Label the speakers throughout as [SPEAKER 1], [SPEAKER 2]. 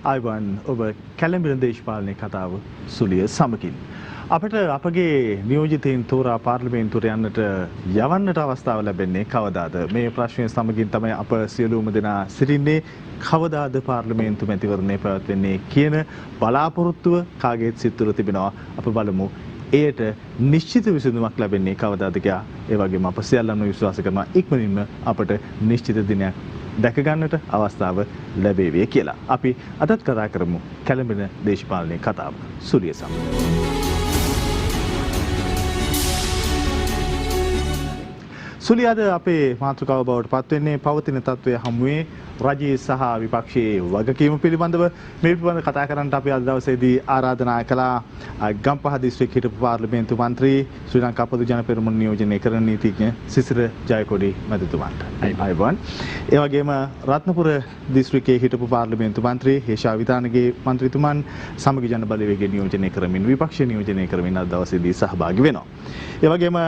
[SPEAKER 1] ආයුබෝවන් ඔබ කැලඹින දේශපාලන කතාව සුලිය සමගින් අපට අපගේ නියෝජිතයින් තෝරා පාර්ලිමේන්තුවට යවන්නට අවස්ථාව ලැබෙන්නේ කවදාද මේ ප්‍රශ්නය සමගින් තමයි අප සියලුම දෙනා සිටින්නේ කවදාද පාර්ලිමේන්තු මැතිවරණය පැවැත්වෙන්නේ කියන බලාපොරොත්තුව කාගේත් සිත් තුළ තිබෙනවා අප බලමු එයට නිශ්චිත විසඳුමක් ලැබෙන්නේ කවදාද කියලා ඒ වගේම අප සියල්ලම විශ්වාස කරනවා ඉක්මනින්ම අපට නිශ්චිත දිනයක් දැක ගන්නට අවස්ථාව ලැබේවි කියලා. අපි අදත් කතා කරමු කැලඹෙන දේශපාලන කතාව සුලිය සමග. සුලියද අපේ මාතෘකාව බවට පත්වෙන්නේ පවතින තත්ත්වය හමුවේ රජයේ සහ විපක්ෂයේ වගකීම පිළිබඳව මේ පිළිබඳව කතා කරන්නට අපි අද දවසේදී ආරාධනා කළා ගම්පහ දිස්ත්‍රික් හිටපු පාර්ලිමේන්තු මන්ත්‍රී ශ්‍රී ලංකා පොදු ජන පෙරමුණ නියෝජනය කරන නීතිඥ සිසිර ජයකොඩි මැතිතුමන්ට. අයිබෝන්. ඒ වගේම රත්නපුර දිස්ත්‍රික්කයේ හිටපු පාර්ලිමේන්තු මන්ත්‍රී හේෂා විතානගේ මන්ත්‍රීතුමන් සමගි ජන බලවේගය නියෝජනය කරමින් විපක්ෂ නියෝජනය කරමින් අද දවසේදී සහභාගී වෙනවා. ඒ වගේම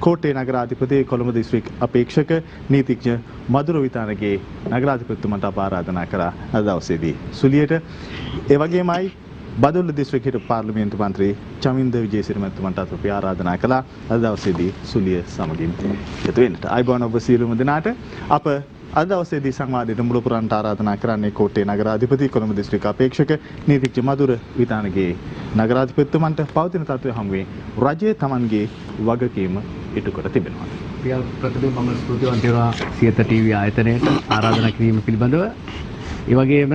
[SPEAKER 1] कोटे नगराधिपति कोलंबो डिस्ट्रिक्ट अपेक्षक नीतिज्ञ मधुर वितानगे नगराधिपतिතුමන්ට ආරාධනා කරා අද දවසේදී සුලියට ඒ වගේමයි බදුල්ල දිස්ත්‍රික්ක හිටපු පාර්ලිමේන්තු මන්ත්‍රී චමින්ද විජේසිරි මැතිතුමන්ට අපි ආරාධනා කළා අද දවසේදී සුලිය සමගින් එකතු වෙන්නට. අයිබෝන් ඔබ සියලුම දෙනාට අප අද දවසේදී සංවාදයට මුල පුරන්ට ආරාධනා කරන්නේ කෝට්ටේ නගරාධිපති කොළඹ දිස්ත්‍රික්ක අපේක්ෂක නීතිඥ මధుර විතානගේ නගරාධිපතිතුමන්ට පවතින තත්ත්වය හමුවේ රජය Tamanගේ වගකීම ඉටු කර තිබෙනවා.
[SPEAKER 2] ප්‍රථමයෙන් මම ස්තුතිවන්ත වෙනවා සියත ටීවී ආයතනයට ආරාධනා කිරීම පිළිබඳව. ඒ වගේම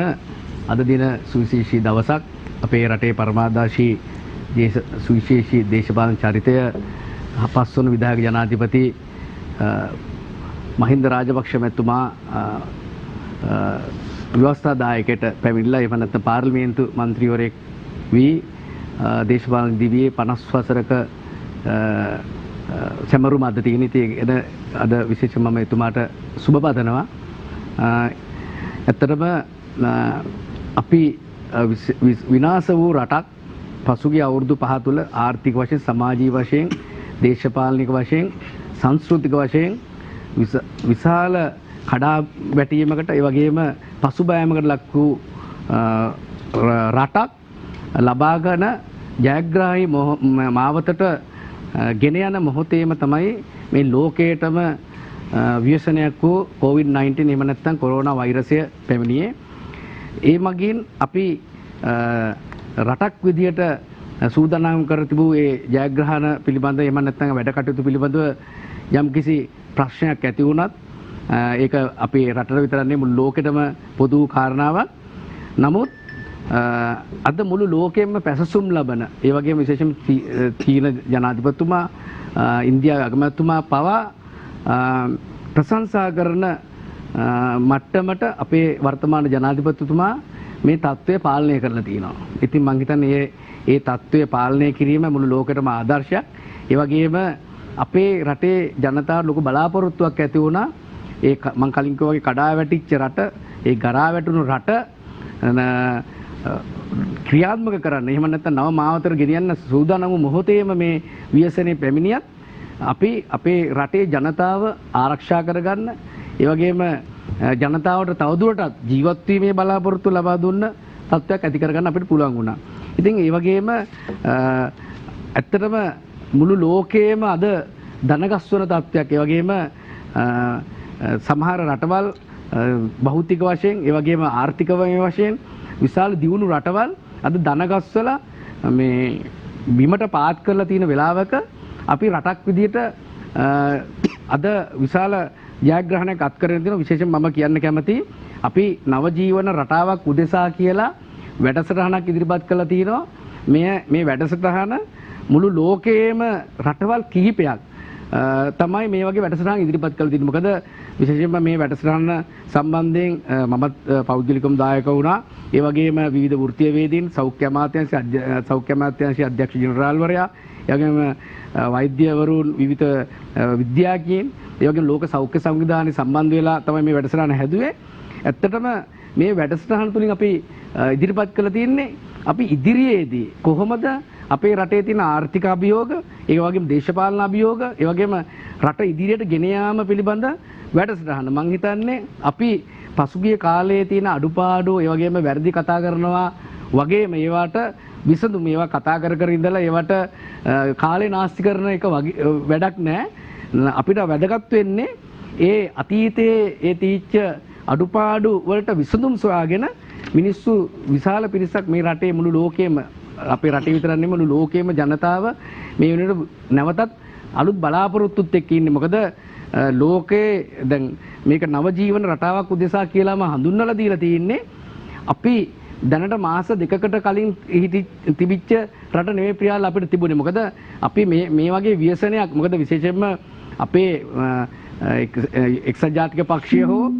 [SPEAKER 2] අද දින සුවිශේෂී දවසක් අපේ රටේ පරමාදර්ශී සුවිශේෂී දේශපාලන චරිතය පස්වන විධායක ජනාධිපති මහින්ද රාජපක්ෂ මැතිතුමා ව්‍යවස්ථාදායකයට පැමිණිලා එහෙම නැත්නම් පාර්ලිමේන්තු මන්ත්‍රීවරයෙක් වී දේශපාලන දිවියේ 50 වසරක සැමරුම අද තියෙන ඉතින් අද විශේෂයෙන්ම මම එතුමාට සුබ පතනවා. ඇත්තටම අපි විනාශ වූ රටක් පසුගිය අවුරුදු 5 තුළ ආර්ථික වශයෙන් සමාජීය වශයෙන් දේශපාලනික වශයෙන් සංස්කෘතික වශයෙන් විශාල කඩා වැටීමකට ඒ වගේම පසුබෑමකට ලක් වූ රටක් ලබාගෙන ජයග්‍රාහී මාවතට ගෙන යන මොහොතේම තමයි මේ ලෝකයටම ව්‍යසනයක් වූ COVID-19 එහෙම නැත්නම් කොරෝනා වෛරසය පැමිණියේ. ඒ මගින් අපි රටක් විදියට සූදානම් කර තිබූ ඒ ජයග්‍රහණ පිළිබඳව එහෙම නැත්නම් වැඩ කටයුතු පිළිබඳව යම්කිසි ප්‍රශ්නයක් ඇති වුණත් ඒක අපේ රටට විතරක් නෙවෙයි මුළු ලෝකෙටම පොදු කාරණාවක්. නමුත් අද මුළු ලෝකෙම පැසසුම් ලබන ඒ වගේම විශේෂයෙන් චීන ජනාධිපතිතුමා ඉන්දියාවේ අගමැතිතුමා පවා ප්‍රශංසා කරන මට්ටමට අපේ වර්තමාන ජනාධිපතිතුමා මේ තත්ත්වය පාලනය කරලා තියෙනවා. ඉතින් මම හිතන්නේ ඒ තත්ත්වය පාලනය කිරීම මුළු ලෝකෙටම ආදර්ශයක්. ඒ වගේම අපේ රටේ ජනතාවට ලොකු බලාපොරොත්තුවක් ඇති වුණා. ඒ මම කලින් කිව්වා වගේ කඩා වැටිච්ච රට, ඒ ගරා වැටුණු රට ක්‍රියාත්මක කරන්න. එහෙම නැත්නම් නව මාවතට ගෙනියන්න සූදානම් වූ මොහොතේම මේ ව්‍යසනේ පැමිණියත් අපි අපේ රටේ ජනතාව ආරක්ෂා කරගන්න, ඒ වගේම ජනතාවට තවදුරටත් ජීවත් වීමේ බලාපොරොත්තු ලබා දුන්න තත්ත්වයක් ඇති කරගන්න අපිට පුළුවන් වුණා. ඉතින් ඒ වගේම ඇත්තටම මුළු ලෝකයේම අද ධනගස්වන තත්ත්වයක්. ඒ වගේම සමහර රටවල් භෞතික වශයෙන් ඒ වගේම ආර්ථික වශයෙන් විශාල දියුණු රටවල් අද ධනගස්වලා මේ බිමට පාත් කරලා තියෙන වෙලාවක අපි රටක් විදියට අද විශාල ජයග්‍රහණයක් අත් කරගෙන තියෙනවා. විශේෂයෙන් මම කියන්න කැමතියි අපි නව ජීවන රටාවක් උදෙසා කියලා වැඩසටහනක් ඉදිරිපත් කළා තියෙනවා. මේ වැඩසටහන මුළු ලෝකයේම රටවල් කිහිපයක් තමයි මේ වගේ වැඩසටහන් ඉදිරිපත් කළ තියෙන්නේ. මොකද විශේෂයෙන්ම මේ වැඩසටහන සම්බන්ධයෙන් මමත් පෞද්ගලිකව දායක වුණා. ඒ වගේම විවිධ වෘත්තීය වේදීන් සෞඛ්‍ය අමාත්‍යාංශයේ අධ්‍යක්ෂ ජෙනරාල්වරයා, ඒ වගේම වෛද්‍යවරුන්, විවිධ විද්‍යාඥයින්, ඒ වගේම ලෝක සෞඛ්‍ය සංවිධානයේ සම්බන්ධ වෙලා තමයි මේ වැඩසටහන හැදුවේ. ඇත්තටම මේ වැඩසටහන තුලින් අපි ඉදිරිපත් කළ තියෙන්නේ අපි ඉදිරියේදී කොහොමද අපේ රටේ තියෙන ආර්ථික අභියෝග, ඒ වගේම දේශපාලන අභියෝග, ඒ වගේම රට ඉදිරියට ගෙන යාම පිළිබඳ වැඩසටහන. මම හිතන්නේ අපි පසුගිය කාලයේ තියෙන අඩුපාඩු ඒ වගේම වැරදි කතා කරනවා වගේම ඒවට විසඳුම් ඒවා කතා කර කර ඉඳලා ඒවට කාලේ නාස්ති කරන එක වැඩක් නෑ. අපිට වැදගත් වෙන්නේ ඒ අතීතයේ ඒ තීච්ච අඩුපාඩු වලට විසඳුම් සොයාගෙන මිනිස්සු විශාල පිරිසක් මේ රටේ මුළු ලෝකෙම අපේ රටේ විතරක් නෙමෙයි මුළු ලෝකෙම ජනතාව මේ වෙනකොට නැවතත් අලුත් බලාපොරොත්තුත් එක්ක ඉන්නේ. මොකද ලෝකේ දැන් මේක නව ජීවන රටාවක් උදෙසා කියලාම හඳුන්වලා දීලා තියෙන්නේ. අපි දැනට මාස දෙකකට කලින් තිබිච්ච රට නෙමෙයි ප්‍රියාල අපිට තිබුණේ. මොකද අපි මේ වගේ ව්‍යසනයක් මොකද විශේෂයෙන්ම අපේ එක්සත් ජාතික පක්ෂය හෝ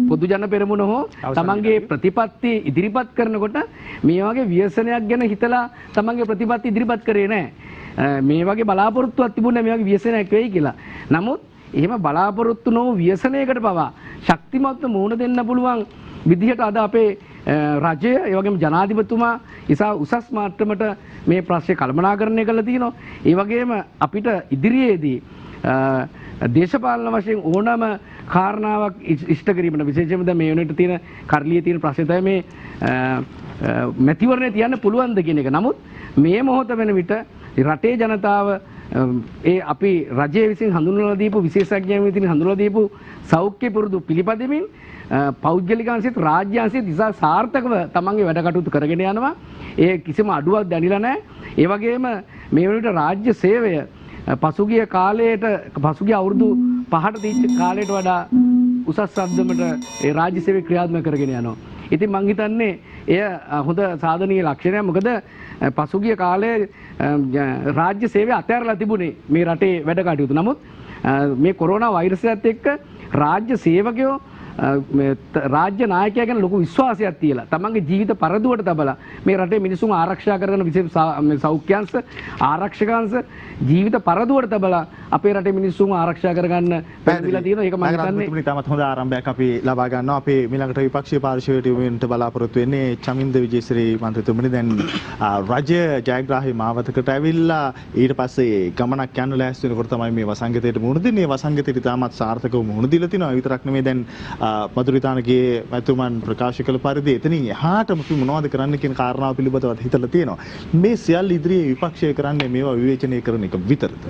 [SPEAKER 2] පොදු ජන පෙරමුණ හෝ තමන්ගේ ප්‍රතිපත්ති ඉදිරිපත් කරනකොට මේ වගේ ව්‍යසනයක් ගැන හිතලා තමන්ගේ ප්‍රතිපත්ති ඉදිරිපත් කරේ නැහැ. මේ වගේ බලාපොරොත්තුවක් තිබුණේ මේ වගේ ව්‍යසනයක් වෙයි කියලා. නමුත් එහෙම බලාපොරොත්තු නොවු ව්‍යසනයකට පවා ශක්තිමත්ව මුහුණ දෙන්න පුළුවන් විදිහට අද අපේ රජය ඒ වගේම ජනාධිපතිතුමා ඉසා උසස් මට්ටමට මේ ප්‍රශ්නේ කළමනාකරණය කරලා තියෙනවා. ඒ වගේම අපිට ඉදිරියේදී දේශපාලන වශයෙන් ඕනම කාරණාවක් ඉෂ්ට කිරීමට විශේෂයෙන්ම දැන් මේ වෙනකොට තියෙන කරලියේ තියෙන ප්‍රශ්නේ තමයි මේ මැතිවරණය තියන්න පුළුවන්ද කියන එක. නමුත් මේ මොහොත වෙන විට රටේ ජනතාව ඒ අපි රජය විසින් හඳුන්වලා දීපු විශේෂඥයන් විසින් හඳුන්වලා දීපු සෞඛ්‍ය පුරුදු පිළිපදෙමින් පෞද්ගලික අංශෙත් රාජ්‍ය අංශෙත් ඉතා සාර්ථකව තමන්ගේ වැඩ කටයුතු කරගෙන යනවා. ඒ කිසිම අඩුවක් දැනෙලා නැහැ. ඒ වගේම මේ වෙනකොට රාජ්‍ය සේවය පසුගිය කාලයට පසුගිය අවුරුදු 5ට දීච්ච කාලයට වඩා උසස් ශබ්දමට ඒ රාජ්‍ය සේවය ක්‍රියාත්මක කරගෙන යනවා. ඉතින් මං හිතන්නේ එය හොඳ සාධනීය ලක්ෂණයක්. මොකද පසුගිය කාලේ රාජ්‍ය සේවය අතහැරලා තිබුණේ මේ රටේ වැඩ කටයුතු. නමුත් මේ කොරෝනා වෛරසයත් එක්ක රාජ්‍ය සේවකයෝ රාජ්‍ය නායකයා ගැන ලොකු විශ්වාසයක් තියලා තමන්ගේ ජීවිත පරදුවට තබලා මේ රටේ මිනිසුන් ආරක්ෂා කරන විශේෂ සෞඛ්‍යංශ ආරක්ෂකංශ ජීවිත පරදුවට තබලා අපේ රටේ මිනිසුන් ආරක්ෂා කරගන්න පැහැදිලිලා තියෙනවා. ඒක මම හිතන්නේ
[SPEAKER 1] තාමත් හොඳ ආරම්භයක් අපි ලබා ගන්නවා. අපි ඊළඟට විපක්ෂීය පාර්ශවයට යොමුවෙන්න බලාපොරොත්තු වෙන්නේ චමින්ද විජේශ්‍රී මන්ත්‍රීතුමනි. දැන් රජය ජයග්‍රාහී මාවතකට ඇවිල්ලා ඊට පස්සේ ගමනක් යන්න ලෑස්ති වෙනකොට තමයි මේ වසංගතයට මුහුණ දෙන්නේ. වසංගතයට තාමත් සාර්ථකව මුහුණ දීලා තිනවා. විතරක් නෙමෙයි දැන් මధుරිතානගේ මැතිතුමන් ප්‍රකාශ කළ පරිදි එතනින් එහාටම අපි මොනවද කරන්න කියන කාරණාව පිළිබඳව හිතලා තියෙනවා. මේ සියල්ල ඉදිරියේ විපක්ෂය කරන්නේ මේවා විවේචනය කරන එක විතරද?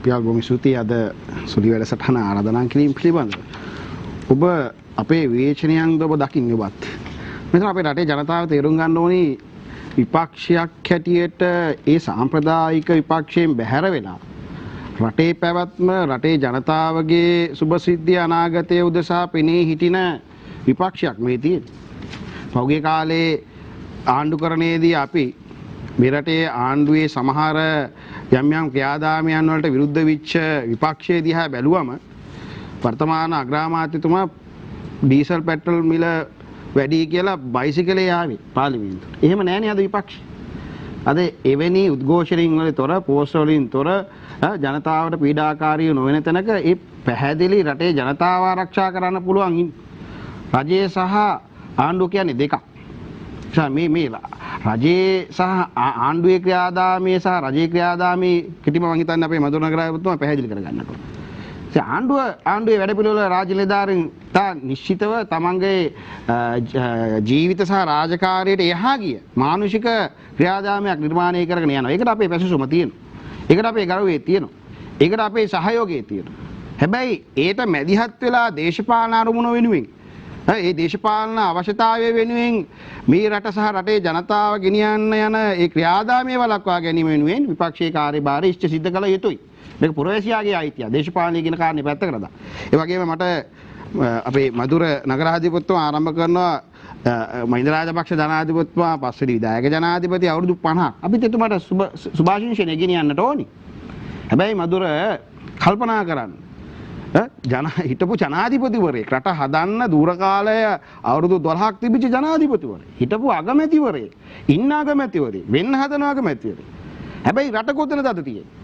[SPEAKER 3] පියාල් බොහොම ස්තුතියි අද සුළි වැඩසටහන ආරාධනා කිරීම පිළිබඳව. ඔබ අපේ විවේචනයන්ද ඔබ දකින්නේ ඔබත්. මෙතන අපේ රටේ ජනතාව තේරුම් ගන්න ඕනි විපක්ෂයක් හැටියට ඒ සාම්ප්‍රදායික විපක්ෂයෙන් බැහැර වෙලා රටේ පැවැත්ම රටේ ජනතාවගේ සුභසිද්ධිය අනාගතය උදෙසා පෙනී හිටින විපක්ෂයක් මේ තියෙන්නේ. පහුගිය කාලේ ආණ්ඩුකරණයේදී අපි මේ රටේ ආණ්ඩුවේ සමහර යම් යම් ක්‍රියාදාමයන් වලට විරුද්ධ වෙච්ච විපක්ෂයේ දිහා බැලුවම වර්තමාන අග්‍රාමාත්‍යතුමා ඩීසල් පෙට්‍රල් මිල වැඩි කියලා බයිසිකලේ ආවේ පාර්ලිමේන්තුවට. එහෙම නැහැනේ අද විපක්ෂ. අද එවැනි උද්ඝෝෂණින් වලින් තොර පෝස්ට් වලින් තොර ජනතාවට පීඩාකාරී නොවන තැනක ඒ පැහැදිලි රටේ ජනතාව ආරක්ෂා කරන්න පුළුවන් රජය සහ ආණ්ඩුව කියන්නේ දෙකක්. මේ රජයේ සහ ආණ්ඩුවේ ක්‍රියාදාමයේ සහ රජයේ ක්‍රියාදාමයේ කිටිම මම හිතන්නේ අපේ මధుර නගරාධිපතිතුමා පැහැදිලි කරගන්න ඕන. ආණ්ඩුවේ වැඩපිළිවෙල රාජ්‍ය නිලධාරීන් තා නිශ්චිතව තමන්ගේ ජීවිත සහ රාජකාරියට එහා ගිය මානුෂික ක්‍රියාදාමයක් නිර්මාණය කරගෙන යනවා. ඒකට අපේ පැසසුම තියෙනවා. ඒකට අපේ ගෞරවය තියෙනවා. ඒකට අපේ සහයෝගය තියෙනවා. හැබැයි ඒට මැදිහත් වෙලා දේශපාලන අරමුණ වෙනුවෙන් ඒ දේශපාලන අවශ්‍යතාවය වෙනුවෙන් මේ රට සහ රටේ ජනතාව ගෙනියන්න යන ඒ ක්‍රියාදාමයේ වළක්වා ගැනීම වෙනුවෙන් විපක්ෂයේ කාර්යභාරය ඉෂ්ට සිද්ධ කළ යුතුයි. මේක පුරවැසියාගේ අයිතිය. දේශපාලනය කියන කාරණේ පැත්තකට දාලා. ඒ වගේම මට අපේ මధుර නගරාධිපතිතුමා ආරම්භ කරනවා මහින්ද රාජපක්ෂ ජනාධිපතිතුමා පස්වෙනි විධායක ජනාධිපති අවුරුදු 50ක් අපිත් එතුමාට සුභාශිංසනය ගෙනියන්නට ඕනි. හැබැයි මధుර කල්පනා කරන්න හිටපු ජනාධිපතිවරයෙක් රට හදන්න දුර කාලය අවුරුදු 12ක් තිබිච්ච ජනාධිපතිවරයෙක් හිටපු අගමැතිවරයෙක් ඉන්න අගමැතිවරයෙක් වෙන්න හදන අගමැතිවරයෙක්. හැබැයි රට කොතනද අද තියෙන්නේ?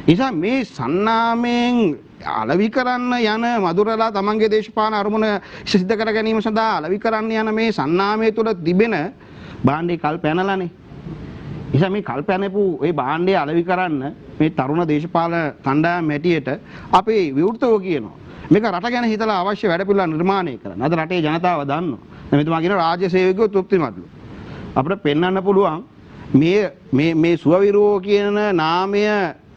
[SPEAKER 3] නිසා මේ සන්නාමයෙන් අලවි කරන්න යන මధుරලා තමන්ගේ දේශපාලන අරමුණ සිද්ධ කර ගැනීම සඳහා අලවි කරන්න යන මේ සන්නාමය තුළ තිබෙන භාණ්ඩේ කල් පැනලානේ. නිසා මේ කල් පැනපු ඒ භාණ්ඩේ අලවි කරන්න මේ තරුණ දේශපාලන කණ්ඩායම් හැටියට අපි විවෘතව කියනවා. මේක රට ගැන හිතලා අවශ්‍ය වැඩපිළිවෙළ නිර්මාණය කරන්න. අද රටේ ජනතාව දන්නවා. දැන් මෙතුමා කියන රාජ්‍ය සේවකයෝ තෘප්තිමත්ලු. අපිට පෙන්වන්න පුළුවන් මේ සුවවිරෝ කියන නාමය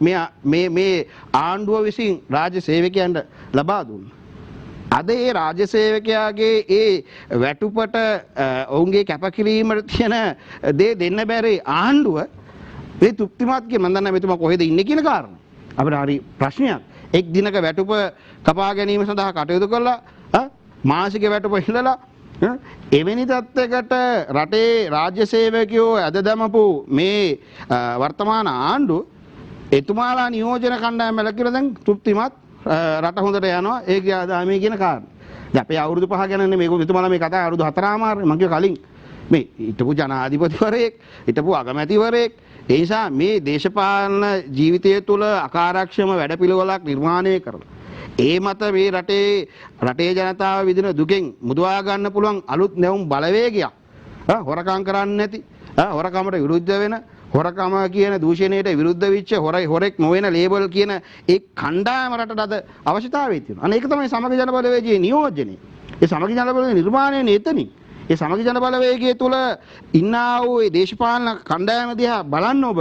[SPEAKER 3] මේ ආණ්ඩුව විසින් රාජ්‍ය සේවකයන්ට ලබා දුන්නා. අද ඒ රාජ්‍ය සේවකයාගේ ඒ වැටුපට ඔවුන්ගේ කැපකිරීමට තියෙන දේ දෙන්න බැරි ආණ්ඩුව මේ තෘප්තිමත් කියන මම දන්නේ මෙතුමා කොහෙද ඉන්නේ කියන කාරණා. අපිට හරි ප්‍රශ්නයක්. එක් දිනක වැටුප කපා ගැනීම සඳහා කටයුතු කළා මාසික වැටුප ඉඳලා එවැනි තත්යකට රටේ රාජ්‍ය සේවකයෝ අද දමපු මේ වර්තමාන ආණ්ඩුව එතුමාලා නියෝජන කණ්ඩායම ලැබිලා දැන් තෘප්තිමත් රට හොඳට යනවා ඒක ආදාමයේ කියන කාරණා. දැන් අපේ අවුරුදු 5 ගැන මේක මෙතුමාලා මේ කතා අවුරුදු 4මාර මම කිය කලින් මේ හිටපු ජනාධිපතිවරයෙක් හිටපු අගමැතිවරයෙක් ඒ නිසා මේ දේශපාලන ජීවිතය තුළ අකාර්යක්ෂම වැඩපිළිවෙලක් නිර්මාණය කරලා ඒ මත මේ රටේ ජනතාව විඳින දුකෙන් මුදවා ගන්න පුළුවන් අලුත් නැවුම් බලවේගයක් හොරකම් කරන්නේ නැති හොරකමට විරුද්ධ වෙන හොරකම කියන දූෂණයට විරුද්ධ වෙච්ච හොරෙක් නොවන ලේබල් කියන ඒ කණ්ඩායම රටට අද අවශ්‍යතාවය තියෙනවා. අනේ ඒක තමයි සමගි ජන බලවේගයේ නියෝජනය. ඒ සමගි ජන බලවේගයේ නිර්මාණය එතනින්. ඒ සමගි ජන බලවේගයේ තුල ඉන්නා වූ ඒ දේශපාලන කණ්ඩායම දිහා බලන්න ඔබ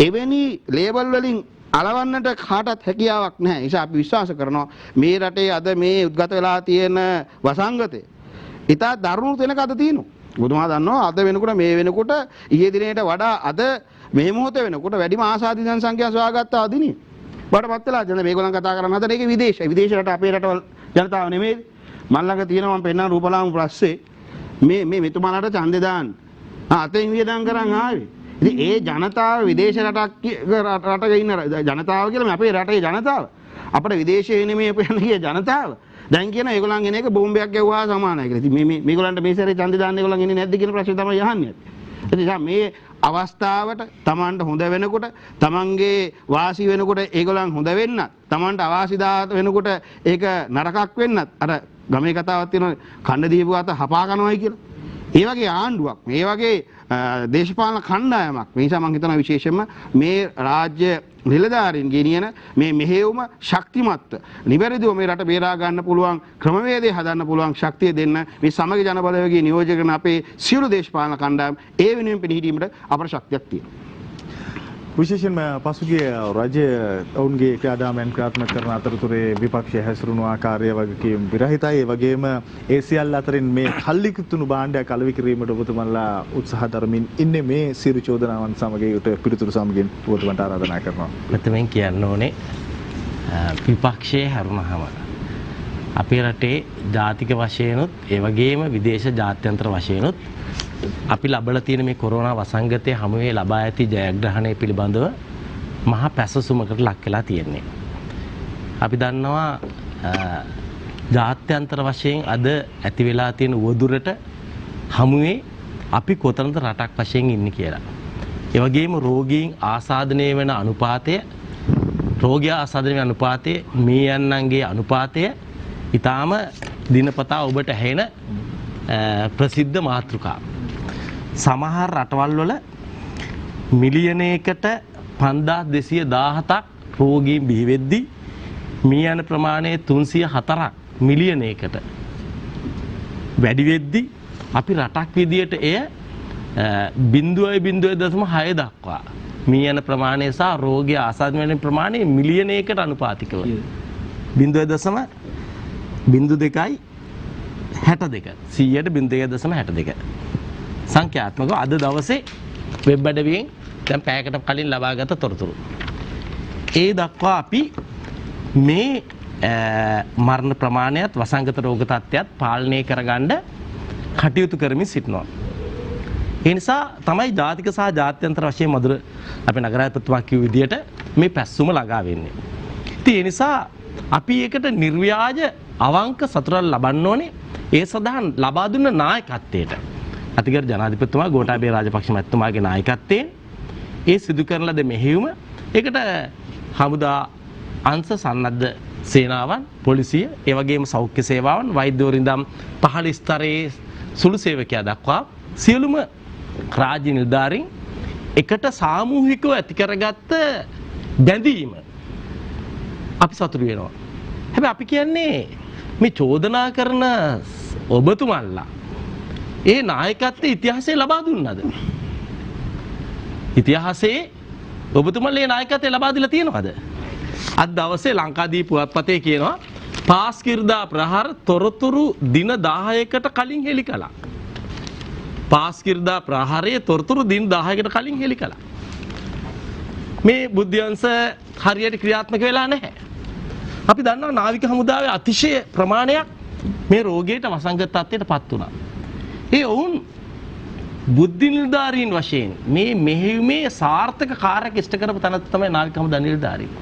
[SPEAKER 3] එවැනි ලේබල් වලින් අලවන්නට කාටත් හැකියාවක් නැහැ. ඒ නිසා අපි විශ්වාස කරනවා මේ රටේ අද මේ උද්ගත වෙලා තියෙන වසංගතය ඉතා දරුණු තැනක අද තියෙනවා. බුදුමා දන්නවා අද වෙනකොට මේ වෙනකොට ඊයේ දිනේට වඩා අද මේ මොහොතේ වෙනකොට වැඩිම ආසාදී ජනසංඛ්‍යාව සොයාගත්ත අදිනේ. බඩපත් වෙලා දැන් මේගොල්ලන් කතා කරන හදන එක විදේශ රට අපේ රටවල් ජනතාව නෙමෙයි. මන් ළඟ තියෙනවා මම පෙන්නන රූපලාම ප්‍රස්සේ මේ මෙතුමාලාට ඡන්දේ දාන්න. අතෙන් වියදම් කරන් ආවේ. ඉතින් ඒ ජනතාව විදේශ රටක ඉන්න ජනතාව කියලා මේ අපේ රටේ ජනතාව. අපේ විදේශයේ නෙමෙයි අපේ ජනතාව. දැන් කියන ඒගොල්ලන් එන එක බෝම්බයක් ගැව්වා සමානයි කියලා. ඉතින් මේගොල්ලන්ට මේ සැරේ ඡන්දේ දාන්න ඒගොල්ලන් එන්නේ නැද්ද කියන ප්‍රශ්නේ තමයි අහන්නේ. ඒ නිසා මේ අවස්ථාවට Tamanට හොඳ වෙනකොට Tamanගේ වාසි වෙනකොට ඒගොල්ලන් හොඳ වෙන්නත් Tamanට අවාසිදාත වෙනකොට ඒක නරකක් වෙන්නත් අර ගමේ කතාවක් තියෙනවා කන්න දීපු අත හපා කනවායි කියලා. ඒ වගේ ආණ්ඩුවක් මේ වගේ දේශපාලන කණ්ඩායමක් මේ නිසා මම හිතනවා විශේෂයෙන්ම මේ රාජ්‍ය නිලධාරීන් ගෙනියන මේ මෙහෙයුම ශක්තිමත් නිවැරදිව මේ රට බේරා ගන්න පුළුවන් ක්‍රමවේදය හදන්න පුළුවන් ශක්තිය දෙන්න මේ සමගි ජන බලවේගයේ නියෝජක කරන අපේ සියලු දේශපාලන කණ්ඩායම් ඒ වෙනුවෙන් පිළිහිදීමට අපට ශක්තියක් තියෙනවා.
[SPEAKER 1] විශේෂයෙන්ම පසුගිය රජය ඔවුන්ගේ ක්‍රියාදාමයන් ක්‍රියාත්මක කරන අතරතුරේ විපක්ෂය හැසිරුණු ආකාරය වගකීම් විරහිතයි. ඒ වගේම ඒ සියල්ල අතරින් මේ කල්ලිකුතුණු භාණ්ඩයක් අලෙවි කිරීමට ඔබතුමන්ලා උත්සාහ දරමින් ඉන්නේ මේ සියලු චෝදනාවන් සමග පිළිතුරු සමගින් ඔබතුමන්ට ආරාධනා කරනවා.
[SPEAKER 4] මෙතෙන් කියන්න ඕනේ විපක්ෂයේ හැරුණාම අපේ රටේ ජාතික වශයෙන්ුත් ඒ වගේම විදේශ ජාත්‍යන්තර වශයෙන්ුත් අපි ලබලා තියෙන මේ කොරෝනා වසංගතයේ හැමුවේ ලබා ඇති ජයග්‍රහණය පිළිබඳව මහා පැසසුමකට ලක් වෙලා තියෙන්නේ. අපි දන්නවා ජාත්‍යන්තර වශයෙන් අද ඇති වෙලා තියෙන උවදුරට හැමුවේ අපි කොතනද රටක් වශයෙන් ඉන්නේ කියලා. ඒ වගේම රෝගීන් ආසාදනය වෙන අනුපාතය රෝගියා ආසාදනය වෙන අනුපාතය මේ යන්නන්ගේ අනුපාතය ඊටාම දිනපතා ඔබට ඇහෙන ප්‍රසිද්ධ මාතෘකා. සමහර රටවල් වල මිලියනයකට 5217ක් රෝගීන් බිහි වෙද්දී මේ යන ප්‍රමාණය 304ක් මිලියනයකට වැඩි වෙද්දී අපි රටක් විදියට එය 0.06 දක්වා මේ යන ප්‍රමාණය සහ රෝගී ආසාදනය වෙන ප්‍රමාණය මිලියනයකට අනුපාතිකව 0.02යි 62 100ට 0.62 සංඛ්‍යාත්මකව අද දවසේ වෙබ් අඩවියෙන් දැන් පැයකට කලින් ලබාගත් තොරතුරු. ඒ දක්වා අපි මේ මරණ ප්‍රමාණයත් වසංගත රෝග තත්ත්වයක් පාලනය කරගන්න කටයුතු කරමින් සිටිනවා. ඒ නිසා තමයි ජාතික සහ ජාත්‍යන්තර වශයෙන් මధుර අපේ නගරාධිපතිතුමා කිව්ව විදිහට මේ පැස්සුම ළඟා වෙන්නේ. ඉතින් ඒ නිසා අපි ඒකට නිර්ව්‍යාජ අවංක සතුටක් ලබන්න ඕනේ. ඒ සඳහා ලබා දුන්න නායකත්වයට අතිගරු ජනාධිපතිතුමා ගෝඨාභය රාජපක්ෂ මහත්මයාගේ නායකත්වයෙන් ඒ සිදු කරන ලද මෙහෙයුම ඒකට හමුදා අංශ සන්නද්ධ සේනාවන් පොලිසිය ඒ වගේම සෞඛ්‍ය සේවාවන් වෛද්‍යවරු ඉඳන් පහළ ස්තරයේ සුළු සේවකයා දක්වා සියලුම රාජ්‍ය නිලධාරීන් එකට සාමූහිකව ඇති කරගත්ත බැඳීම අපි සතුටු වෙනවා. හැබැයි අපි කියන්නේ මේ චෝදනා කරන ඔබතුමන්ලා ඒ නායකත්වයේ ඉතිහාසය ලබා දුන්නද? ඉතිහාසයේ ඔබතුමන්ලා ඒ නායකත්වය ලබා දීලා තියෙනවද? අද දවසේ ලංකාදීප පුවත්පතේ කියනවා පාස්කිර්දා ප්‍රහාර තොරතුරු දින 10කට කලින් හෙළි කළා. පාස්කිර්දා ප්‍රහාරයේ තොරතුරු දින 10කට කලින් හෙළි කළා. මේ බුද්ධ්‍යංශ හරියට ක්‍රියාත්මක වෙලා නැහැ. අපි දන්නවා නාවික හමුදාවේ අතිශය ප්‍රමාණයක් මේ රෝගයට වසංගත තත්ත්වයට පත් වුණා. ඒ ඔවුන් බුද්ධි නිලධාරීන් වශයෙන් මේ මෙහෙයුමේ සාර්ථක කාර්යයක් ඉෂ්ට කරපු තැනත් තමයි නාවික හමුදා නිලධාරීන්.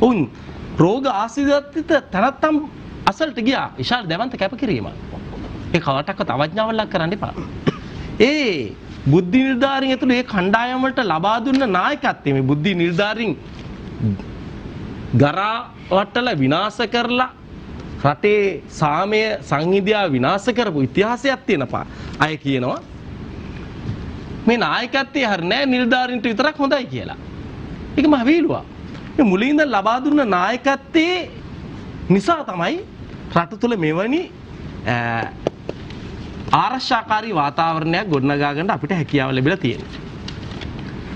[SPEAKER 4] ඔවුන් රෝග ආශ්‍රිත තැනත්තම් අසලට ගියා. විශාල දැවන්ත කැපකිරීමක්. ඒ කවටක්වත් අවඥාවක් ලක් කරන්න එපා. ඒ බුද්ධි නිලධාරීන් ඇතුළු ඒ කණ්ඩායම් වලට ලබා දුන්න නායකත්වය මේ බුද්ධි නිලධාරීන් ගරා වට්ටල විනාශ කරලා රටේ සාමය සංහිඳියා විනාශ කරපු ඉතිහාසයක් තියෙන අය කියනවා මේ නායකත්වයේ හරිය නෑ නිලධාරීන්ට විතරක් හොඳයි කියලා. ඒක මහ වීලුවක්. මේ මුලින්ද ලබා දුන්න නායකත්වයේ නිසා තමයි රට තුල මෙවැනි ආරක්ෂාකාරී වාතාවරණයක් ගොඩනගා ගන්න අපිට හැකියාව ලැබිලා තියෙනවා.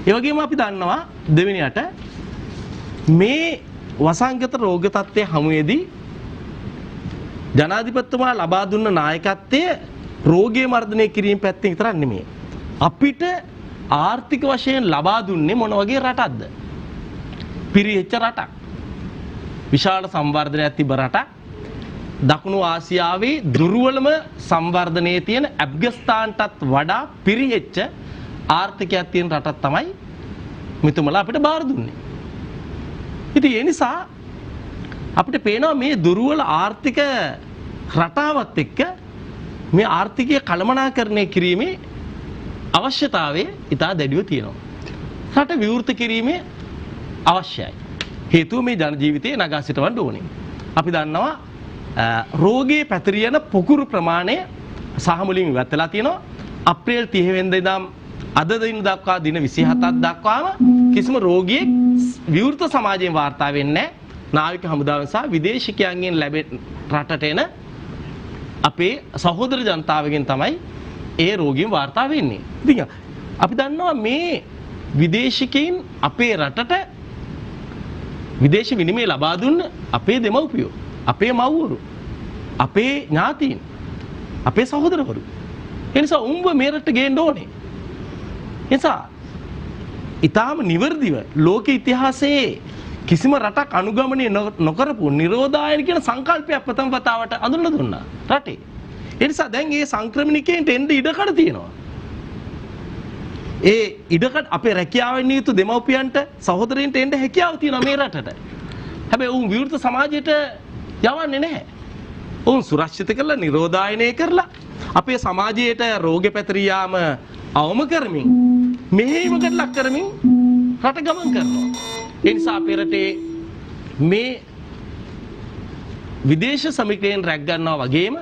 [SPEAKER 4] ඒ වගේම අපි දන්නවා දෙවෙනියට මේ වසංගත රෝග තත්ත්වයේ හමුවේදී ජනාධිපතිතුමා ලබා දුන්න නායකත්වය රෝගය මර්ධනය කිරීම පැත්තෙන් විතරක් නෙමෙයි. අපිට ආර්ථික වශයෙන් ලබා දුන්නේ මොන වගේ රටක්ද? පිරිහෙච්ච රටක්. විශාල සංවර්ධනයක් තිබ්බ රටක්. දකුණු ආසියාවේ දුර්වලම සංවර්ධනයේ තියෙන ඇෆ්ගනිස්තාන්ටත් වඩා පිරිහෙච්ච ආර්ථිකයක් තියෙන රටක් තමයි මෙතුමලා අපිට බාර දුන්නේ. ඉතින් ඒ නිසා අපිට පේනවා මේ දුර්වල ආර්ථික රටාවත් එක්ක මේ ආර්ථිකය කළමනාකරණය කිරීමේ අවශ්‍යතාවය ඉතා දැඩිව තියෙනවා. රට විවෘත කිරීමේ අවශ්‍යයි. හේතුව මේ ජන ජීවිතේ නගා සිටවන්න ඕනේ. අපි දන්නවා රෝගයේ පැතිරියන පොකුරු ප්‍රමාණය සහ මුලින් ඉවත් වෙලා තියෙනවා. අප්‍රේල් 30 වෙනිදා ඉඳන් අද දින දක්වා දින 27ක් දක්වාම කිසිම රෝගියෙක් විවෘත සමාජයෙන් වාර්තා වෙන්නේ නැහැ. නාවික හමුදාවෙන් සහ විදේශිකයන්ගෙන් ලැබෙන රටට එන අපේ සහෝදර ජනතාවගෙන් තමයි ඒ රෝගීන් වාර්තා වෙන්නේ. ඉතින් අපි දන්නවා මේ විදේශිකයින් අපේ රටට විදේශ විනිමය ලබා දුන්න අපේ දෙමව්පියෝ, අපේ මව්වරු, අපේ ඥාතීන්, අපේ සහෝදරවරු. ඒ නිසා උඹ මේ රටට ගේන්න ඕනේ. ඒ නිසා ඊටාම නිවර්දිව ලෝක ඉතිහාසයේ කිසිම රටක් අනුගමනය නොකරපු නිරෝධායන කියන සංකල්පයක් ප්‍රථම වතාවට අඳුනලා දුන්නා රටේ. ඒ නිසා දැන් මේ සංක්‍රමණිකයන්ට එන්න ඉඩකඩ තියෙනවා. ඒ ඉඩකඩ අපේ රැකියාවෙන් යුතු දෙමව්පියන්ට සහෝදරයන්ට එන්න හැකියාව තියෙනවා මේ රටට. හැබැයි උන් විවෘත සමාජයට යවන්නේ නැහැ. උන් සුරක්ෂිත කරලා නිරෝධායනය කරලා අපේ සමාජයට රෝග පැතිරී යාම අවම කරමින් මෙහෙයුමකට ලක් කරමින් රට ගමන් කරනවා. ඒ නිසා අපේ රටේ මේ විදේශ සමිතියෙන් රැක් ගන්නවා වගේම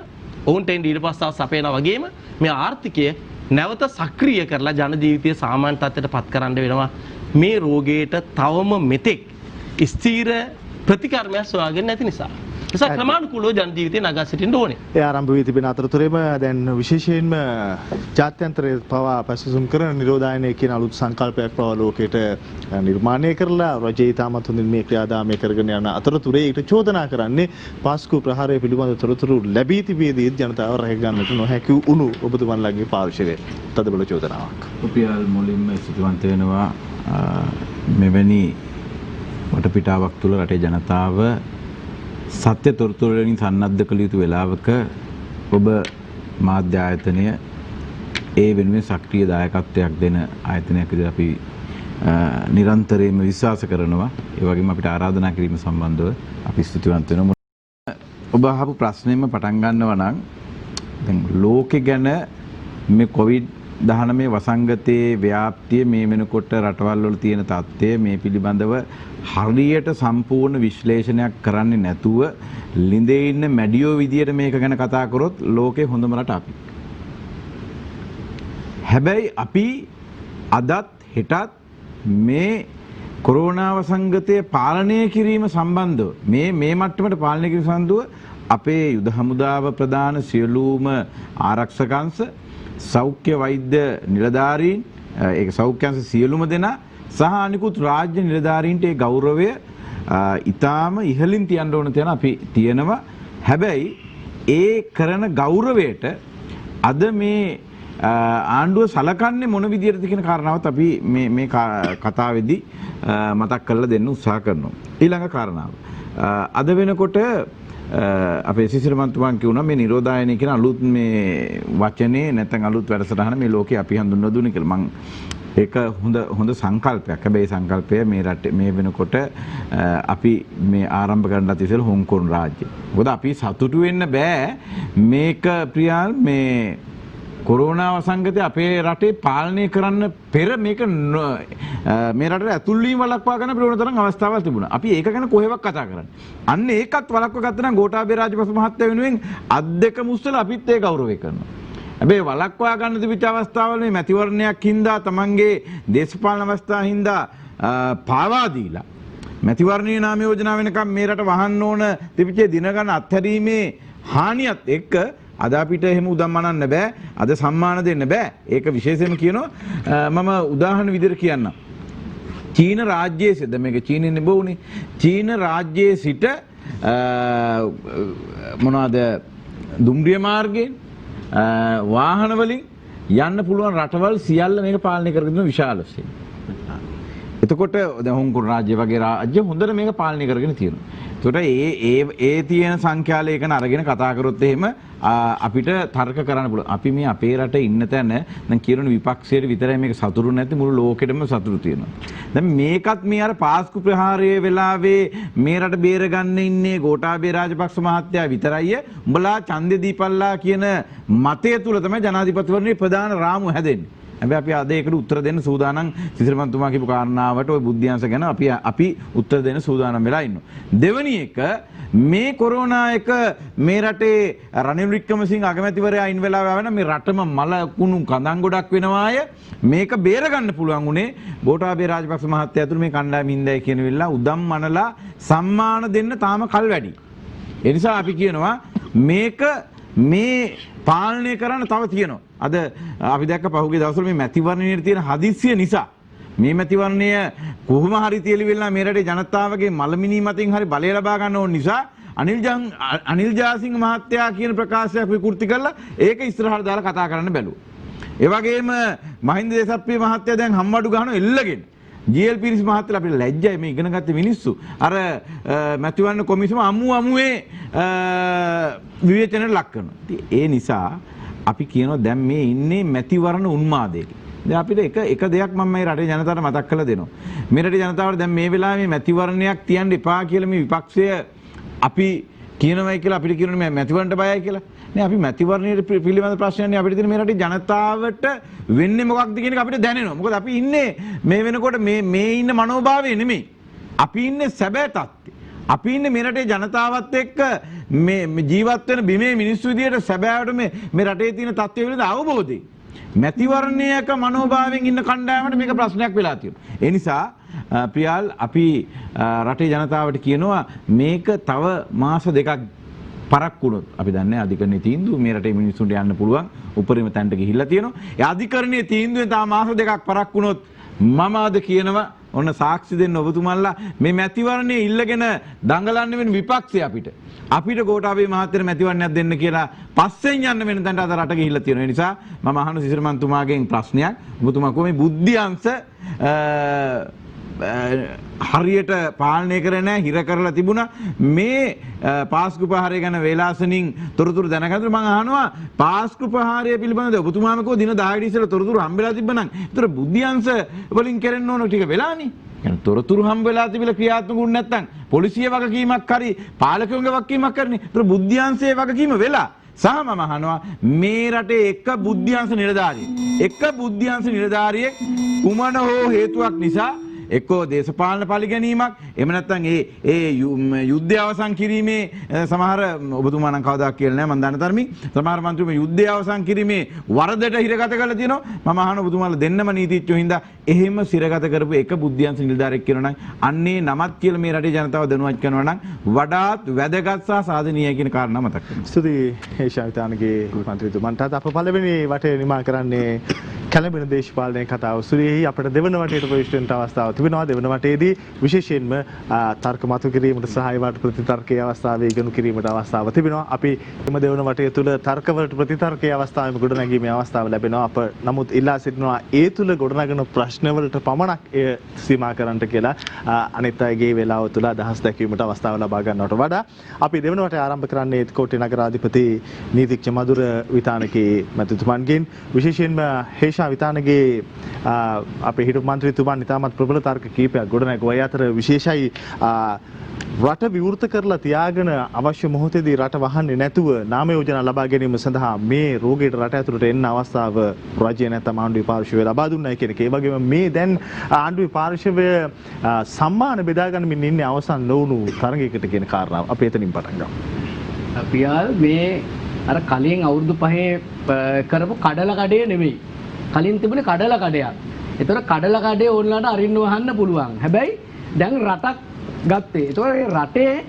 [SPEAKER 4] ඔවුන්ට එන්න ඊට පස්සේ සපයනවා වගේම මේ ආර්ථිකය නැවත සක්‍රිය කරලා ජන ජීවිතය සාමාන්‍ය තත්ත්වයට පත් කරන්න වෙනවා. මේ රෝගයට තවම මෙතෙක් ස්ථීර ප්‍රතිකර්මයක් සොයාගෙන නැති නිසා. නිසා ක්‍රමානුකූලව ජන ජීවිතේ නගා සිටින්න ඕනේ.
[SPEAKER 1] ඒ ආරම්භ වී තිබෙන අතරතුරේම දැන් විශේෂයෙන්ම ජාත්‍යන්තරයේ පවා පැසසුම් කරන නිරෝධායනය කියන අලුත් සංකල්පයක් පවා ලෝකයට නිර්මාණය කරලා රජයේ තාමත් හොඳින් මේ ක්‍රියාදාමය කරගෙන යන අතරතුරේ ඊට චෝදනා කරන්නේ පාස්කු ප්‍රහාරය පිළිබඳ තොරතුරු ලැබී තිබෙදී ජනතාව රැක ගන්නට නොහැකි වුණු ඔබතුමන්ලගේ පාර්ශවයේ තදබල චෝදනාවක්.
[SPEAKER 5] රුපියල් මුලින්ම ස්තුතිවන්ත වෙනවා මෙවැනි වටපිටාවක් තුළ රටේ ජනතාව සත්‍ය තොරතුරු වලින් සන්නද්ධ කළ යුතු වෙලාවක ඔබ මාධ්‍ය ආයතනය ඒ වෙනුවෙන් සක්‍රීය දායකත්වයක් දෙන ආයතනයක් විදිහට අපි නිරන්තරයෙන්ම විශ්වාස කරනවා. ඒ වගේම අපිට ආරාධනා කිරීම සම්බන්ධව අපි ස්තුතිවන්ත වෙනවා. ඔබ අහපු ප්‍රශ්නෙම පටන් ගන්නවා නම් දැන් ලෝකෙ ගැන මේ COVID-19 වසංගතයේ ව්‍යාප්තිය මේ වෙනකොට රටවල් වල තියෙන තත්ත්වය මේ පිළිබඳව හරියට සම්පූර්ණ විශ්ලේෂණයක් කරන්නේ නැතුව ළිඳේ ඉන්න මැඩියෝ විදියට මේක ගැන කතා කරොත් ලෝකේ හොඳම රට අපි. හැබැයි අපි අදත් හෙටත් මේ කොරෝනා වසංගතය පාලනය කිරීම සම්බන්ධව මේ මට්ටමට පාලනය කිරීම සම්බන්ධව අපේ යුද හමුදාව ප්‍රධාන සියලුම ආරක්ෂක අංශ සෞඛ්‍ය වෛද්‍ය නිලධාරීන් ඒක සෞඛ්‍ය අංශ සියලුම දෙනා සහ අනිකුත් රාජ්‍ය නිලධාරීන්ට ඒ ගෞරවය ඊටාම ඉහළින් තියන්න ඕන තැන අපි තියෙනවා. හැබැයි ඒ කරන ගෞරවයට අද මේ ආණ්ඩුව සලකන්නේ මොන විදියටද කියන කාරණාවත් අපි මේ කතාවේදී මතක් කරලා දෙන්න උත්සාහ කරනවා. ඊළඟ කාරණාව. අද වෙනකොට අපේ සිසිල් මන්තුමාන් කියුණා මේ නිරෝධායනය කියන අලුත් මේ වචනේ නැත්නම් අලුත් වැඩසටහන මේ ලෝකේ අපි හඳුන්වලා දුන්නේ කියලා. මම ඒක හොඳ සංකල්පයක්. හැබැයි සංකල්පය මේ රටේ මේ වෙනකොට අපි මේ ආරම්භ කරන්නත් ඉස්සෙල්ලා හොංකොන් රාජ්‍ය. මොකද අපි සතුටු වෙන්න බෑ මේක ප්‍රියාල් මේ කොරෝනා වසංගතය අපේ රටේ පාලනය කරන්න පෙර මේක මේ රටට ඇතුල් වීම වළක්වා ගන්න අපිට ඕන තරම් අවස්ථාවක් තිබුණා. අපි ඒක ගැන කොහෙවත් කතා කරන්නේ. අන්න ඒකත් වළක්වා ගත්තා නම් ගෝඨාභය රාජපක්ෂ මහත්තයා වෙනුවෙන් අත් දෙක මුස්සලා අපිත් ඒ ගෞරවය කරනවා. හැබැයි වළක්වා ගන්න තිබිච්ච අවස්ථාවල මේ මැතිවරණයක් හින්දා තමන්ගේ දේශපාලන අවස්ථා හින්දා පාවා දීලා මැතිවරණීය නාම යෝජනා වෙනකම් මේ රට වහන්න ඕන තිබිච්ච දින ගන්න අත්හැරීමේ හානියත් එක්ක අද අපිට එහෙම උදම් මනන්න බෑ. අද සම්මාන දෙන්න බෑ. ඒක විශේෂයෙන්ම කියනවා මම උදාහරණ විදිහට කියන්නම්. චීන රාජ්‍යයේ සිට මේක චීනෙන් නෙබුනේ. චීන රාජ්‍යයේ සිට මොනවාද දුම්රිය මාර්ගයෙන් වාහන වලින් යන්න පුළුවන් රටවල් සියල්ල මේක පාලනය කරගෙන විශාල වශයෙන්. එතකොට දැන් හොංකොන් රාජ්‍ය වගේ රාජ්‍ය හොඳට මේක පාලනය කරගෙන තියෙනවා. එතකොට ඒ තියෙන සංඛ්‍යාලයකන අරගෙන කතා කරොත් එහෙම අපිට තර්ක කරන්න පුළුවන්. අපි මේ අපේ රටේ ඉන්න තැන දැන් කියන විපක්ෂයේ විතරයි මේක සතුරු නැති මුළු ලෝකෙටම සතුරු තියෙනවා. දැන් මේකත් මේ අර පාස්කු ප්‍රහාරයේ වෙලාවේ මේ රට බේරගන්න ඉන්නේ ගෝඨාභය රාජපක්ෂ මහත්තයා විතරයි. උඹලා ඡන්දේ දීපල්ලා කියන මතය තුල තමයි ජනාධිපතිවරණයේ ප්‍රධාන රාමුව හැදෙන්නේ. හැබැයි අපි අද ඒකට උත්තර දෙන්න සූදානම් සිසිල්මන්තුමා කියපු කාරණාවට ওই බුද්ධිංශ ගැන අපි උත්තර දෙන්න සූදානම් වෙලා ඉන්නවා. දෙවෙනි එක මේ කොරෝනා එක මේ රටේ රනිල් වික්‍රමසිංහ අගමැතිවරයා ඉන්න වෙලාව ආවම මේ රටම මල කුණු කඳන් ගොඩක් වෙනවාය. මේක බේර ගන්න පුළුවන් උනේ ගෝඨාභය රාජපක්ෂ මහත්තයා ඇතුළු මේ කණ්ඩායම ඉඳයි කියන වෙලාව උදම් මනලා සම්මාන දෙන්න තාම කල් වැඩි. ඒ නිසා අපි කියනවා මේක මේ පාලනය කරන්න තව තියෙනවා. අද අපි දැක්ක පහුගිය දවස්වල මේ මැතිවරණයේ තියෙන හදිස්සිය නිසා මේ මැතිවරණය කොහොම හරි තියලිවෙලා මේ රටේ ජනතාවගේ මලමිනී මතින් හරි බලය ලබා ගන්න ඕන නිසා අනිල් ජාසිංහ මහත්තයා කියන ප්‍රකාශයක් විකෘති කරලා ඒක ඉස්සරහට දාලා කතා කරන්න බැලුවා. ඒ වගේම මහින්ද දේශප්‍රිය මහත්තයා දැන් හම්බඩු ගහනවා එල්ලගෙන. ජී.එල්. පීරිස් මහත්තයලා අපිට ලැජ්ජයි මේ ඉගෙන ගත්ත මිනිස්සු. අර මැතිවරණ කොමිසම අමුවේ විවේචනයට ලක් කරනවා. ඒ නිසා අපි කියනවා දැන් මේ ඉන්නේ මැතිවරණ උන්මාදයක. දැන් අපිට එක දෙයක් මම මේ රටේ ජනතාවට මතක් කරලා දෙනවා. මේ රටේ ජනතාවට දැන් මේ වෙලාවේ මේ මැතිවරණයක් තියන්න එපා කියලා මේ විපක්ෂය අපි කියනවායි කියලා අපිට කියනවා මේ මැතිවරණට බයයි කියලා. නේ අපි මැතිවරණයේ පිළිබඳ ප්‍රශ්නයන්නේ අපිට තියෙන මේ රටේ ජනතාවට වෙන්නේ මොකක්ද කියන එක අපිට දැනෙනවා. මොකද අපි ඉන්නේ මේ වෙනකොට මේ ඉන්න මනෝභාවය නෙමෙයි. අපි ඉන්නේ සැබෑ තත්ත්වය. අපි ඉන්නේ මේ රටේ ජනතාවත් එක්ක මේ ජීවත් වෙන බිමේ මිනිස්සු විදියට සැබෑවට මේ රටේ තියෙන තත්ත්වය පිළිබඳ අවබෝධය. මැතිවරණයක මනෝභාවයෙන් ඉන්න කණ්ඩායමට මේක ප්‍රශ්නයක් වෙලා තියෙනවා. ඒ නිසා ප්‍රියාල් අපි රටේ ජනතාවට කියනවා මේක තව මාස දෙකක් පරක් වුණොත් අපි දන්නේ අධිකරණයේ තීන්දුව මේ රටේ මිනිස්සුන්ට යන්න පුළුවන් උපරිම තැනට ගිහිල්ලා තියෙනවා. ඒ අධිකරණයේ තීන්දුවෙන් තා මාස දෙකක් පරක් වුණොත් මම අද කියනවා ඔන්න සාක්ෂි දෙන්න ඔබතුමන්ලා මේ මැතිවරණයේ ඉල්ලගෙන දඟලන්න වෙන විපක්ෂය අපිට ගෝඨාභය මහත්තයාට මැතිවරණයක් දෙන්න කියලා පස්සෙන් යන්න වෙන තැනට අද රට ගිහිල්ලා තියෙනවා. ඒ නිසා මම අහන සිසිල්මන්තුමාගෙන් ප්‍රශ්නයක්. ඔබතුමා කොහොමද බුද්ධිංශ හරියට පාලනය කරේ නැහැ, හිර කරලා තිබුණා. මේ පාස්කු ප්‍රහාරය ගැන වේලාසනින් තොරතුරු දැනගන්න මම අහනවා පාස්කු ප්‍රහාරය පිළිබඳව ඔබතුමාම කෝ දින 10කට ඉස්සෙල්ලා තොරතුරු හම්බෙලා තිබ්බනම් ඒතර බුද්ධිංශ වලින් කරන්න ඕන ටික වෙලානේ. يعني තොරතුරු හම්බෙලා තිබිලා ක්‍රියාත්මක වුනේ නැත්නම් පොලිසිය වගකීමක් හරි පාලකයන්ගේ වගකීමක් කරන්නේ. ඒතර බුද්ධිංශයේ වගකීම වෙලා සහ මම අහනවා මේ රටේ එක බුද්ධිංශ නිලධාරියෙක් කුමන හෝ හේතුවක් නිසා එක්කෝ දේශපාලන පරිගැනීමක් එහෙම නැත්නම් ඒ යුද්ධය අවසන් කිරීමේ සමහර ඔබතුමා නම් කවදාවත් කියලා නැහැ මම දන්න තරමින් සමහර මන්ත්‍රීතුමෝ යුද්ධය අවසන් කිරීමේ වරදට හිරගත කරලා තියෙනවා මම අහන ඔබතුමාලා දෙන්නම නීතිඥයෝ හින්දා එහෙම සිරගත කරපු එක බුද්ධියන්ස නිලධාරියෙක් කියනවා නම් අන්නේ නමත් කියලා මේ රටේ ජනතාව දැනුවත් කරනවා නම් වඩාත් වැදගත් සහ සාධනීය කියන කාරණා මතක් කරනවා.
[SPEAKER 1] ස්තුතියි හේෂාවිතානගේ මන්ත්‍රීතුමන්ට. අද අප පළවෙනි වටේ නිමා කරන්නේ කැළඹෙන දේශපාලනයේ කතාව. සුරියෙහි අපිට දෙවන වටේට ප්‍රවිෂ්ටෙන්ට අවස්ථාව තිබෙනවා. දෙවන වටේදී විශේෂයෙන්ම තර්ක මතු කිරීමට සහ ඒවට ප්‍රතිතර්කයේ අවස්ථාවේ ඉගෙනු කිරීමට අවස්ථාව තිබෙනවා. අපි එම දෙවන වටය තුල තර්කවලට ප්‍රතිතර්කයේ අවස්ථාවෙම ගොඩනැගීමේ අවස්ථාව ලැබෙනවා. අප නමුත් ඉල්ලා සිටිනවා ඒ තුල ගොඩනගෙන ප්‍රශ්නවලට පමණක් එය සීමා කරන්නට කියලා අනිත් අයගේ වේලාව තුල අදහස් දැක්වීමට අවස්ථාව ලබා ගන්නවට වඩා අපි දෙවන වටේ ආරම්භ කරන්නේ කෝට්ටේ නගරාධිපති නීතිඥ මధుර විතානගේ මැතිතුමන්ගෙන් විශේෂයෙන්ම හේෂා විතානගේ අපේ හිටපු මන්ත්‍රීතුමන් ඉතාමත් ප්‍රබල තර්ක කීපයක් ගොඩනැගුවා. ඒ අතර විශේෂයි රට විවෘත කරලා තියාගෙන අවශ්‍ය මොහොතේදී රට වහන්නේ නැතුව නාම යෝජනා ලබා ගැනීම සඳහා මේ රෝගීට රට ඇතුළට එන්න අවස්ථාව රජය නැත්නම් ආණ්ඩුවේ පාර්ශවය ලබා දුන්නයි කියන එක. ඒ වගේම මේ දැන් ආණ්ඩුවේ පාර්ශවය සම්මාන බෙදා ගන්නමින් ඉන්නේ අවසන් නොවුණු තරගයකට කියන කාරණාව. අපි එතනින් පටන් ගමු.
[SPEAKER 2] පියාල් මේ අර කලින් අවුරුදු 5 කරපු කඩල කඩේ නෙමෙයි. කලින් තිබුණේ කඩල කඩයක්. ඒතර කඩල කඩේ ඕනලාට අරින්න වහන්න පුළුවන්. හැබැයි දැන් රටක් ගත්තේ. ඒතකොට මේ රටේ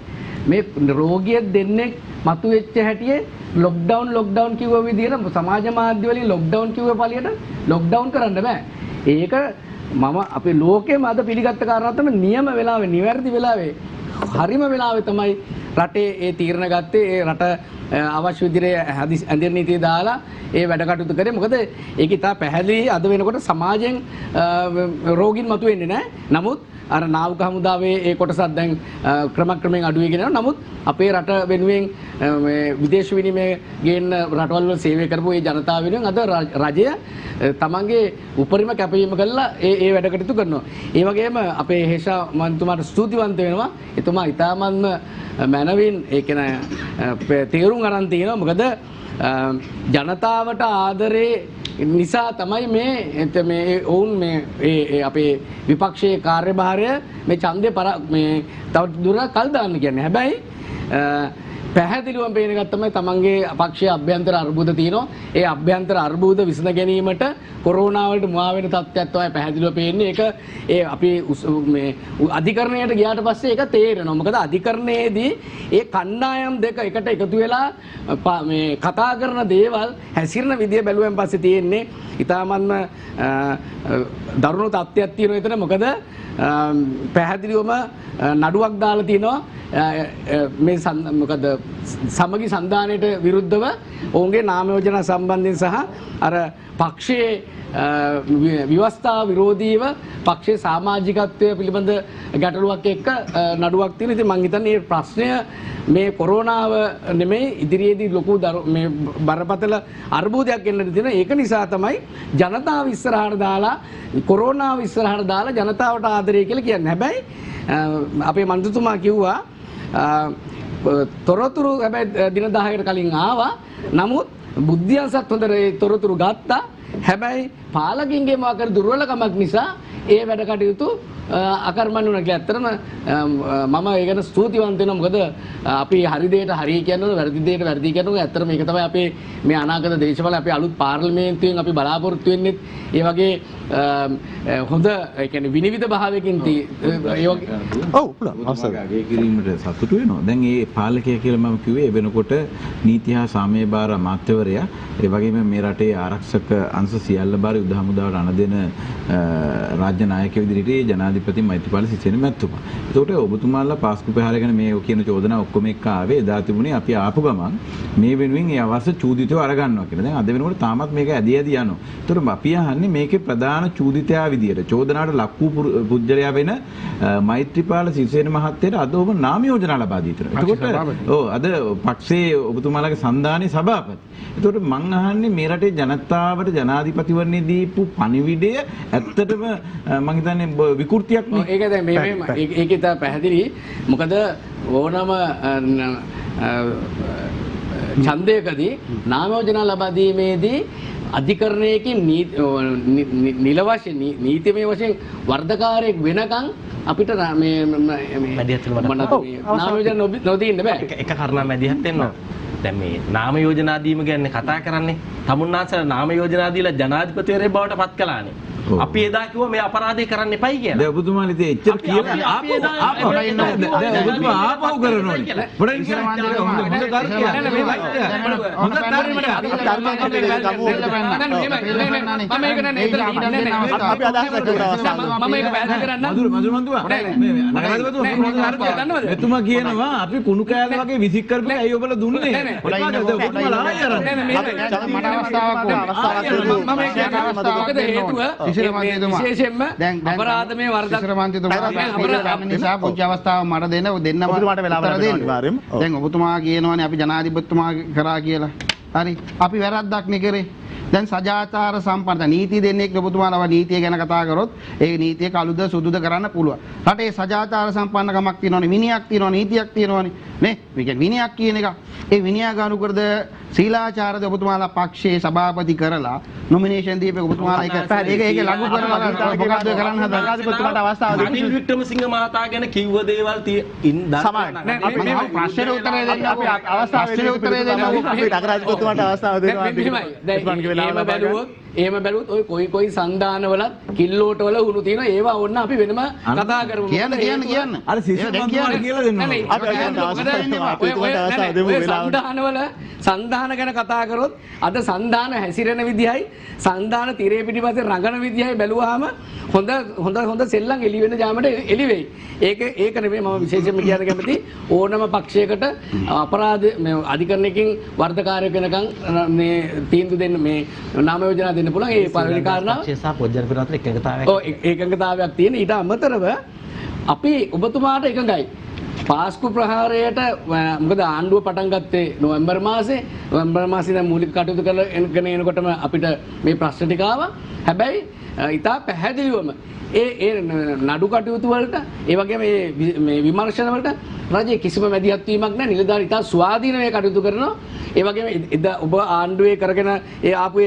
[SPEAKER 2] මේ රෝගියෙක් දෙන්නෙක් මතුවෙච්ච හැටියේ ලොක්ඩවුන් කිව්ව විදිහට සමාජ මාධ්‍ය වලින් ලොක්ඩවුන් කිව්ව පළියට ලොක්ඩවුන් කරන්න බෑ. ඒක මම අපේ ලෝකෙම අද පිළිගත්ත කාරණා තමයි නියම වෙලාවේ නිවැරදි වෙලාවේ හරිම වෙලාවේ තමයි රටේ ඒ තීරණ ගත්තේ. ඒ රට අවශ්‍ය විදිහට ඇඳිරි නීතිය දාලා ඒ වැඩ කටයුතු කරේ. මොකද ඒක ඉතා පැහැදිලි අද වෙනකොට සමාජයෙන් රෝගීන් මතුවෙන්නේ නැහැ. නමුත් අර නාවික හමුදාවේ ඒ කොටසක් දැන් ක්‍රමක්‍රමයෙන් අඩු වෙගෙන යනවා. නමුත් අපේ රට වෙනුවෙන් මේ විදේශ විනිමය ගේන්න රටවල් වල සේවය කරපු ඒ ජනතාව වෙනුවෙන් අද රජය තමන්ගේ උපරිම කැපවීම කළා ඒ වැඩ කටයුතු කරනවා. ඒ වගේම අපේ හේෂා මන්තුමාට ස්තුතිවන්ත වෙනවා. එතුමා ඉතාමත්ම මනවින් ඒ කියන්නේ තේරුම් අරන් තියෙනවා. මොකද ජනතාවට ආදරේ නිසා තමයි මේ ඔවුන් මේ අපේ විපක්ෂයේ කාර්යභාරය මේ ඡන්දේ මේ තව දුරටත් කල් දාන්න කියන්නේ. හැබැයි පැහැදිලිවම පේන එකක් තමයි තමන්ගේ පක්ෂයේ අභ්‍යන්තර අර්බුද තියෙනවා. ඒ අභ්‍යන්තර අර්බුද විසඳ ගැනීමට කොරෝනා වලට මුවා වෙන තත්ත්වයක් තමයි පැහැදිලිව පේන්නේ. ඒක ඒ අපි මේ අධිකරණයට ගියාට පස්සේ ඒක තේරෙනවා. මොකද අධිකරණයේදී ඒ කණ්ඩායම් දෙක එකට එකතු වෙලා මේ කතා කරන දේවල් හැසිරෙන විදිය බැලුවෙන් පස්සේ තියෙන්නේ ඊටාමත්ම දරුණු තත්ත්වයක් තියෙනවා එතන. මොකද පැහැදිලිවම නඩුවක් දාලා තිනවා මේ මොකද සමගි සන්ධානයට විරුද්ධව ඔවුන්ගේ නාම යෝජනා සම්බන්ධයෙන් සහ අර පක්ෂයේ ව්‍යවස්ථා විරෝධීව පක්ෂයේ සමාජිකත්වය පිළිබඳ ගැටලුවක් එක්ක නඩුවක් තියෙනවා. ඉතින් මම හිතන්නේ මේ ප්‍රශ්නය මේ කොරෝනාව නෙමෙයි ඉදිරියේදී ලොකු මේ බරපතල අර්බුදයක් එන්නට තියෙනවා. ඒක නිසා තමයි ජනතාව ඉස්සරහට දාලා කොරෝනාව ඉස්සරහට දාලා ජනතාවට ආදරය කියලා කියන්නේ. හැබැයි අපේ මන්ත්‍රීතුමා කිව්වා තොරතුරු හැබැයි දින 10කට කලින් ආවා. නමුත් බුද්ධියන්සත් හොඳට ඒ තොරතුරු ගත්තා. හැබැයි පාලකින්ගේ මොකද දුර්වලකමක් නිසා ඒ වැඩ කටයුතු අකර්මණ්‍ය වුණා කියලා. ඇත්තටම මම ඒ ගැන ස්තුතිවන්ත වෙනවා. මොකද අපි හරි දෙයට හරි කියනවා, වැරදි දෙයට වැරදි කියනවා. ඇත්තටම මේක තමයි අපේ මේ අනාගත දේශපාලන අපේ අලුත් පාර්ලිමේන්තුවෙන් අපි බලාපොරොත්තු වෙන්නේ. ඒ වගේ හොඳ ඒ කියන්නේ විනිවිද භාවයකින් ඒ වගේ
[SPEAKER 1] ඔව්
[SPEAKER 5] අවසරය කිරීමට සතුටු වෙනවා. දැන් මේ පාලකයා කියලා මම කිව්වේ වෙනකොට නීති හා සාමය බාර අමාත්‍යවරයා ඒ වගේම මේ රටේ ආරක්ෂක අංශ සියල්ල බාර යුද හමුදාවට අණ දෙන රාජ්‍ය නායකයෙකු විදිහට ජනාධිපති මෛත්‍රීපාල සිරිසේන මැතිතුමා. ඒකට ඔබතුමාලා පාස්කු ප්‍රහාරය ගැන මේ කියන චෝදනා ඔක්කොම එක්ක ආවේ එදා තිබුණේ අපි ආපු ගමන් මේ වෙනුවෙන් ඒ අවශ්‍ය චූදිතව අරගන්නවා කියලා. දැන් අද වෙනකොට තාමත් මේක ඇදී යනවා. ඒතර අපි අහන්නේ මේකේ ප්‍රධාන චූදිතයා විදියට චෝදනාවට ලක් වූ පුජ්‍යලයා වෙන මෛත්‍රීපාල සිරිසේන මහත්තයාට අද ඔබ නාම යෝජනා ලබා දී තිනවා. එතකොට ඔව් අද පක්ෂයේ ඔබතුමාලාගේ සන්ධානයේ සභාපති. එතකොට මං අහන්නේ මේ රටේ ජනතාවට ජනාධිපතිවරණේ දීපු පණිවිඩය ඇත්තටම මං හිතන්නේ විකෘතියක් නේ.
[SPEAKER 2] ඒක දැන් මේ ඒක ඉතින් පැහැදිලි. මොකද ඕනම ඡන්දයකදී නාම යෝජනා ලබා දීමේදී අධිකරණයකින් නිල වශයෙන් නීතිමය වශයෙන් වර්ධකාරයෙක් වෙනකන් අපිට
[SPEAKER 4] මැදිහත් වෙන්න
[SPEAKER 2] නාම යෝජනා නොදෙන්න බෑ.
[SPEAKER 4] එක කාරණා මැදිහත් වෙන්න ඕන. දැන් මේ නාම යෝජනා දීම ගැන කතා කරන්නේ තමුන්නාන්සලා නාම යෝජනා දීලා ජනාධිපතිවරයෙක් බවට පත් කළානේ. අපි එදා කිව්වා මේ අපරාධය කරන්න එපයි කියලා.
[SPEAKER 5] දැන් ඔබතුමාලා ඉතින් එච්චර කියලා ආපහු ඔබතුමා ආපහු කරනෝනේ. පොඩ්ඩක් එතුමා කියනවා අපි කුණු කෑල්ල වගේ විසික් කරපු ඇයි ඔබලා දුන්නේ? ඔබතුමාලා ආයෙ
[SPEAKER 2] විශේෂයෙන්ම අපරාධමය වරදක්
[SPEAKER 3] නිසා පුංචි අවස්ථාව මට දෙන්න දෙන්නම
[SPEAKER 1] ඔබතුමාට වෙලාවක් ලැබෙනවා අනිවාර්යයෙන්ම.
[SPEAKER 3] දැන් ඔබතුමා කියනවානේ අපි ජනාධිපතිතුමා කරා කියලා. හරි. අපි වැරද්දක් නේ කරේ. දැන් සදාචාර සම්පන්න නීති දෙන්නේ ඔබතුමාලා නීතිය ගැන කතා කරොත් ඒ නීතිය කළුද සුදුද කරන්න පුළුවන්. රටේ සදාචාර සම්පන්නකමක් තියෙනවනේ, විනයක් තියෙනවනේ, නීතියක් තියෙනවනේ. නේ? මේ කියන්නේ විනයක් කියන එක. ඒ විනයානුකූලද සීලාචාරද ඔබතුමාලා පක්ෂයේ සභාපති කරලා නොමිනේෂන් දීපේ ඔබතුමාලා ඒක ලඝු කරලා මොකද්ද කරන්න හදන්නේ?
[SPEAKER 1] ජනාධිපතිතුමාට අවස්ථාව දෙන්න.
[SPEAKER 4] රනිල් වික්‍රමසිංහ මහතා ගැන කිව්ව දේවල්
[SPEAKER 1] සමාන.
[SPEAKER 3] අපි ප්‍රශ්නෙට උත්තරේ දෙන්න
[SPEAKER 1] අපි අවස්ථාවේ උත්තරේ දෙන්න අපි නගරාධිපතිතුමාට අවස්ථාව දෙනවා.
[SPEAKER 2] එහෙම බැලුවොත් ඔය කොයි සන්දානවලත් කිල්ලෝට වල උණු තියෙනවා. ඒවා ඕන්න අපි වෙනම කතා කරමු.
[SPEAKER 3] කියන්න.
[SPEAKER 5] අර සිසිල් බන්දුමාට කියලා දෙන්න ඕනේ.
[SPEAKER 2] සන්දාන ගැන කතා කරොත් අද සන්දාන හැසිරෙන විදිහයි සන්දාන තිරේ පිටිපස්සේ රඟන විදිහයි බැලුවාම හොඳ සෙල්ලම් එළි වෙන ජාමට එළි වෙයි. ඒක නෙමෙයි මම විශේෂයෙන්ම කියන්න කැමති ඕනම පක්ෂයකට අපරාධ මේ අධිකරණයකින් වර්ධකාරයෙක් වෙනකන් මේ තීන්දුව දෙන්න මේ නාම යෝජනා දෙන්න පුළුවන්. ඒ පළවෙනි කාරණාව
[SPEAKER 4] පක්ෂය සහ පොජ්ජන පිරවතට එකඟතාවයක්.
[SPEAKER 2] ඔව් එකඟතාවයක් තියෙන. ඊට අමතරව අපි ඔබතුමාට එකඟයි. පාස්කු ප්‍රහාරයට මොකද ආණ්ඩුව පටන් ගත්තේ නොවැම්බර් මාසේ. නොවැම්බර් මාසේ දැන් මූලික කටයුතු කරගෙන එනකොටම අපිට මේ ප්‍රශ්න ටික ආවා. හැබැයි ඉතා පැහැදිලිවම ඒ නඩු කටයුතු වලට ඒ වගේම මේ විමර්ශන වලට රජයේ කිසිම මැදිහත් වීමක් නැහැ. නිලධාරී ඉතා ස්වාධීනව කටයුතු කරනවා. ඒ වගේම ඔබ ආණ්ඩුවේ කරගෙන ඒ ආපු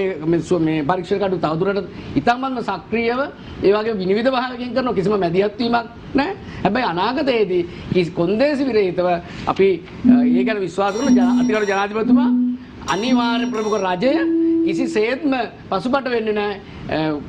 [SPEAKER 2] මේ පරීක්ෂණ කටයුතු තවදුරටත් ඉතාමත්ම සක්‍රියව ඒ වගේම විනිවිද භාවකින් කරන කිසිම මැදිහත් වීමක් නැහැ. හැබැයි අනාගතයේදී කොන්දේසි විරහිතව අපි ඒ ගැන විශ්වාස කරන අතිගරු ජනාධිපතිතුමා අනිවාර්ය ප්‍රමුඛ රජය කිසිසේත්ම පසුබට වෙන්නේ නැහැ.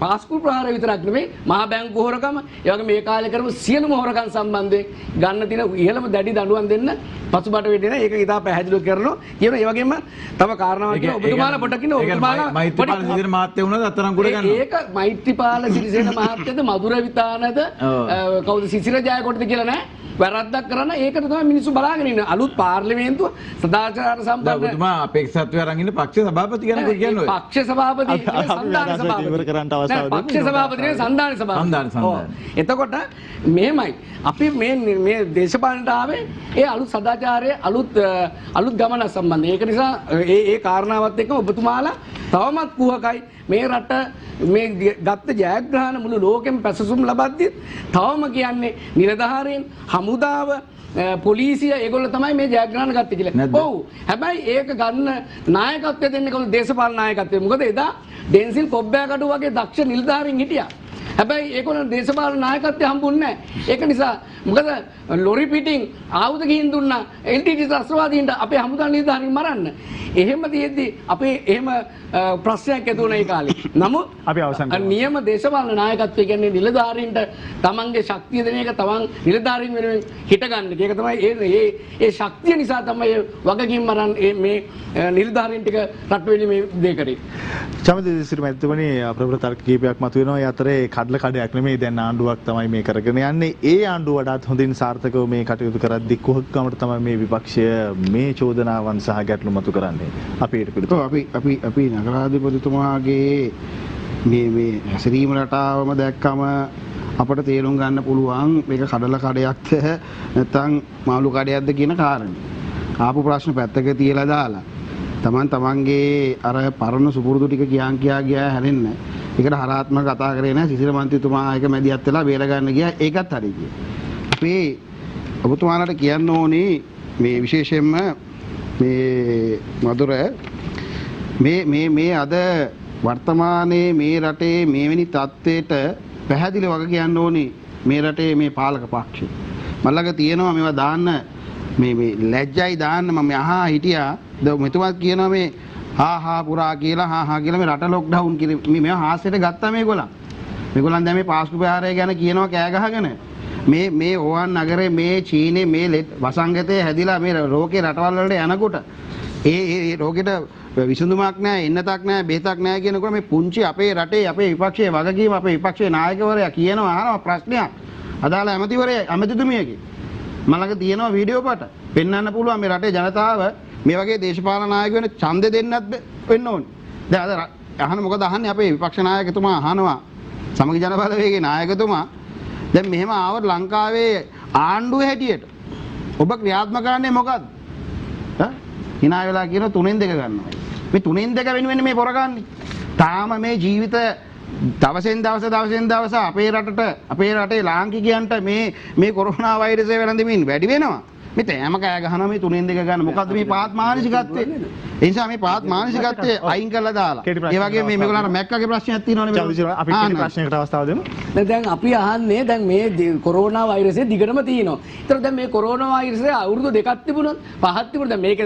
[SPEAKER 2] පාස්කු ප්‍රහාර විතරක් නෙමෙයි මහා බැංකු හොරකම ඒ වගේ මේ කාලේ කරපු සියලුම හොරකම් සම්බන්ධයෙන් ගන්න තියෙන ඉහළම දැඩි දඬුවම් දෙන්න පසුබට වෙන්නේ නැහැ. ඒක ඉතා පැහැදිලිව කරනවා. කියනවා ඒ වගේම තව කාරණාවක් කියනවා ඔබතුමාලා පොඩ්ඩක් ඉන්න ඔබතුමාලා
[SPEAKER 5] මෛත්‍රීපාල සිරිසේන මහත්තයා වුණාද අතරම් කොට ගන්නවා.
[SPEAKER 2] ඒක මෛත්‍රීපාල සිරිසේන මහත්තයාද මధుර විතානද කවුද සිසිර ජයකොටද කියලා නෑ. වැරද්දක් කරන ඒකට තමයි මිනිස්සු බලාගෙන ඉන්නේ. අලුත් පාර්ලිමේන්තුව සදාචාර සම්පන්න
[SPEAKER 5] ඔබතුමා අපේක්ෂාත්වය අරන් ඉන්න පක්ෂ සභාපති කෙනෙක් කියන්නේ.
[SPEAKER 2] පක්ෂ සභාපති සන්දාන සභාපති
[SPEAKER 1] ඉවර කරන්න අවස්ථාව දෙන්න.
[SPEAKER 2] පක්ෂ සභාපති නේ සන්දාන සභාපති. එතකොට මෙහෙමයි අපි මේ දේශපාලනට ආවේ ඒ අලුත් සදාචාරයේ අලුත් ගමන සම්බන්ධ. ඒක නිසා ඒ කාරණාවත් එක්ක ඔබතුමාලා තවමත් කුහකයි මේ රට මේ ගත්ත ජයග්‍රහණ මුළු ලෝකෙම පැසසුම් ලබද්දි තවම කියන්නේ නිලධාරීන් හමුදාව පොලිසිය ඒගොල්ලෝ තමයි මේ ජයග්‍රහණ ගත්තේ කියලා. ඔව්. හැබැයි ඒක ගන්න නායකත්වය දෙන්නේ කවුද? දේශපාලන නායකත්වය. මොකද එදා ඩෙන්සිල් කොබ්බෑකඩුව වගේ දක්ෂ නිලධාරීන් හිටියා. හැබැයි ඒගොල්ලෝ දේශපාලන නායකත්වය හම්බුන්නේ නැහැ. ඒක නිසා මොකද ලොරි පිටින් ආයුධ ගිහින් දුන්නා එල්ටීටී ත්‍රස්තවාදීන්ට අපේ හමුදා නිලධාරීන් මරන්න. එහෙම තියෙද්දි අපේ එහෙම ප්‍රශ්නයක් ඇති වුණා ඒ කාලේ. නමුත්
[SPEAKER 1] අපි අවසන් කරමු.
[SPEAKER 2] නියම දේශපාලන නායකත්වය කියන්නේ නිලධාරීන්ට තමන්ගේ ශක්තිය දෙන එක තමන් නිලධාරීන් වෙනුවෙන් හිටගන්න. ඒක තමයි ඒ ශක්තිය නිසා තමයි වගකීම් මරන් මේ නිලධාරීන් ටික රට වෙලි මේ දේ කරේ.
[SPEAKER 1] චමිත දිසිරි මැතිතුමනි ප්‍රබල තර්ක කීපයක් මතුවෙනවා. ඒ අතරේ කඩල කඩයක් නෙමෙයි දැන් ආණ්ඩුවක් තමයි මේ කරගෙන යන්නේ. ඒ ආණ්ඩුව වඩාත් හොඳින් සාර්ථකව මේ කටයුතු කරද්දී කුහකකමට තමයි මේ විපක්ෂය මේ චෝදනාවන් සහ ගැටලු මතු කරන්නේ. අපි ඊට පිළිතුරු
[SPEAKER 3] අපි නගරාධිපතිතුමාගේ මේ හැසිරීම රටාවම දැක්කම අපට තේරුම් ගන්න පුළුවන් මේක කඩල කඩයක්ද නැත්නම් මාළු කඩයක්ද කියන කාරණේ. ආපු ප්‍රශ්න පැත්තක තියලා දාලා තමන්ගේ අර පරණ සුපුරුදු ටික කියා හැරෙන්න. ඒකට හරාත්මක කතා කරේ නැහැ. සිසිර මන්ත්‍රීතුමා එක මැදිහත් වෙලා බේර ගන්න ගියා. ඒකත් හරි ගියා. අපි ඔබතුමාලට කියන්න ඕනේ මේ විශේෂයෙන්ම මේ මధుර මේ අද වර්තමානයේ මේ රටේ මේවැනි තත්ත්වයට පැහැදිලි වග කියන්න ඕනේ මේ රටේ මේ පාලක පක්ෂය. මල්ලක තියෙනවා මේවා දාන්න මේ ලැජ්ජයි දාන්න මම අහා හිටියා. මෙතුමත් කියනවා මේ හා පුරා කියලා හා කියලා මේ රට ලොක්ඩවුන් කියලා මේවා හාස්‍යයට ගත්තා මේගොල්ලන්. මේගොල්ලන් දැන් මේ පාස්කු ප්‍රහාරය ගැන කියනවා කෑ ගහගෙන. මේ ඕවන් නගරේ මේ චීනේ මේ වසංගතය හැදිලා මේ රෝගේ රටවල් වලට යනකොට ඒ රෝගෙට විසඳුමක් නැහැ, එන්නතක් නැහැ, බෙහෙතක් නැහැ කියනකොට මේ පුංචි අපේ රටේ අපේ විපක්ෂයේ වගකීම අපේ විපක්ෂයේ නායකවරයා කියනවා අහනවා ප්‍රශ්නයක්. අදාළ ඇමතිතුමියගේ මලක තියෙනවා වීඩියෝ පට පෙන්වන්න පුළුවන් මේ රටේ ජනතාව මේ වගේ දේශපාලන නායක වෙන ඡන්දෙ දෙන්නත් වෙන්න ඕනේ. දැන් අද අහන මොකද අහන්නේ අපේ විපක්ෂ නායකතුමා අහනවා සමගි ජන බලවේගයේ නායකතුමා දැන් මෙහෙම ආවොත් ලංකාවේ ආණ්ඩුව හැටියට ඔබ ක්‍රියාත්මක කරන්නේ මොකද්ද? hina වෙලා කියන 3න් 2 ගන්නවා. මේ 3න් 2 වෙනුවෙන් මේ පොරගන්නේ. තාම මේ ජීවිත දවසෙන් දවස අපේ රටේ ලාංකිකයන්ට මේ කොරෝනා වෛරසය වැළඳෙමින් වැඩි වෙනවා. මේ තෑම කෑ ගහනවා මේ 3න් 2 ගන්න. මොකද්ද මේ පාත් මානසිකත්වය? ඒ නිසා මේ පාත් මානසිකත්වය අයින් කරලා දාලා. ඒ වගේම මේගොල්ලන්ට මැක්කගේ ප්‍රශ්නයක් තියෙනවනේ මේ.
[SPEAKER 1] අපි කෙටි ප්‍රශ්නයකට අවස්ථාව දෙමු.
[SPEAKER 2] දැන් අපි අහන්නේ දැන් මේ කොරෝනා වෛරසය දිගටම තියෙනවා. ඒතර දැන් මේ කොරෝනා වෛරසය අවුරුදු 2ක් තිබුණොත් 5ක් තිබුණා. දැන් මේක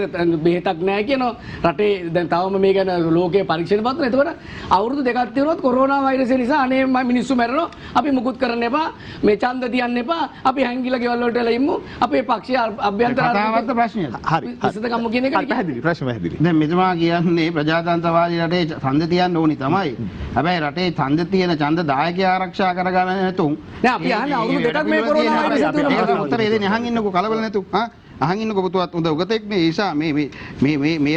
[SPEAKER 2] බෙහෙතක් නැහැ කියනවා. රටේ දැන් තවම මේ ගැන ලෝකයේ පරීක්ෂණ පත්‍රන. එතකොට අවුරුදු 2ක් තිබුණොත් කොරෝනා වෛරසය නිසා අනේ මිනිස්සු මැරෙනවා. අපි මුකුත් කරන්න එපා. මේ ඡන්ද තියන්න එපා. අපි හැංගිලා ගෙවල් වලට එලා ඉමු. අපේ පක්ෂයේ අභ්‍යන්තර
[SPEAKER 3] කතාවත් ප්‍රශ්නයක්.
[SPEAKER 1] හරි.
[SPEAKER 2] විසඳගමු කියන එක
[SPEAKER 1] පැහැදිලි ප්‍රශ්න පැහැදිලි.
[SPEAKER 3] දැන් මෙතුමා කියන්නේ ප්‍රජාතන්ත්‍රවාදී රටේ ඡන්ද තියන්න ඕනි තමයි. හැබැයි රටේ ඡන්ද තියෙන ඡන්ද දායකයා ආරක්ෂා කරගන්න නැතුම්
[SPEAKER 2] නෑ අපි අහන්නේ අවුරුදු 2ක් මේ කොරෝනා වෛරසය තුන
[SPEAKER 3] උත්තරේ දෙන්නේ අහන් ඉන්නකෝ කලබල නැතු. අහන් ඉන්නකෝ පුතුවත් හොඳ උගතෙක් නේ. ඒ නිසා මේ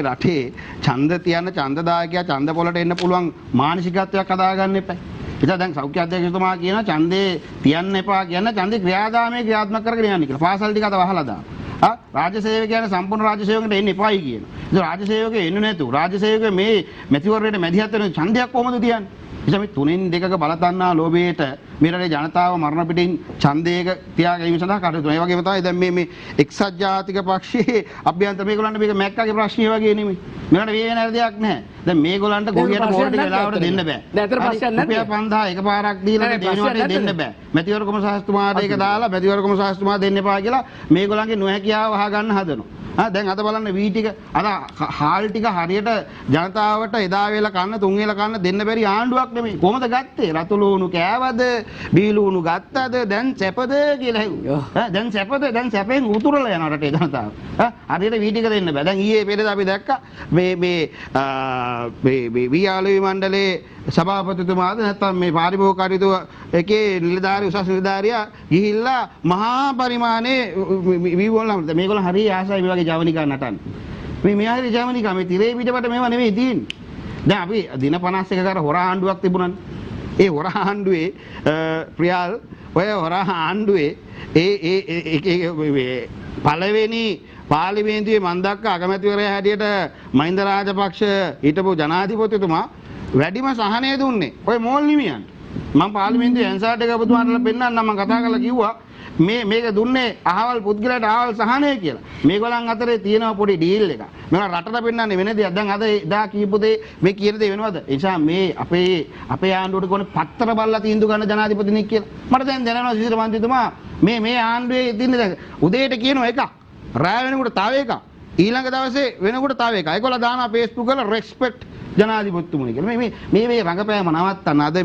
[SPEAKER 3] රටේ ඡන්ද තියන්න ඡන්ද දායකයා ඡන්ද පොලට එන්න පුළුවන් මානසිකත්වයක් හදාගන්න එපා. එතන දැන් සෞඛ්‍ය අධ්‍යක්ෂකතුමා කියන ඡන්දේ තියන්න එපා කියන ඡන්දේ ක්‍රියාදාමයේ ක්‍රියාත්මක කරගෙන යන්න කියලා. පාසල් ටික අත වහලා දාන්න. රාජ්‍ය සේවකයන් සම්පූර්ණ රාජ්‍ය සේවකයන්ට එන්න එපායි කියන. ඒ රාජ්‍ය සේවකයෝ එන්නේ නැතු. රාජ්‍ය සේවකයෝ මේ මැතිවරණයට මැදිහත් වෙන ඡන්දයක් කොහොමද තියන්නේ? එනිසා මේ 3න් 2ක බලතන්නා ලෝභයට මේ රටේ ජනතාව මරණ පිටින් ඡන්දයක තියා ගැනීම සඳහා කටයුතු කරනවා. ඒ වගේම තමයි දැන් මේ එක්සත් ජාතික පක්ෂයේ අභ්‍යන්තර මේගොල්ලන්ට මේක මැක්කාගේ ප්‍රශ්නය වගේ නෙමෙයි. මේකට වේ වෙන දෙයක් නැහැ. දැන් මේගොල්ලන්ට ගොවියට මෝඩ ටික වෙලාවට දෙන්න බෑ.
[SPEAKER 2] දැන් අතර ප්‍රශ්නයක් නැද්ද?
[SPEAKER 3] රුපියල් 5000 එකපාරක් දීලා දෙවෙනිවට දෙන්න බෑ. මැතිවරණ කොමසාරිස්තුමාට ඒක දාලා මැතිවරණ කොමසාරිස්තුමා දෙන්න එපා කියලා මේගොල්ලන්ගේ නොහැකියාව වහගන්න හදනවා. දැන් අද බලන්න වී ටික අද හාල් ටික හරියට ජනතාවට එදා වේලා කන්න තුන් වේලා කන්න දෙන්න බැරි ආණ්ඩුවක් නෙමෙයි. කොහොමද ගත්තේ? රතුළුණු කෑවද? බීලුණු ගත්තද? දැන් සැපද කියලා හෙව්වා. දැන් සැපද? දැන් සැපෙන් උතුරලා යන රටේ ජනතාව. හරියට වී ටික දෙන්න බෑ. දැන් ඊයේ පෙරේද අපි දැක්කා මේ වියාලවි මණ්ඩලයේ සභාපතිතුමාද නැත්නම් මේ පාරිභෝගික කටයුතු එකේ නිලධාරී උසස් නිලධාරියා ගිහිල්ලා මහා පරිමාණයේ වීවෝල්ලා මේගොල්ලෝ හරිය ආසයි මේ වගේ ජවනිකා නටන්න. මේ හරිය ජවනිකා මේ තිරේ පිටපත මේවා නෙමෙයි තියෙන්නේ. දැන් අපි දින 51 කර හොරා ආණ්ඩුවක් තිබුණානේ. ඒ හොරා ආණ්ඩුවේ ප්‍රියාල් ඔය හොරා ආණ්ඩුවේ ඒ පළවෙනි පාර්ලිමේන්තුවේ මන් දක්කා අගමැතිවරයා හැටියට මහින්ද රාජපක්ෂ හිටපු ජනාධිපතිතුමා වැඩිම සහනය දුන්නේ ඔය මෝල් නිමියන්ට. මම පාර්ලිමේන්තුවේ ඇන්සාර්ට් එක ඔබතුමාටලා පෙන්නන්නම් මම කතා කරලා කිව්වා මේක දුන්නේ අහවල් පුද්ගලයාට අහවල් සහනය කියලා. මේගොල්ලන් අතරේ තියෙනවා පොඩි ඩීල් එකක්. මේවා රටට පෙන්නන්නේ වෙන දෙයක්. දැන් අද එදා කියපු දේ මේ කියන දේ වෙනවද? ඒ නිසා මේ අපේ ආණ්ඩුවට කොහොමද පත්තර බල්ලා තීන්දුව ගන්න ජනාධිපතිනික් කියලා. මට දැන් දැනෙනවා සිසිර මන්ත්‍රීතුමා මේ ආණ්ඩුවේ තියෙන දැන් උදේට කියනවා එකක්. රාය වෙනකොට තව එකක්. ඊළඟ දවසේ වෙනකොට තව එකක්. ඒගොල්ලෝ දානවා Facebook වල රෙස්පෙක්ට් ජනාධිපතිතුමනි කියලා. මේ රංගපෑම නවත්තන්න. අද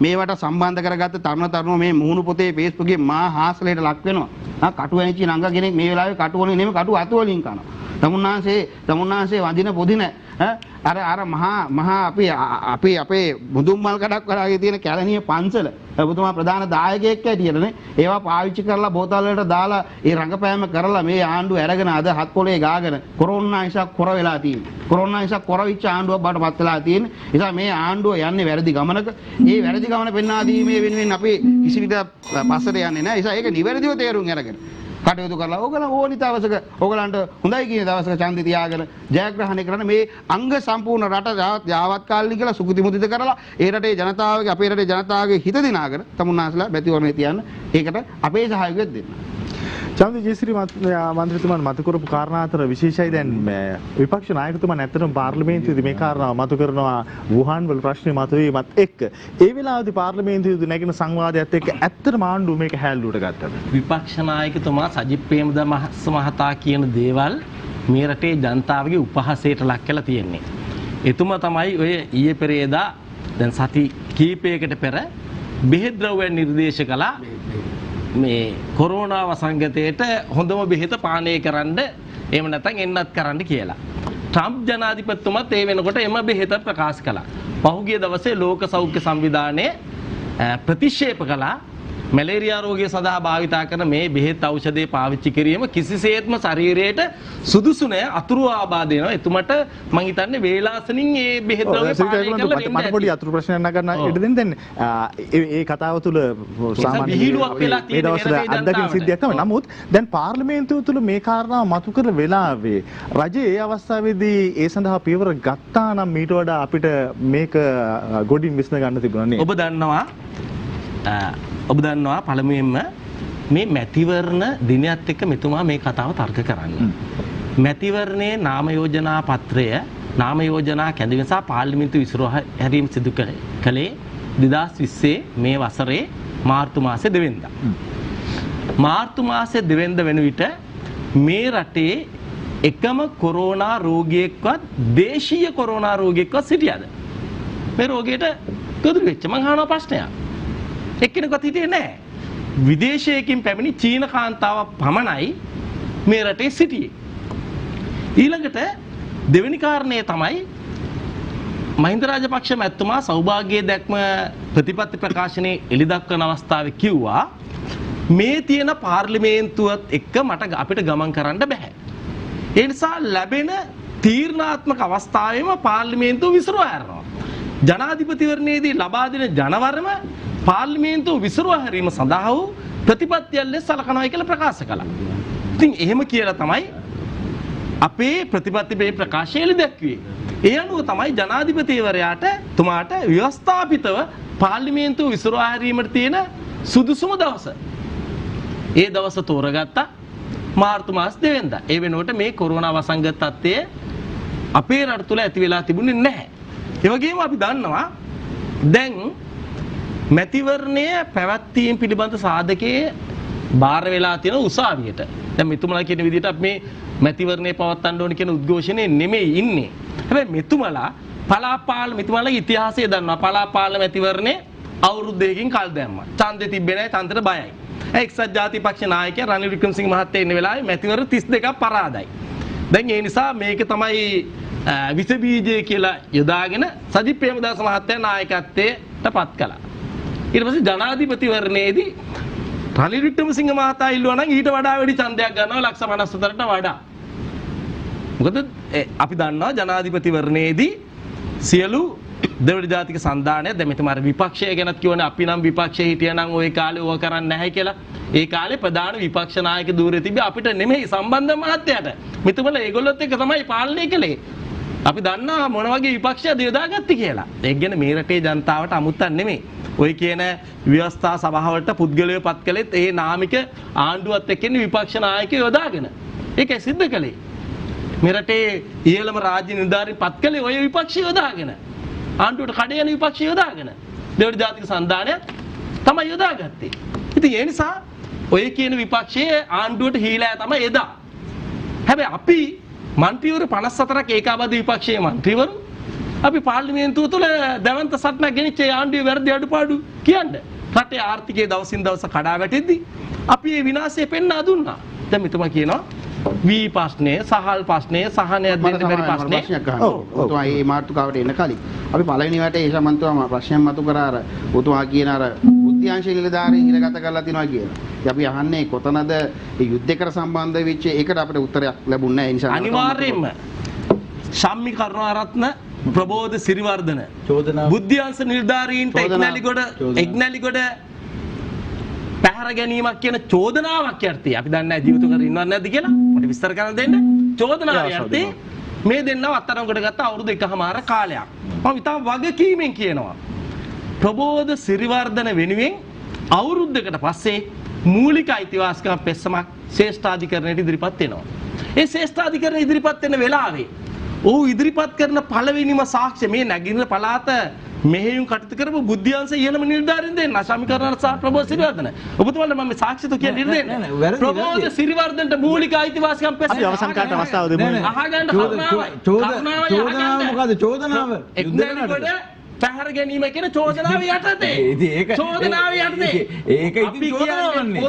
[SPEAKER 3] මේවට සම්බන්ධ කරගත්ත තරුණෝ මේ මුහුණු පොතේ Facebook එකේ මා හාස්ලයට ලක් වෙනවා. කටු වැනිච්ච නංග කෙනෙක් මේ වෙලාවේ කටු වලින් නෙමෙයි කටු අතු වලින් කනවා. තමුන්නාන්සේ වඳින පොදින අර මහා අපේ මුදුන් මල් කඩක් වගේ තියෙන කැලණිය පන්සල ඔබතුමා ප්‍රධාන දායකයෙක් ඇටියටනේ ඒවා පාවිච්චි කරලා බෝතල් වලට දාලා ඒ රංගපෑම කරලා මේ ආණ්ඩුව අරගෙන අද හත් පොලේ ගාගෙන කොරෝනා නිසා කොර වෙලා තියෙන්නේ. කොරෝනා නිසා කොරවිච්ච ආණ්ඩුවක් බාටපත් වෙලා තියෙන්නේ. ඒ නිසා මේ ආණ්ඩුව යන්නේ වැරදි ගමනක. මේ වැරදි ගමන පෙන්වා දීමේ වෙනුවෙන් අපි කිසි විට පස්සට යන්නේ නැහැ. ඒ නිසා ඒක නිවැරදිව තේරුම් අරගෙන කටයුතු කරලා ඕගොල්ලෝ ඕනි දවසක ඕගලන්ට හොඳයි කියන දවසක ඡන්දය තියාගෙන ජයග්‍රහණය කරන මේ අංග සම්පූර්ණ රට යාවත් කාලනි කියලා සුගති මුදිත කරලා ඒ රටේ ජනතාවගේ අපේ රටේ ජනතාවගේ හිත දිනාගෙන තමුන්නාසලා බැතිවරණේ තියන්න ඒකට අපේ සහයෝගය දෙන්න.
[SPEAKER 1] සම්දි ජයශ්‍රී මන්ත්‍රීතුමන් මතු කරපු කාරණා අතර විශේෂයි දැන් විපක්ෂ නායකතුමන් ඇත්තටම පාර්ලිමේන්තුවේදී මේ කාරණාව මතු කරනවා වුහාන් වල ප්‍රශ්නේ මතුවීමත් එක්ක ඒ වෙලාවේදී පාර්ලිමේන්තුවේදී නැගෙන සංවාදයත් එක්ක ඇත්තටම ආණ්ඩුව මේක හැල්ලුවට ගත්තා.
[SPEAKER 4] විපක්ෂ නායකතුමා සජිත් ප්‍රේමදාස මහතා කියන දේවල් මේ රටේ ජනතාවගේ උපහාසයට ලක් කරලා තියෙන්නේ. එතුමා තමයි ඔය ඊයේ පෙරේදා දැන් සති කීපයකට පෙර බෙහෙත් ද්‍රව්‍ය නිර්දේශ කළා මේ කොරෝනා වසංගතයට හොඳම බෙහෙත පානය කරන්න එහෙම නැත්නම් එන්නත් කරන්න කියලා. ට්‍රම්ප් ජනාධිපතිතුමත් ඒ වෙනකොට එම බෙහෙත ප්‍රකාශ කළා. පහුගිය දවසේ ලෝක සෞඛ්‍ය සංවිධානය ප්‍රතික්ෂේප කළා මැලේරියා රෝගය සඳහා භාවිතා කරන මේ බෙහෙත් ඖෂධය පාවිච්චි කිරීම කිසිසේත්ම ශරීරයට සුදුසු නෑ අතුරු ආබාධ වෙනවා. එතුමට මම හිතන්නේ වේලාසනින් මේ බෙහෙත් ද්‍රව්‍ය පානය කරලා
[SPEAKER 1] මට පොඩි අතුරු ප්‍රශ්නයක් නගන්න ඉඩ දෙන්න දැන් ඒ කතාව තුළ සාමාන්‍ය මේ දවස්වල අත්දකින සිද්ධියක් තමයි. නමුත් දැන් පාර්ලිමේන්තුව තුළ මේ කාරණාව මතු කර වෙලාවේ රජය ඒ අවස්ථාවේදී ඒ සඳහා පියවර ගත්තා නම් ඊට වඩා අපිට මේක ගොඩින් විසඳ ගන්න තිබුණා නේද?
[SPEAKER 4] ඔබ දන්නවා පළමුවෙන්ම මේ මැතිවරණ දිනයත් එක්ක මෙතුමා මේ කතාව තර්ක කරන්නේ. මැතිවරණයේ නාම යෝජනා පත්‍රය නාම යෝජනා කැඳවීම සහ පාර්ලිමේන්තු විසිරුව හැරීම සිදු කළේ 2020 මේ වසරේ මාර්තු මාසේ 2 වෙනිදා. මාර්තු මාසේ 2 වෙනිදා වෙන විට මේ රටේ එකම කොරෝනා රෝගියෙක්වත් දේශීය කොරෝනා රෝගියෙක්වත් සිටියද? මේ රෝගයට ගොදුරු වෙච්ච මං අහනවා ප්‍රශ්නයක්. එක්කෙනෙක්වත් හිටියේ නැහැ. විදේශයකින් පැමිණි චීන කාන්තාවක් පමණයි මේ රටේ සිටියේ. ඊළඟට දෙවෙනි කාරණය තමයි මහින්ද රාජපක්ෂ මැතිතුමා සෞභාග්‍ය දැක්ම ප්‍රතිපත්ති ප්‍රකාශනයේ එළිදක්වන අවස්ථාවේ කිව්වා මේ තියෙන පාර්ලිමේන්තුවත් එක්ක මට අපිට ගමන් කරන්න බෑ. ඒ නිසා ලැබෙන තීරණාත්මක අවස්ථාවෙම පාර්ලිමේන්තුව විසිරුවා හැරෙනවා. ජනාධිපතිවරණයේදී ලබා දෙන ජනවරම පාර්ලිමේන්තුව විසිරුවා හැරීම සඳහා වූ ප්‍රතිපත්තියක් ලෙස සලකනවා කියලා ප්‍රකාශ කළා. ඉතින් එහෙම කියලා තමයි අපේ ප්‍රතිපත්ති මේ ප්‍රකාශය එළිදැක්ුවේ. ඒ අනුව තමයි ජනාධිපතිවරයාට තුමාට ව්‍යවස්ථාපිතව පාර්ලිමේන්තුව විසිරුවා හැරීමට තියෙන සුදුසුම දවස. ඒ දවස තෝරගත්තා මාර්තු මාස 2 වෙනිදා. ඒ වෙනුවට මේ කොරෝනා වසංගත තත්ත්වය අපේ රට තුළ ඇති වෙලා තිබුණේ නැහැ. ඒ වගේම අපි දන්නවා දැන් මැතිවරණය පැවැත්වීම පිළිබඳ සාධකයේ බාර වෙලා තියෙන උසාවියට. දැන් මෙතුමලා කියන විදිහට අපි මේ මැතිවරණය පවත්වන්න ඕන කියන උද්ඝෝෂණය නෙමෙයි ඉන්නේ. හැබැයි මෙතුමලා ඉතිහාසය දන්නවා. පලාපාල මැතිවරණේ අවුරුදු 2කින් කල් දැම්මා. ඡන්දෙ තිබ්බේ නැහැ, ඡන්දෙට බයයි. එක්සත් ජාතික පක්ෂ නායකයා රනිල් වික්‍රමසිංහ මහත්තයා ඉන්න වෙලාවේ මැතිවරණ 32ක් පරාදයි. දැන් ඒ නිසා මේක තමයි විස බීජය කියලා යොදාගෙන සජිත් ප්‍රේමදාස මහත්තයා නායකත්වයට පත් කළා. ඊට පස්සේ ජනාධිපතිවරණයේදී රනිල් වික්‍රමසිංහ මහතා ඉල්ලුවා නම් ඊට වඩා වැඩි ඡන්දයක් ගන්නවා ලක්ෂ 54ට වඩා. මොකද අපි දන්නවා ජනාධිපතිවරණයේදී සියලු දෙවන ජාතික සන්ධානය දැන් මෙතන අර විපක්ෂය ගැනත් කියවනේ අපි නම් විපක්ෂයේ හිටියා නම් ওই කාලේ ඕවා කරන්නේ නැහැ කියලා. ඒ කාලේ ප්‍රධාන විපක්ෂ නායක ධූරයේ තිබ්බේ අපිට නෙමෙයි සම්බන්ධ මහත්තයාට. මෙතන ඒගොල්ලොත් එක්ක තමයි පාලනය කළේ. අපි දන්නවා මොන වගේ විපක්ෂයද යොදාගත්තේ කියලා. ඒක ගැන මේ රටේ ජනතාවට අමුත්තක් නෙමෙයි. ඔය කියන ව්‍යවස්ථා සභාවලට පුද්ගලයෝ පත් කළෙත් ඒ නාමික ආණ්ඩුවත් එක්ක ඉන්න විපක්ෂ නායකයෝ යොදාගෙන. ඒකයි සිද්ධ කළේ. මේ රටේ ඉහළම රාජ්‍ය නිලධාරීන් පත් කළේ ඔය විපක්ෂය යොදාගෙන. ආණ්ඩුවට කඩ යන විපක්ෂය යොදාගෙන. දෙවන ජාතික සන්ධානය තමයි යොදාගත්තේ. ඉතින් ඒ නිසා ඔය කියන විපක්ෂයේ ආණ්ඩුවට හීලා තමයි එදා. හැබැයි අපි මන්ත්‍රීවරු 54ක් ඒකාබද්ධ විපක්ෂයේ මන්ත්‍රීවරු අපි පාර්ලිමේන්තුව තුළ දැවන්ත සටනක් ගෙනිච්ච ආණ්ඩුවේ වැරදි අඩුපාඩු කියන්නේ. රටේ ආර්ථිකය දවසින් දවස කඩා වැටෙද්දි අපි මේ විනාශය පෙන්වා දුන්නා. දැන් මෙතුමා කියනවා වී ප්‍රශ්නය, සහල් ප්‍රශ්නය, සහනයක් දෙන්න බැරි ප්‍රශ්නේ.
[SPEAKER 3] ඔතුමා මේ මාතෘකාවට එන කලින් අපි පළවෙනි වටේ ඒ සම්බන්ධව ප්‍රශ්නයක් මතු කරා අර ඔතුමා කියන අර බුද්ධාංශ නිලධාරීන් ඉලගත කරලා තිනවා කියලා. අපි අහන්නේ කොතනද මේ යුද්ධයකට සම්බන්ධ වෙච්ච ඒකට අපිට උත්තරයක් ලැබුණේ නැහැ. ඒ නිසා
[SPEAKER 4] අනිවාර්යයෙන්ම ශම්මි කරුණාරත්න ප්‍රබෝධ සිරිවර්ධන බුද්ධාංශ නිලධාරීන්ට එක්නැලිගොඩ පැහැර ගැනීමක් කියන චෝදනාවක් යටතේ අපි දන්නේ නැහැ ජීවිත කර ඉන්නවද නැද්ද කියලා මට විස්තර කරන්න දෙන්න. චෝදනාව යටතේ මේ දෙන්නව අත්අඩංගුවට ගත්ත අවුරුදු 1කමාර කාලයක්. මම ඉතාම වගකීමෙන් කියනවා ප්‍රබෝධ සිරිවර්ධන වෙනුවෙන් අවුරුද්දකට පස්සේ මූලික අයිතිවාසිකම් පෙස්සමක් ශ්‍රේෂ්ඨාධිකරණයට ඉදිරිපත් වෙනවා. ඒ ශ්‍රේෂ්ඨාධිකරණය ඉදිරිපත් වෙන වෙලාවේ ඔහු ඉදිරිපත් කරන පළවෙනිම සාක්ෂි මේ නැගින්න පළාත මෙහෙයුම් කටයුතු කරපු බුද්ධ්‍යංශ ඉහළම නිලධාරීන් දෙන්න ශමිකරණ සහ ප්‍රබෝධ සිරිවර්ධන. ඔබතුමාලා මම මේ සාක්ෂි තු කියන නිර්දේශ ප්‍රබෝධ සිරිවර්ධනට මූලික අයිතිවාසිකම් පෙස්සම
[SPEAKER 1] අපි අවසන් කාට අවස්ථාව දෙමු.
[SPEAKER 4] අහගන්න
[SPEAKER 5] චෝදනාව මොකද චෝදනාව?
[SPEAKER 4] එක්නැලිගොඩ පැහැර ගැනීම කියන චෝදනාව යටතේ. චෝදනාව යටතේ.
[SPEAKER 5] ඒක ඉතින් චෝදනාවන්නේ.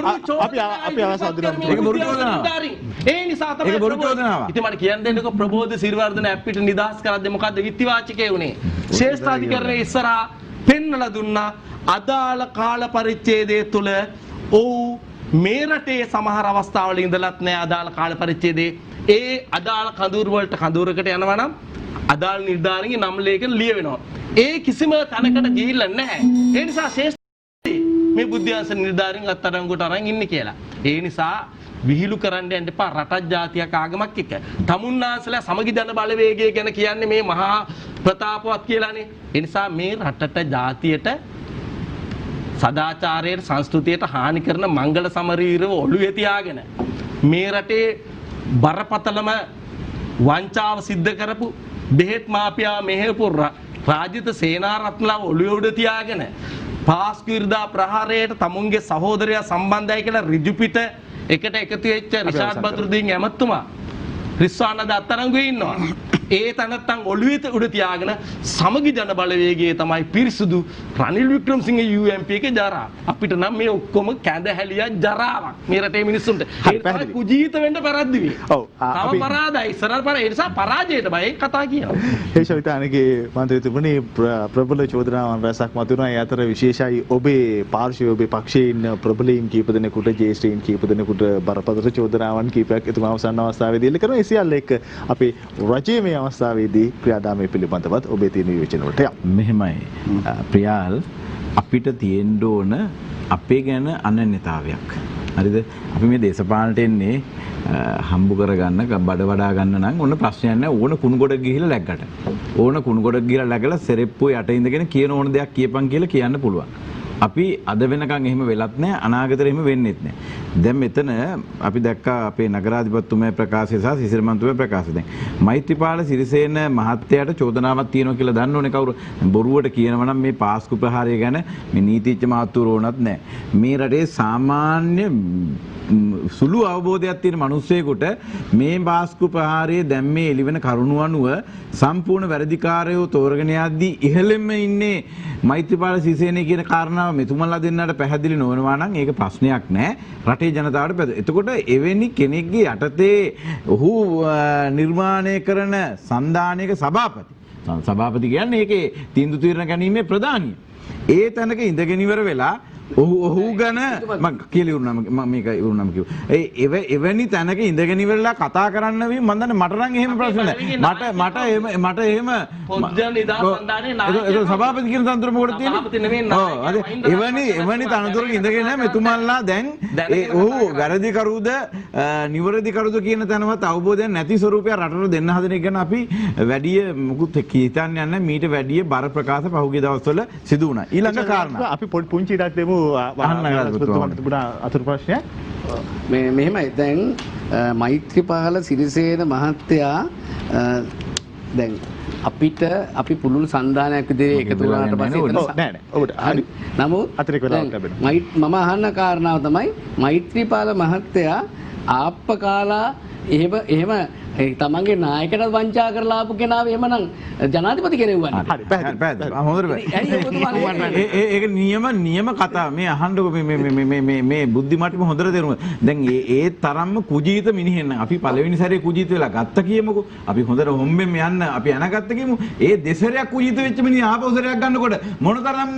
[SPEAKER 1] අපි අවසන් දෙමු.
[SPEAKER 5] ඒක බොරු චෝදනාවක්.
[SPEAKER 4] ඒ නිසා තමයි
[SPEAKER 5] ඒක බොරු චෝදනාවක්.
[SPEAKER 4] ඉතින් මට කියන්න දෙන්නකෝ ප්‍රබෝධ සිරිවර්ධන අපිට නිදහස් කරද්දී මොකද්ද විත්තිවාචකේ උනේ? ශ්‍රේෂ්ඨාධිකරණයේ ඉස්සරහා පෙන්නලා දුන්නා අදාළ කාල පරිච්ඡේදය තුල ඔව් මේ රටේ සමහර අවස්ථාවල ඉඳලත් නෑ අදාළ කාල පරිච්ඡේදයේ ඒ අදාළ කඳවුරු වලට කඳවුරකට යනවා නම් අදාළ නිර්ධාරණයේ නම් ලේඛන ලියවෙනවා. ඒ කිසිම තැනකට ගිහිල්ලා නැහැ. ඒ නිසා ශේෂ්ඨ මේ බුද්ධ්‍යංශ නිර්ධාරණයෙන් අත්අඩංගුවට අරන් ඉන්නේ කියලා. ඒ නිසා විහිළු කරන්න යන්න එපා රටක් ජාතියක් ආගමක් එක්ක. තමුන්නාන්සලා සමගි ජන බලවේගය ගැන කියන්නේ මේ මහා ප්‍රතාපවත් කියලානේ. ඒ නිසා මේ රටට ජාතියට සදාචාරයට සංස්කෘතියට හානි කරන මංගල සමරීරව ඔළුවේ තියාගෙන මේ රටේ බරපතලම වංචාව සිද්ධ කරපු බෙහෙත් මාෆියා මෙහෙපු රාජිත සේනාරත්නලා ඔළුවේ උඩ තියාගෙන පාස්කු ඉරිදා ප්‍රහාරයට තමුන්ගේ සහෝදරයා සම්බන්ධයි කියලා ඍජු පිට එකට එකතු වෙච්ච රිෂාඩ් බදුරුදීන් ඇමතුමා රිස්වානද අත්අඩංගුවේ ඉන්නවා. ඒ තනත්තන් ඔළුවේ උඩ තියාගෙන සමගි ජන බලවේගයේ තමයි පිරිසුදු රනිල් වික්‍රමසිංහ UMP එකේ ජරා. අපිට නම් මේ ඔක්කොම කැඳ හැලියා ජරාවක් මේ රටේ මිනිස්සුන්ට. ඒ කුජීත වෙන්න පෙරද්දි වේ. ඔව්. තව පරාදයි ඉස්සරහ ඒ නිසා පරාජයට බය කතා කියනවා.
[SPEAKER 1] ඒ ශවිතානගේ මන්ත්‍රීතුමනි ප්‍රබල චෝදනාවන් රැසක් මතුවනවා. ඒ අතර විශේෂයි ඔබේ පාර්ශ්වයේ ඔබේ පක්ෂයේ ඉන්න ප්‍රබලයින් කීප දෙනෙකුට ජේෂ්ඨයින් කීප දෙනෙකුට බරපතල චෝදනාවන් කීපයක් එතුමා අවසන් අවස්ථාවේදී එල්ල කරනවා. ඒ සියල්ල එක්ක අපේ රජයේ මේ අවස්ථාවේදී ක්‍රියාදාමයේ පිළිබඳවත් ඔබේ තියෙන විවේචන වලට
[SPEAKER 5] මෙහෙමයි ප්‍රියාල් අපිට තියෙන්න ඕන අපේ ගැන අනන්‍යතාවයක්. හරිද? අපි මේ දේශපාලනට එන්නේ හම්බු කරගන්න බඩ වඩා ගන්න නම් ඕන ප්‍රශ්නයක් නැහැ. ඕන කුණුගොඩ ගිහිල්ලා läග්ගට. ඕන කුණුගොඩ ගිහිල්ලා läගලා සෙරෙප්පුව යට ඉඳගෙන කියන ඕන දෙයක් කියපන් කියලා කියන්න පුළුවන්. අපි අද වෙනකන් එහෙම වෙලත් නැහැ, අනාගතේ එහෙම වෙන්නෙත් නැහැ. දැන් මෙතන අපි දැක්කා අපේ නගරාධිපතිතුමා ප්‍රකාශය සහ සිසිල් මන්ත්‍රීතුමා ප්‍රකාශය. දැන් මෛත්‍රීපාල සිරිසේන මහත්තයාට චෝදනාවක් තියෙනවා කියලා දන්නෝනේ කවුරු? බොරුවට කියනවා නම් මේ පාස්කු ප්‍රහාරය ගැන මේ නීතිඥ මහත්වරු ඕනත් නැහැ. මේ රටේ සාමාන්‍ය සුළු අවබෝධයක් තියෙන මිනිස්සෙකුට මේ පාස්කු ප්‍රහාරයේ දැන් මේ එළිවෙන කරුණු අනුව සම්පූර්ණ වැරදිකාරයෝ තෝරගෙන යද්දී ඉහළෙම ඉන්නේ මෛත්‍රීපාල සිරිසේන කියන කාරණාව මෙතුමන්ලා දෙන්නට පැහැදිලි නොවනවා නම් ඒක ප්‍රශ්නයක් නෑ රටේ ජනතාවට පැහැදිලි. එතකොට එවැනි කෙනෙක්ගේ යටතේ ඔහු නිර්මාණය කරන සන්දානයක සභාපති කියන්නේ ඒකේ තීන්දුව తీරන ගැනීමේ ප්‍රධානිය. ඒ තැනක ඉඳගෙන ඉවර වෙලා ඔහු ගැන මම කියලා ඉවරනම මේක ඉවරනම කිව්වා. එවැනි තැනක ඉඳගෙන ඉවරලා කතා කරන්න වී මම දන්නේ මට නම් එහෙම ප්‍රශ්න නැහැ. මට එහෙම
[SPEAKER 4] පොත්ජන නිදා සන්දානේ නායකයා
[SPEAKER 5] ඒක සභාපති කියන තනතුර මොකටද තියෙන්නේ?
[SPEAKER 4] සභාපති නෙමෙයි නායකයා.
[SPEAKER 5] එවැනි තනතුරක ඉඳගෙන මෙතුමන්ලා දැන් ඔහු වැරදි කරුද නිවැරදි කරුද කියන තැනවත් අවබෝධයක් නැති ස්වරූපයක් රටට දෙන්න හදන එක ගැන අපි වැඩි මුකුත් හිතන්නේ නැහැ. මීට වැඩි බර ප්‍රකාශ පහුගිය දවස්වල සිදු වුණා. ඊළඟ කාරණා
[SPEAKER 1] අපි පුංචි ඉඩක් දෙමු අතුරු ප්‍රශ්නයක්.
[SPEAKER 2] මෙහෙමයි දැන් මෛත්‍රීපාල සිරිසේන මහත්තයා දැන් අපි පුළුල් සන්දානයක් විදිහේ එකතු වුණාට පස්සේ නමුත් මම අහන්න කාරණාව තමයි මෛත්‍රීපාල මහත්තයා ආප්ප කාලා එහෙම තමන්ගේ නායකට වංචා කරලා ආපු කෙනාව එහෙමනම් ජනාධිපති කෙනෙක් වන්නේ.
[SPEAKER 1] හරි පැහැදිලි.
[SPEAKER 5] හොඳට ඒක නියම කතා. මේ අහන්නකො මේ බුද්ධිමට්ටම හොඳට තේරුම්. දැන් ඒ තරම්ම කුජීත මිනිහෙන් අපි පළවෙනි සැරේ කුජීත වෙලා ගත්ත කියමුකෝ. අපි හොඳට හොම්බෙන් යන්න අපි අනගත්ත කියමු. ඒ දෙසරයක් කුජීත වෙච්ච මිනිහ ආපහු සැරයක් ගන්නකොට මොනතරම්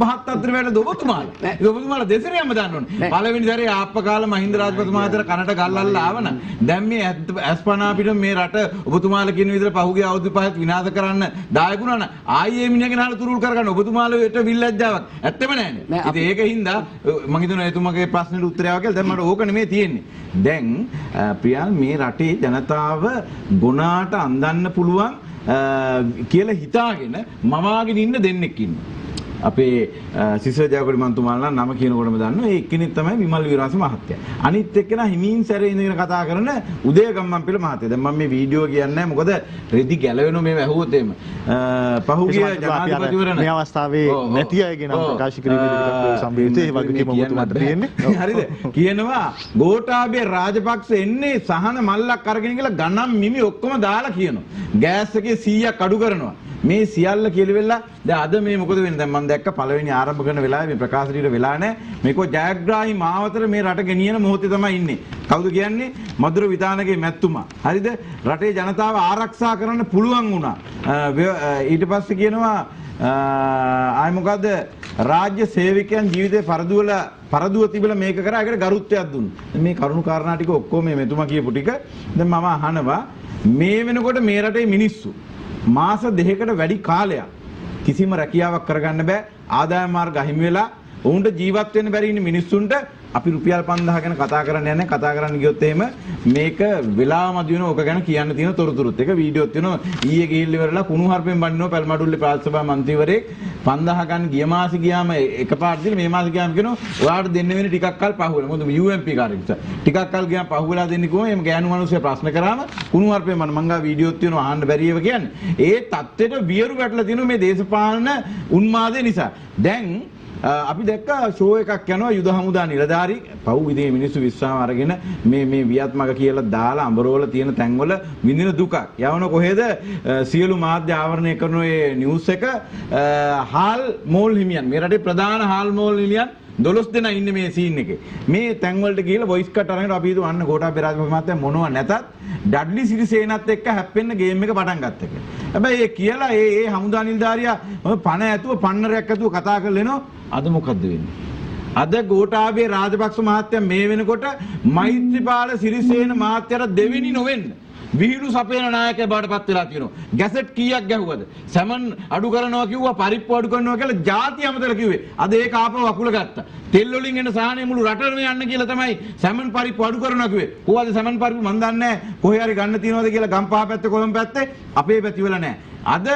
[SPEAKER 5] පහත් අතර වැඩද ඔබතුමාලා. ඒක ඔබතුමාලා දෙසරයක්ම දන්න ඕනේ. පළවෙනි සැරේ ආප්ප කාලා මහින්ද රාජපක්ෂ මහත්තයා කනට ගල්ලල්ලා ආවන. දැන් මේ අස්පනා අපිට මේ රට ඔබතුමාලා කියන විදිහට පහුගිය අවුරුදු පහත් විනාශ කරන්න දායක වුණා නම් ආයේ මිනිහගෙන හල තුරුල් කරගන්න ඔබතුමාලාට විල්ලැජ්ජාවක් ඇත්තෙම නැහැනේ. ඉතින් ඒකින්ද මම හිතනවා එතුමාගේ ප්‍රශ්නෙට උත්තරය ආවා කියලා. දැන් මට ඕක නෙමෙයි තියෙන්නේ. දැන් ප්‍රියල් මේ රටේ ජනතාව ගුණාට අඳන්න පුළුවන් කියලා හිතාගෙන මවාගෙන ඉන්න දෙන්නෙක් ඉන්නවා. අපේ සිසර ජයකොඩි මන්තුමාලා නම කියනකොටම දන්නවා. ඒ එක්කෙනෙක් තමයි විමල් වීරවංශ මහත්තයා. අනිත් එක්කෙනා හිමින් සැරේ ඉඳගෙන කතා කරන උදයගම්මන්පිල මහත්තයා. දැන් මම මේ වීඩියෝ කියන්නේ නැහැ. මොකද රෙදි ගැලවෙනවා මේ ඇහුවොත් එහෙම. පහුගිය ජනාධිපතිවරණ
[SPEAKER 1] මේ අවස්ථාවේ නැති අයගේ නම් ප්‍රකාශ කිරීමේදී සම්බන්ධිත ඒ වගකීම ඔබතුමාට තියෙන්නේ.
[SPEAKER 5] හරිද? කියනවා ගෝඨාභය රාජපක්ෂ එන්නේ සහන මල්ලක් අරගෙන කියලා ගණන් මිමි ඔක්කොම දාලා කියනවා. ගෑස් එකේ 100ක් අඩු කරනවා. මේ සියල්ල කියලෙවිලා දැන් අද මේ මොකද වෙන්නේ? දැන් මම දැක්ක පළවෙනි ආරම්භ කරන වෙලාවේ මේ ප්‍රකාශනීය වෙලා නැහැ. මේකෝ ජයග්‍රාහී මාවතර මේ රට ගෙනියන මොහොතේ තමයි ඉන්නේ. කවුද කියන්නේ? මధుර විතානගේ මැතිතුමා. හරිද? රටේ ජනතාව ආරක්ෂා කරන්න පුළුවන් වුණා. ඊට පස්සේ කියනවා ආයි මොකද්ද? රාජ්‍ය සේවකයන් ජීවිතේ පරදුව තිබිලා මේක කරා ඒකට ගරුත්වයක් දුන්නා. මේ කරුණු කාරණා ටික ඔක්කොම මේ මෙතුමා කියපු ටික දැන් මම අහනවා මේ වෙනකොට මේ රටේ මිනිස්සු මාස දෙකකට වැඩි කාලයක් කිසිම රැකියාවක් කරගන්න බෑ. ආදායම් මාර්ග අහිමි වෙලා ඔවුන්ට ජීවත් වෙන්න බැරි ඉන්න මිනිස්සුන්ට අපි රුපියල් 5000 ගැන කතා කරන්න යන්නේ. කතා කරන්න ගියොත් එහෙම මේක වෙලාවමදි වෙන ඕක ගැන කියන්න තියෙන තොරතුරුත් එක වීඩියෝත් වෙනවා. ඊයේ ගිහිල්ලා ඉවරලා කුණු හarpෙන් බඳිනවා පැල්මඩුල්ලේ ප්‍රාදේශ සභා මන්ත්‍රීවරයෙක් 5000 ගන්න ගිය මාසෙ ගියාම එකපාරට දින මේ මාසෙ ගියාම කියනවා ඔයාලට දෙන්න වෙන්නේ ටිකක් කල් පහුවෙලා. මොකද UMP කාර්යයක් නිසා. ටිකක් කල් ගියාම පහුවෙලා දෙන්නේ කොහොමද? එම් ගෑනු මිනිස්සු ප්‍රශ්න කරාම කුණු හarpෙන් මං ගා වීඩියෝත් තියෙනවා අහන්න බැරි ඒවා කියන්නේ. ඒ தත්ත්වෙට වියරු වැටලා තියෙනවා මේ දේශපාලන උන්මාදය නිසා. දැන් අපි දැක්ක ෂෝ එකක් යනවා යුද හමුදා නිලධාරී පව් විදිහේ මිනිස්සු විශ්වාම අරගෙන මේ වියත්මග කියලා දාලා අඹරවල තියෙන තැන්වල විඳින දුකක් යවන කොහෙද සියලු මාධ්‍ය ආවරණය කරන ඒ නිවුස් එක හාල් මෝල් හිමියන් මේ රටේ ප්‍රධාන හාල් මෝල් හිමියන් 12 දෙනා ඉන්නේ මේ සීන් එකේ මේ තැන් වලට ගිහලා වොයිස් කට් අරගෙන අපි හිතුවා අන්න ගෝඨාභය රාජපක්ෂ මහත්තයා මොනව නැතත් ඩඩ්ලි සිරිසේනත් එක්ක හැප්පෙන්න ගේම් එක පටන් ගත්ත එක. හැබැයි ඒ කියලා ඒ හමුදා නිලධාරියා පණ ඇතුව පන්නරයක් ඇතුව කතා කරලා එනවා. අද මොකද්ද වෙන්නේ? අද ගෝඨාභය රාජපක්ෂ මහත්තයා මේ වෙනකොට මෛත්‍රීපාල සිරිසේන මහත්තයාට දෙවෙනි නොවෙන්න විහිළු සපේන නායකයෙක් බවට පත් වෙලා තියෙනවා. ගැසට් කීයක් ගැහුවද? සැමන් අඩු කරනවා කිව්වා, පරිප්පු අඩු කරනවා කියලා ಜಾති අමතර කිව්වේ. අද ඒක ආපහු අකුල ගත්තා. තෙල් වලින් එන සාහනේ මුළු රටම යන්න කියලා තමයි සැමන් පරිප්පු අඩු කරනවා කිව්වේ. කොහොමද සැමන් පරිප්පු මන් දන්නේ නැහැ. කොහේ හරි ගන්න තියනවද කියලා ගම්පහ පැත්තේ කොළඹ පැත්තේ අපේ පැති වල නැහැ. අද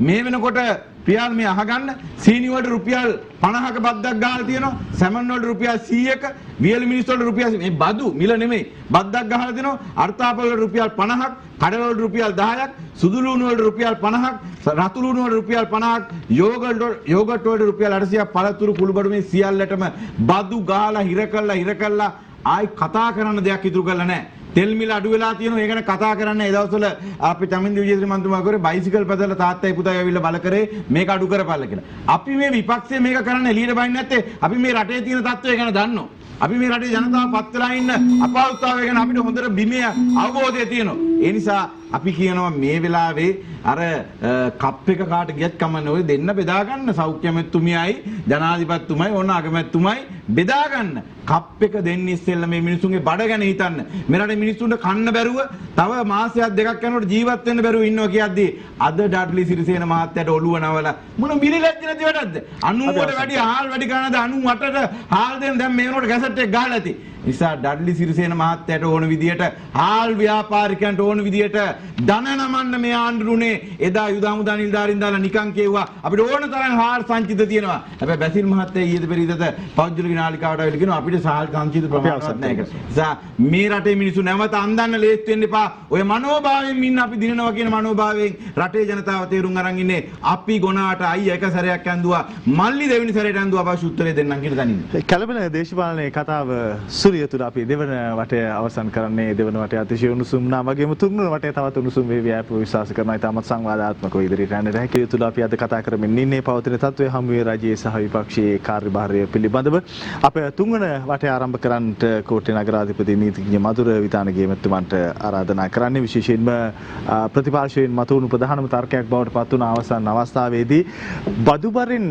[SPEAKER 5] මේ වෙනකොට පියාල් මේ අහගන්න සීනි වලට රුපියල් 50ක බද්දක් ගහලා තියෙනවා. සැමන් වලට රුපියල් 100ක, වියලි මිනිස්සු වලට රුපියල් මේ බදු මිල නෙමෙයි. බද්දක් ගහලා දෙනවා. අර්ථාපල වලට රුපියල් 50ක්, කඩල වලට රුපියල් 10ක්, සුදු ලුණු වලට රුපියල් 50ක්, රතු ලුණු වලට රුපියල් 50ක්, යෝගට් වලට රුපියල් 800ක්, පළතුරු කුළුබඩු මේ සියල්ලටම බදු ගහලා හිර කළා ආයි කතා කරන්න දෙයක් ඉතුරු කරලා නැහැ. තෙල් මිල අඩු වෙලා තියෙනවා. ඒ ගැන කතා කරන්න ඒ දවස්වල අපි චමින්ද විජේශ්‍රී මන්තුමා කරේ බයිසිකල් පැදලා තාත්තයි පුතයි ඇවිල්ලා බල කරේ මේක අඩු කරපල්ල කියලා. අපි මේ විපක්ෂයේ මේක කරන්න එළියට බහින්නේ නැත්තේ අපි මේ රටේ තියෙන තත්ත්වය ගැන දන්නවා. අපි මේ රටේ ජනතාව පත් වෙලා ඉන්න අපහසුතාවය ගැන අපිට හොඳට බිමේ අවබෝධය තියෙනවා. ඒ නිසා අපි කියනවා මේ වෙලාවේ අර කප් එක කාට ගියත් කමන්නේ ඔය දෙන්න බෙදා ගන්න සෞඛ්‍ය මැතිතුමියයි ජනාධිපතිතුමයි ඕන අගමැතිතුමයි බෙදා ගන්න. කප් එක දෙන්න ඉස්සෙල්ලා මේ මිනිසුන්ගේ බඩ ගැන හිතන්න. මේ රටේ මිනිස්සුන්ට කන්න බැරුව තව මාසයක් දෙකක් යනකොට ජීවත් වෙන්න බැරුව ඉන්නවා කියද්දී අද ඩඩ්ලි සිරිසේන මහත්තයාට ඔළුව නවලා මොන බිලිලැජ්ජ නැති වැඩක්ද? 90ට වැඩි හාල් වැඩි කරනද 98ට හාල් දෙන්න දැන් මේ වෙනකොට ගැසට් එක ගහලා ඇති. නිසා ඩඩ්ලි සිරිසේන මහත්තයාට ඕන විදියට හාල් ව්‍යාපාරිකයන්ට ඕන විදියට ධන නමන්න මේ ආණ්ඩුනේ එදා යුද හමුදා නිලධාරීන් දාලා නිකන් කිව්වා අපිට ඕන තරම් හාල් සංචිත තියෙනවා. හැබැයි බැසිල් මහත්තයා ඊයේද පෙරේදද පෞද්ගලික නාලිකාවට ආවිල කියනවා අපිට හාල් සංචිත ප්‍රමාණවත් නැහැ කියලා. නිසා මේ රටේ මිනිස්සු නැවත අන්දන්න ලේස්ති වෙන්න එපා. ඔය මනෝභාවයෙන් ඉන්න අපි දිනනවා කියන මනෝභාවයෙන් රටේ ජනතාව තේරුම් අරන් ඉන්නේ. අපි ගොනාට අයියා එක සැරයක් ඇඳුවා මල්ලි දෙවෙනි සැරේට ඇඳුවා අවශ්‍ය උත්තරේ දෙන්නම් කියලා දනින්න.
[SPEAKER 1] කැළඹෙන දේශපාලනයේ කතාව සුරිය තුල අපි දෙවන වටය අවසන් කරන්නේ දෙවන වටය අතිශය උණුසුම් නා වගේම තුන්වන වටය තවත් උණුසුම් වේවි අප විශ්වාස කරනවා. ඉතාමත් සංවාදාත්මකව ඉදිරියට යන්නට හැකි තුල අපි අද කතා කරමින් ඉන්නේ පවතින තත්ත්වයේ හමුවේ රජයේ සහ විපක්ෂයේ කාර්යභාරය පිළිබඳව. අප තුන්වන වටය ආරම්භ කරන්නට කෝට්ටේ නගරාධිපති නීතිඥ මధుර විතානගේ මැතිතුමන්ට ආරාධනා කරන්නේ විශේෂයෙන්ම ප්‍රතිපාර්ශ්වයෙන් මතුවුණු ප්‍රධානම තර්කයක් බවට පත් වුණ අවසන් අවස්ථාවේදී බදුබරින්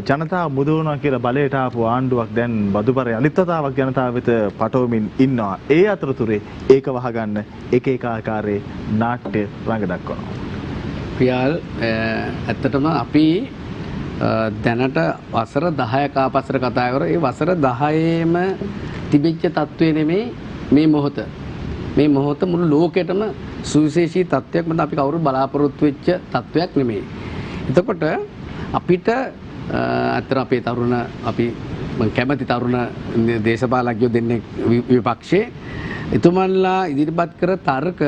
[SPEAKER 1] ජනතාව මුදවනවා කියලා බලයට ආපු ආණ්ඩුවක් දැන් බදුබරේ අනිත් වතාවක් ජනතාව වෙත පටවමින් ඉන්නවා. ඒ අතරතුරේ ඒක වහගන්න එක ආකාරයේ නාට්‍ය රඟ දක්වනවා.
[SPEAKER 2] පියාල් ඇත්තටම අපි දැනට වසර 10ක ආපස්සට කතා කරා. ඒ වසර 10ේම තිබිච්ච තත්ත්වය නෙමේ මේ මොහොත. මේ මොහොත මුළු ලෝකෙටම සුවිශේෂී තත්ත්වයක් මත අපි කවුරුත් බලාපොරොත්තු වෙච්ච තත්ත්වයක් නෙමේ. එතකොට අපිට අතර අපේ තරුණ අපි කැමති තරුණ දේශපාලකයෝ දෙන්නේ විපක්ෂයේ එතුමන්ලා ඉදිරිපත් කර තර්ක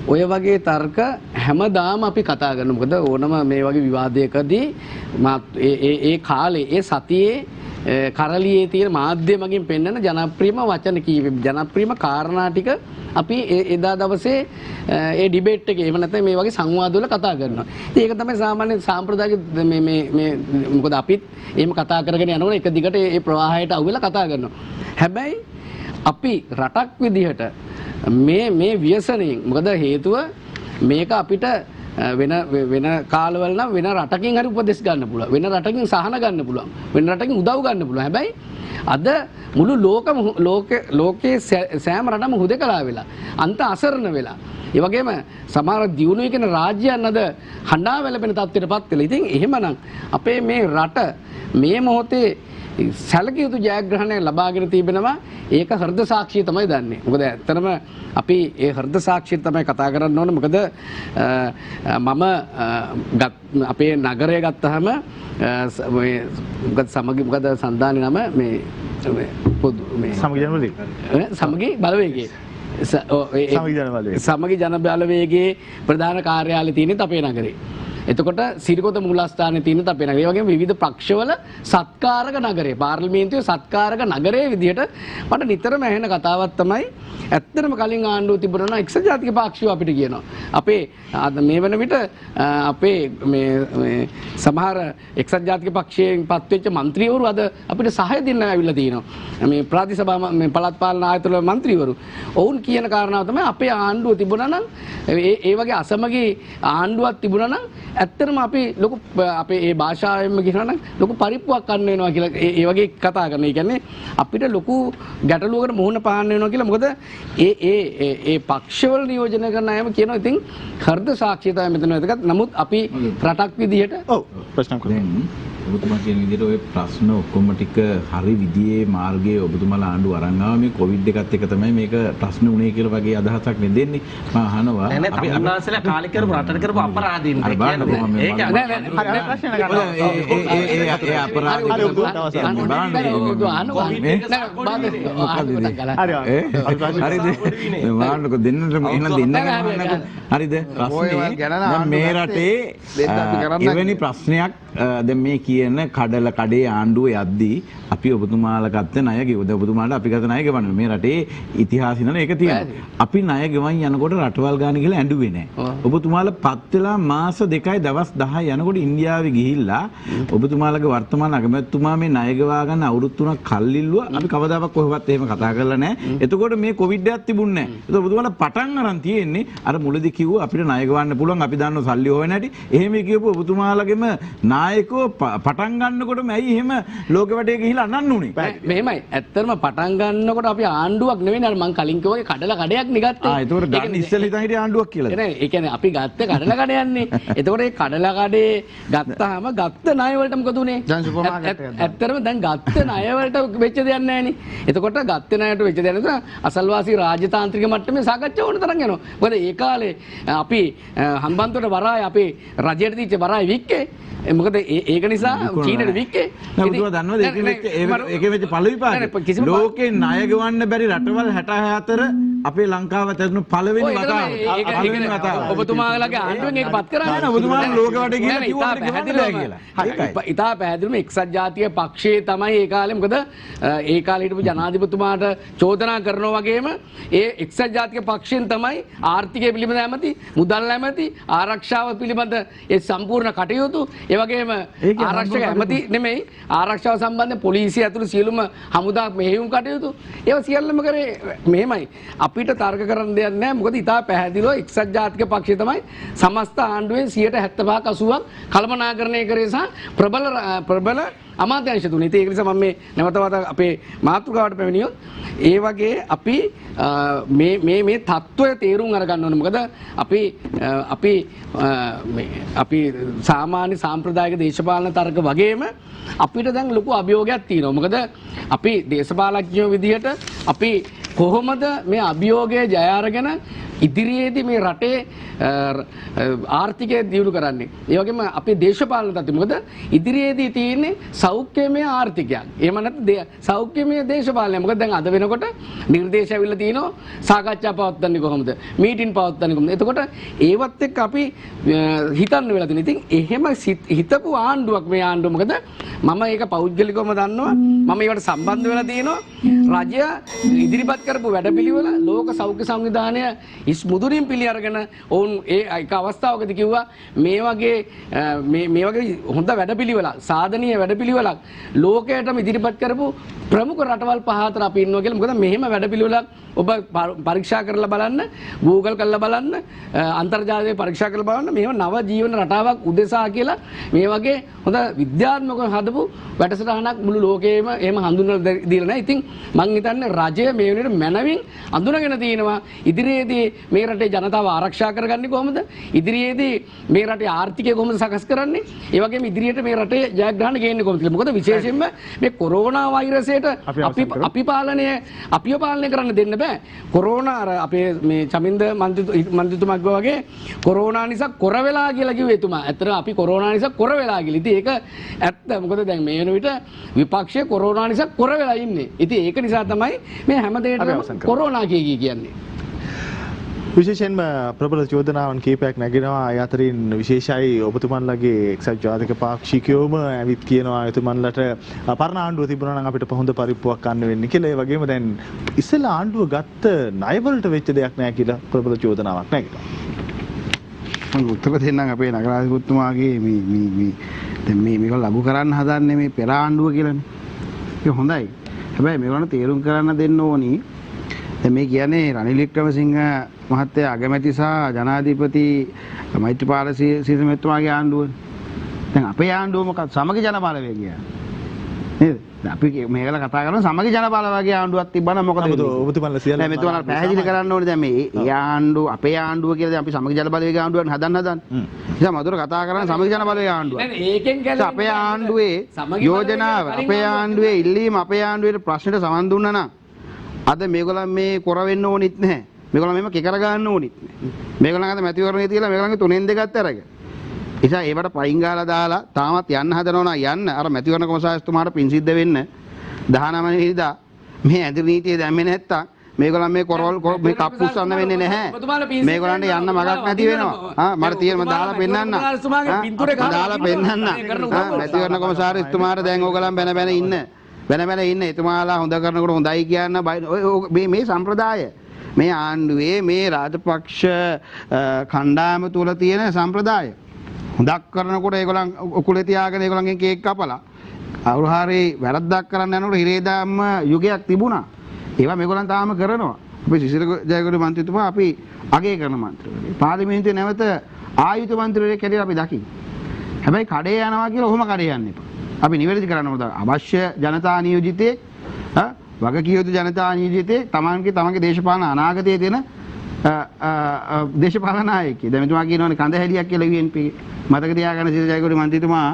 [SPEAKER 2] ඔය වගේ තර්ක හැමදාම අපි කතා කරනවා. මොකද ඕනම මේ වගේ විවාදයකදී ඒ කාලේ ඒ සතියේ කරලියේ තියෙන මාධ්‍ය මගින් පෙන්වන ජනප්‍රියම වචන කීප ජනප්‍රියම කාරණා ටික අපි එදා දවසේ ඒ ඩිබේට් එකේ එහෙම නැත්නම් මේ වගේ සංවාදවල කතා කරනවා. ඉතින් ඒක තමයි සාමාන්‍ය සාම්ප්‍රදායික මේ මොකද අපිත් එහෙම කතා කරගෙන යනකොට එක දිගට ඒ ප්‍රවාහයට අහුවෙලා කතා කරනවා. හැබැයි අපි රටක් විදිහට මේ ව්‍යසනයෙන් මොකද හේතුව මේක අපිට වෙන කාලවල නම් වෙන රටකින් හරි උපදෙස් ගන්න පුළුවන්. වෙන රටකින් සහන ගන්න පුළුවන්. වෙන රටකින් උදව් ගන්න පුළුවන්. හැබැයි අද මුළු ලෝකයේ සෑම රටම හුදකලා වෙලා අන්ත අසරණ වෙලා. ඒ වගේම සමහර දියුණුවේ කියන රාජ්‍යයන් අද හඬා වැළපෙන තත්ත්වයටපත් වෙලා. ඉතින් එහෙමනම් අපේ මේ රට මේ මොහොතේ සැලකිය යුතු ජයග්‍රහණය ලබාගෙන තිබෙනවා. ඒක හෘද සාක්ෂිය තමයි දන්නේ. මොකද ඇත්තටම අපි ඒ හෘද සාක්ෂිය තමයි කතා කරන්න ඕනේ. මොකද මම අපේ නගරය ගත්තාම මොකද සන්දානේ නම මේ සමගි බලවේගයේ සමගි ජන බලවේගයේ ප්‍රධාන කාර්යාලය තියෙන්නේ අපේ නගරේ. එතකොට සිරිකොත මූලස්ථානයේ තියෙන අපේ නගරය. ඒ වගේම විවිධ පක්ෂවල සත්කාරක නගරේ, පාර්ලිමේන්තුවේ සත්කාරක නගරයේ විදිහට මට නිතරම ඇහෙන කතාවක් තමයි ඇත්තටම කලින් ආණ්ඩුව තිබුණා එක්සත් ජාතික පාක්ෂිකව අපිට කියනවා. අපේ මේ වෙන විට අපේ මේ සමහර එක්සත් ජාතික පක්ෂයෙන් පත්වෙච්ච മന്ത്രിවරු අද අපිට සහාය දෙන්න ඇවිල්ලා තියෙනවා. මේ ප්‍රාදේශීය මේ පළාත් පාලන ආයතන වල മന്ത്രിවරු. ඔවුන් කියන කාරණාව තමයි අපේ ආණ්ඩුව තිබුණා නම් ඒ වගේ අසමගී ආණ්ඩුවක් තිබුණා නම් ඇත්තටම අපි ලොකු අපේ ඒ භාෂාවෙන්ම කියනවා නම් ලොකු පරිප්පුවක් ගන්න වෙනවා කියලා ඒ වගේ කතා කරනවා. ඒ කියන්නේ අපිට ලොකු ගැටලුවකට මුහුණ පාන්න වෙනවා කියලා. මොකද ඒ පක්ෂවල නියෝජනය කරන අයම කියනවා ඉතින් හෘද සාක්ෂිය තමයි මෙතන වැදගත්. නමුත් අපි රටක් විදිහට
[SPEAKER 1] ප්‍රශ්න
[SPEAKER 5] දැන් ඔබතුමා කියන විදිහට ওই ප්‍රශ්න ඔක්කොම ටික හරි විදිහේ මාර්ගයේ ඔබතුමාලා ආණ්ඩුව අරන් ආවා. මේ කොවිඩ් එකත් එක තමයි මේක ප්‍රශ්න උනේ කියලා වගේ අදහසක් නේ දෙන්නේ. මම අහනවා
[SPEAKER 4] අපි අන්නාසලා කාලේ කරපු රටට කරපු අපරාධින්
[SPEAKER 5] ඒ හරිද මේ රටේ එවැනි ප්‍රශ්නයක් දැන් මේ කියන කඩල කඩේ ආණ්ඩුව යද්දී අපි ඔබතුමාලා ගත්ත ණය ගෙවද ඔබතුමාට අපි ගත්ත ණය ගෙවන්න මේ රටේ ඉතිහාසය නේද ඒක තියෙනවා. අපි ණය ගෙවන් යනකොට රටවල් ගාන කියලා ඇඬුවේ නැහැ. ඔබතුමාලා පත් වෙලා මාස 2යි දවස් 10යි යනකොට ඉන්දියාවේ ගිහිල්ලා ඔබතුමාලගේ වර්තමාන අගමැතිතුමා මේ ණය ගෙවා ගන්න අවුරුදු 3ක් කල්ලිල්ලුවා. අපි කවදාවත් කොහෙවත් එහෙම කතා කරලා නැහැ. එතකොට මේ කොවිඩ් එකක් තිබුණේ නැහැ. ඒක ඔබතුමාලා පටන් අරන් තියෙන්නේ අර මුලදී කිව්වා අපිට ණය ගෙවන්න පුළුවන් අපි දන්නව සල්ලි හොයන හැටි. එහෙම කියපුව ඔබතුමාලගේම නායකෝ පටන් ගන්නකොටම ඇයි එහෙම ලෝකෙ වටේ ගිහිල්ලා අනන්නුනේ?
[SPEAKER 2] මෙහෙමයි. ඇත්තටම පටන් ගන්නකොට අපි ආණ්ඩුවක් නෙවෙයි අර මං කලින් කිව්වා වගේ කඩලා කඩයක් නිගත්තේ.
[SPEAKER 5] ඒතකොට ගන්න ඉස්සෙල්ලා හිතන් හිටිය ආණ්ඩුවක් කියලාද?
[SPEAKER 2] නෑ ඒ කියන්නේ අපි ගත්ත කඩලා කඩයන්නේ. එතකොට ඒ කඩලා කඩේ ගත්තාම ගත්ත ණය වලට මොකද උනේ? ඇත්තටම දැන් ගත්ත ණය වලට වෙච්ච දෙයක් නෑනේ. එතකොට ගත්ත ණයට වෙච්ච දෙයක් නේද? අසල්වාසී රාජතාන්ත්‍රික මට්ටමේ සාකච්ඡා වුණ තරම් යනවා. මොකද ඒ කාලේ අපි හම්බන්තොට වරාය අපේ රජයට දීච්ච වරාය වික්කේ. මොකද ඒක නිසා චීනෙට වික්කේ.
[SPEAKER 5] නෑ ඔබතුමා දන්නවද ඒකේ වෙච්ච පළ විපාක? ලෝකේ ණය ගෙවන්න බැරි රටවල් 64 අපේ ලංකාව ඇතුළු පළවෙනි වතාව.
[SPEAKER 2] ඔබතුමාලගේ ආණ්ඩුවෙන් ඒක පත් කරන්නේ
[SPEAKER 5] නෑ ඔබතුමාලා ලෝකෙ වටේ ගිහලා කිව්වා ගෙවන්න බෑ කියලා.
[SPEAKER 2] හරි. ඉතා පැහැදිලිවම එක්සත් ජාතික පක්ෂයේ තමයි ඒ කාලේ මොකද ඒ කාලේ හිටපු ජනාධිපතිතුමාට චෝදනා කරනවා වගේම ඒ එක්සත් ජාතික පක්ෂයෙන් තමයි ආර්ථිකය පිළිබඳ ඇමති, මුදල් ඇමති, ආරක්ෂාව පිළිබඳ ඒ සම්පූර්ණ කටයුතු ඒ වගේම ආරක්ෂක ඇමති නෙමෙයි ආරක්ෂාව සම්බන්ධ පොලිසිය ඇතුළු සියලුම හමුදා මෙහෙයුම් කටයුතු ඒවා සියල්ලම කරේ මෙහෙමයි. අපිට තර්ක කරන්න දෙයක් නැහැ. මොකද ඉතා පැහැදිලිව එක්සත් ජාතික පක්ෂය තමයි සමස්ත ආණ්ඩුවෙන් 75%ක් 80ක් කළමනාකරණය කරේ සහ ප්‍රබල අමාත්‍යාංශ තුනේ. ඒක නිසා මම මේ නැවතවත අපේ මාතෘකාවට පැමිණියොත් ඒ වගේ අපි මේ තත්ත්වය තේරුම් අරගන්න ඕනේ. මොකද අපි සාමාන්‍ය සාම්ප්‍රදායික දේශපාලන තර්ක වගේම අපිට දැන් ලොකු අභියෝගයක් තියෙනවා. මොකද අපි දේශපාලඥයෝ විදිහට අපි කොහොමද මේ අභියෝගය ජය අරගෙන ඉදිරියේදී මේ රටේ ආර්ථිකය දියුණු කරන්නේ. ඒ වගේම අපේ දේශපාලන තත්ත්වය. මොකද ඉදිරියේදී තියෙන්නේ සෞඛ්‍යමය ආර්ථිකයක්. එහෙම නැත්නම් සෞඛ්‍යමය දේශපාලනය. මොකද දැන් අද වෙනකොට නිර්දේශ ඇවිල්ලා තියෙනවා සාකච්ඡා පවත්වන්නේ කොහොමද? මීටින් පවත්වන්නේ කොහොමද? එතකොට ඒවත් එක්ක අපි හිතන්න වෙලා තියෙනවා. ඉතින් එහෙම හිතපු ආණ්ඩුවක් මේ ආණ්ඩුව. මොකද මම ඒක පෞද්ගලිකවම දන්නවා. මම ඒවට සම්බන්ධ වෙලා තියෙනවා. රජය ඉදිරිපත් කරපු වැඩපිළිවෙල ලෝක සෞඛ්‍ය සංවිධානය ඉස් මුදුරින් පිළි අරගෙන ඔවුන් ඒ එක අවස්ථාවකදී කිව්වා මේ වගේ හොඳ වැඩපිළිවෙලක් සාධනීය වැඩපිළිවෙලක් ලෝකයටම ඉදිරිපත් කරපු ප්‍රමුඛ රටවල් පහ අතර අපි ඉන්නවා කියලා. මොකද මෙහෙම වැඩපිළිවෙලක් ඔබ පරීක්ෂා කරලා බලන්න, Google කරලා බලන්න, අන්තර්ජාලයේ පරීක්ෂා කරලා බලන්න මෙහෙම නව ජීවන රටාවක් උදෙසා කියලා මේ වගේ හොඳ විද්‍යාත්මකව හදපු වැඩසටහනක් මුළු ලෝකෙම එහෙම හඳුන්වලා දීලා නැහැ. ඉතින් මම හිතන්නේ රජය මේ වෙනකොට මනවින් අඳුනගෙන තියෙනවා ඉදිරියේදී මේ රටේ ජනතාව ආරක්ෂා කරගන්නේ කොහොමද? ඉදිරියේදී මේ රටේ ආර්ථිකය කොහොමද සකස් කරන්නේ? ඒ වගේම ඉදිරියට මේ රටේ ජයග්‍රහණ ගේන්නේ කොහොමද කියලා. මොකද විශේෂයෙන්ම මේ කොරෝනා වෛරසයට අපිව පාලනය කරන්න දෙන්න බෑ. කොරෝනා අර අපේ මේ චමින්ද මන්ත්‍රීතුමා වගේ කොරෝනා නිසා කොර වෙලා කියලා කිව්වේ එතුමා. ඇත්තට අපි කොරෝනා නිසා කොර වෙලා කියලා. ඉතින් ඒක ඇත්ත. මොකද දැන් මේ වෙන විට විපක්ෂය කොරෝනා නිසා කොර වෙලා ඉන්නේ. ඉතින් ඒක නිසා තමයි මේ හැම දෙයකටම කොරෝනා කියන්නේ.
[SPEAKER 1] විශේෂයෙන්ම ප්‍රබල චෝදනාවන් කීපයක් නැගෙනවා. ඒ අතරින් විශේෂයි ඔබතුමන්ලගේ එක්සත් ජාතික පාක්ෂිකයෝම ඇවිත් කියනවා එතුමන්ලට පරණ ආණ්ඩුව තිබුණා නම් අපිට පොහොඳ පරිප්පුවක් ගන්න වෙන්නේ කියලා. ඒ වගේම දැන් ඉස්සෙල්ලා ආණ්ඩුව ගත්ත ණයවලට වෙච්ච දෙයක් නැහැ කියලා ප්‍රබල චෝදනාවක් නැගෙනවා.
[SPEAKER 3] මම උත්තර දෙන්නම් අපේ නගරාධිපතිතුමාගේ දැන් මේක ලඝු කරන්න හදන්නේ මේ පෙර ආණ්ඩුව කියලානේ. ඒක හොඳයි. හැබැයි මේගොල්ලන් තේරුම් කරන්න දෙන්න ඕනි. දැන් මේ කියන්නේ රනිල් වික්‍රමසිංහ මහත්තයා අගමැති සහ ජනාධිපති මෛත්‍රීපාල සිරිසේනතුමාගේ ආණ්ඩුව. දැන් අපේ ආණ්ඩුව මොකක්ද? සමගි ජනබලවේගය කියන්නේ. නේද? අපි මේකල කතා කරන සමගි ජනබලවේගයේ ආණ්ඩුවක් තිබ්බනම් මොකද වෙන්නේ?
[SPEAKER 1] ඔබතුමන්ලා සියල්ල
[SPEAKER 3] දැන් මෙතුමන්ලා පැහැදිලි කරන්න ඕනේ දැන් මේ ආණ්ඩුව අපේ ආණ්ඩුව කියලා දැන් අපි සමගි ජනබලවේගයේ ආණ්ඩුවක් හදන්න. නිසා මధుර කතා කරන්නේ සමගි ජනබලවේගයේ ආණ්ඩුව.
[SPEAKER 2] දැන් ඒකෙන් ගැලවෙන්නේ
[SPEAKER 3] අපේ ආණ්ඩුවේ යෝජනාව අපේ ආණ්ඩුවේ ඉල්ලීම අපේ ආණ්ඩුවේ ප්‍රශ්නෙට සමන් දුන්නා නම් අද මේගොල්ලන් මේ කොර වෙන්න ඕනිත් නැහැ. මේගොල්ලන් මේව කෙකර ගන්න ඕනිත් නැහැ. මේගොල්ලන් අද මැතිවරණේ තියලා මේගොල්ලන්ගේ තුනෙන් දෙකක් අරගෙන. නිසා ඒවට පයින් ගාලා දාලා තාමත් යන්න හදනවා නම් යන්න අර මැතිවරණ කොමසාරිස්තුමාට පින් සිද්ධ වෙන්න 19 වෙනිදා මේ ඇඳිරි නීතිය දැම්මේ නැත්තම් මේගොල්ලන් මේ කොරවල් මේ කප්පුස්සන්න වෙන්නේ නැහැ. මේගොල්ලන්ට යන්න මගක් නැති වෙනවා. මට තියෙන මම දාලා පෙන්නන්න. දාලා පෙන්නන්න. මැතිවරණ කොමසාරිස්තුමාට දැන් ඕගොල්ලන් බැන ඉන්න. එතුමාලා හොඳ කරනකොට හොඳයි කියන්න මේ සම්ප්‍රදාය මේ ආණ්ඩුවේ මේ රාජපක්ෂ කණ්ඩායම තුල තියෙන සම්ප්‍රදාය. හොඳක් කරනකොට ඒගොල්ලන් උකුලේ තියාගෙන ඒගොල්ලන්ගෙන් කේක් කපලා අවුරුහාරේ වැරද්දක් කරන්න යනකොට හිරේදාම්ම යුගයක් තිබුණා. ඒවා මේගොල්ලන් තාම කරනවා. අපි සිසිර ජයගොඩ මන්ත්‍රීතුමා අපි අගය කරන මන්ත්‍රීවරයෙක්. පාර්ලිමේන්තුවේ නැවත ආයුධ මන්ත්‍රීවරයෙක් හැටියට අපි දකිමු. හැබැයි කඩේ යනවා කියලා ඔහොම කඩේ යන්න එපා. අපි නිවැරදි කරන්න ඕන අවශ්‍ය ජනතා නියෝජිතේ වගකිය යුතු ජනතා නියෝජිතේ තමන්ගේ දේශපාලන අනාගතයේ තියෙන දේශපාලන නායකයෙක්. දැන් මෙතුමා කියනවානේ කඳහැලියක් කියලා UNP මතක තියාගන්න සිත ජයගොඩ මන්ත්‍රීතුමා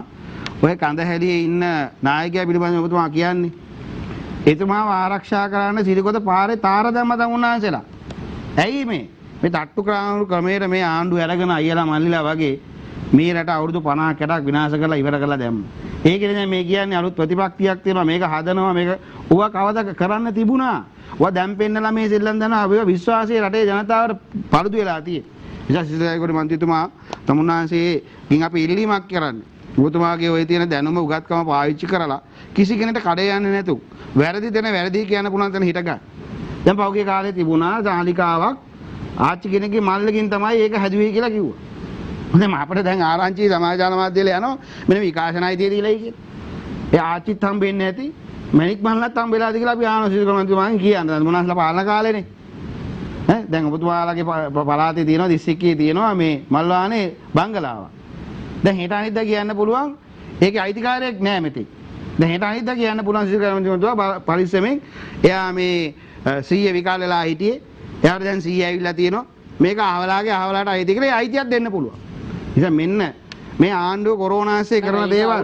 [SPEAKER 3] ඔය කඳහැලියේ ඉන්න නායකයා පිළිබඳව ඔබතුමා කියන්නේ එතුමාව ආරක්ෂා කරන්න සිරිකොත පාරේ තාර දැම්ම තමුන්නාන්සලා. ඇයි මේ තට්ටු ක්‍රමයට මේ ආණ්ඩුව අරගෙන අයියලා මල්ලිලා වගේ මේ රට අවුරුදු 50කට විනාශ කරලා ඉවර කරලා දැම්මා. ඒකනේ දැන් මේ කියන්නේ අලුත් ප්‍රතිපක්තියක් තියෙනවා මේක හදනවා මේක ඔවා කවදා කරන්න තිබුණා. ඔවා දැන් පෙන්නලා මේ සෙල්ලම් දනවා ඔය විශ්වාසයේ රටේ ජනතාවට පරිදු වෙලා තියෙන්නේ. නිසා සිසුජයගොඩ මන්ත්‍රීතුමා තමුන්නාන්සේකින් අපි ඉල්ලීමක් කරන්නේ. ඔබතුමාගේ ওই තියෙන දැනුම උගත්කම පාවිච්චි කරලා කිසි කෙනෙකුට කඩේ යන්නේ නැතු. වැරදි දෙන වැරදි කියන්න පුළුවන් තැන හිට ගන්න. දැන් පහුගිය කාලේ තිබුණා ජාලිකාවක් ආච්චි කෙනෙක්ගේ මල්ලකින් තමයි ඒක හැදුවේ කියලා කිව්වා. හොඳයි අපිට දැන් ආරංචි සමාජ ජාල මාධ්‍යවල යනවා මෙන්න විකාශන අයිතිය දීලායි කියලා. ඒ ආච්චිත් හම්බෙන්නේ නැති මැණික් මල්ලත් හම්බෙලාද කියලා අපි ආනසික මන්ත්‍රීතුමාගෙන් කියන්නේ. මොනවාස්ලා පාලන කාලේනේ. දැන් ඔබතුමාලාගේ පළාතේ තියෙනවා දිස්ත්‍රික්කයේ තියෙනවා මේ මල්වානේ බංගලාව. දැන් හෙට අනිද්දා කියන්න පුළුවන් ඒකේ අයිතිකාරයෙක් නෑ මෙතෙක්. දැන් හෙට අනිද්දා කියන්න පුළුවන් සිසිල් පරිස්සමෙන් එයා මේ 100 විකාල වෙලා හිටියේ. එයාට දැන් 100 ඇවිල්ලා තියෙනවා. මේක අහවලාගේ අහවලාට අයිති කියලා ඒ අයිතියක් දෙන්න පුළුවන්. නිසා මෙන්න මේ ආණ්ඩුව කොරෝනාසේ කරන දේවල්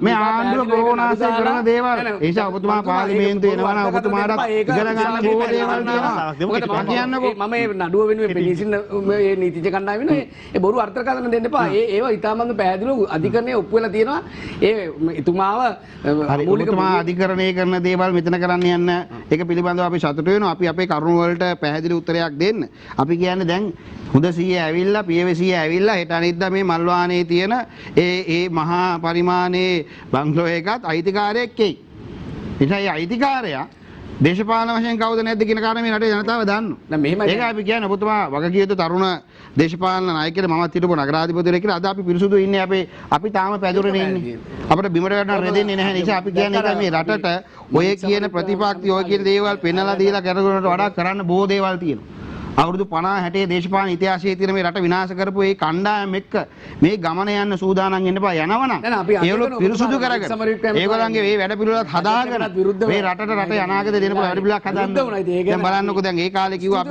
[SPEAKER 3] මේ ආණ්ඩුව කොරෝනාසේ කරන දේවල් ඒ නිසා ඔබතුමා පාර්ලිමේන්තුවේ එනවා නම් ඔබතුමාට ඉගෙන ගන්න බොහෝ දේවල් තියෙනවා. කියන්නකෝ
[SPEAKER 2] මම මේ නඩුව වෙනුවෙන් පිළිසින්න මේ නීතිඥ කණ්ඩායම වෙන ඒ බොරු අර්ථකථන දෙන්න එපා. ඒව ඉතාමත් පැහැදිලිව අධිකරණයේ ඔප්පු වෙලා තියෙනවා. ඒ එතුමාව මූලික
[SPEAKER 3] අධිකරණය කරන දේවල් මෙතන කරන්න යන්න ඒක පිළිබඳව අපි සතුටු වෙනවා. අපි අපේ කරුණු වලට පැහැදිලි උත්තරයක් දෙන්න. අපි කියන්නේ දැන් හොඳ සීය ඇවිල්ලා පියවසිය ඇවිල්ලා හෙට අනිද්දා මේ මල්වානේ තියෙන ඒ මහා පරිමාණයේ බංග්ලෝ එකත් අයිතිකාරයෙක් එයි. එනිසා ඒ අයිතිකාරයා දේශපාලන වශයෙන් කවුද නැද්ද කියන කාරණේ මේ රටේ ජනතාව දන්නවා.
[SPEAKER 2] දැන් මෙහෙමයි.
[SPEAKER 3] ඒක අපි කියන්නේ ඔබතුමා වගකිය යුතු තරුණ දේශපාලන නායකයෙක් මමත් හිටපු නගරාධිපතිවරයෙක් කියලා අද අපි පිරිසුදු ඉන්නේ අපි තාම පැදුරනේ ඉන්නේ. අපිට බිමට වැටෙන්න රෙදෙන්නේ නැහැ. නිසා අපි කියන්නේ ඒක මේ රටට ඔය කියන ප්‍රතිපක්ති ඔය කියන දේවල් පෙන්නලා දීලා කරගන්නට වඩා කරන්න බොහෝ දේවල් තියෙනවා. අවුරුදු 50 60 දේශපාලන ඉතිහාසයේ තියෙන මේ රට විනාශ කරපු මේ කණ්ඩායම එක්ක මේ ගමන යන්න සූදානම් වෙන්න එපා. යනවනම් ඒගොල්ලෝ පිරිසුදු කරගෙන ඒගොල්ලන්ගේ මේ වැඩ පිළිවෙලක් හදාගෙන මේ රටට රට අනාගතේ දෙන්න පුළුවන් වැඩ පිළිවෙලක් හදාන්න. දැන් බලන්නකෝ දැන් ඒ කාලේ කිව්වා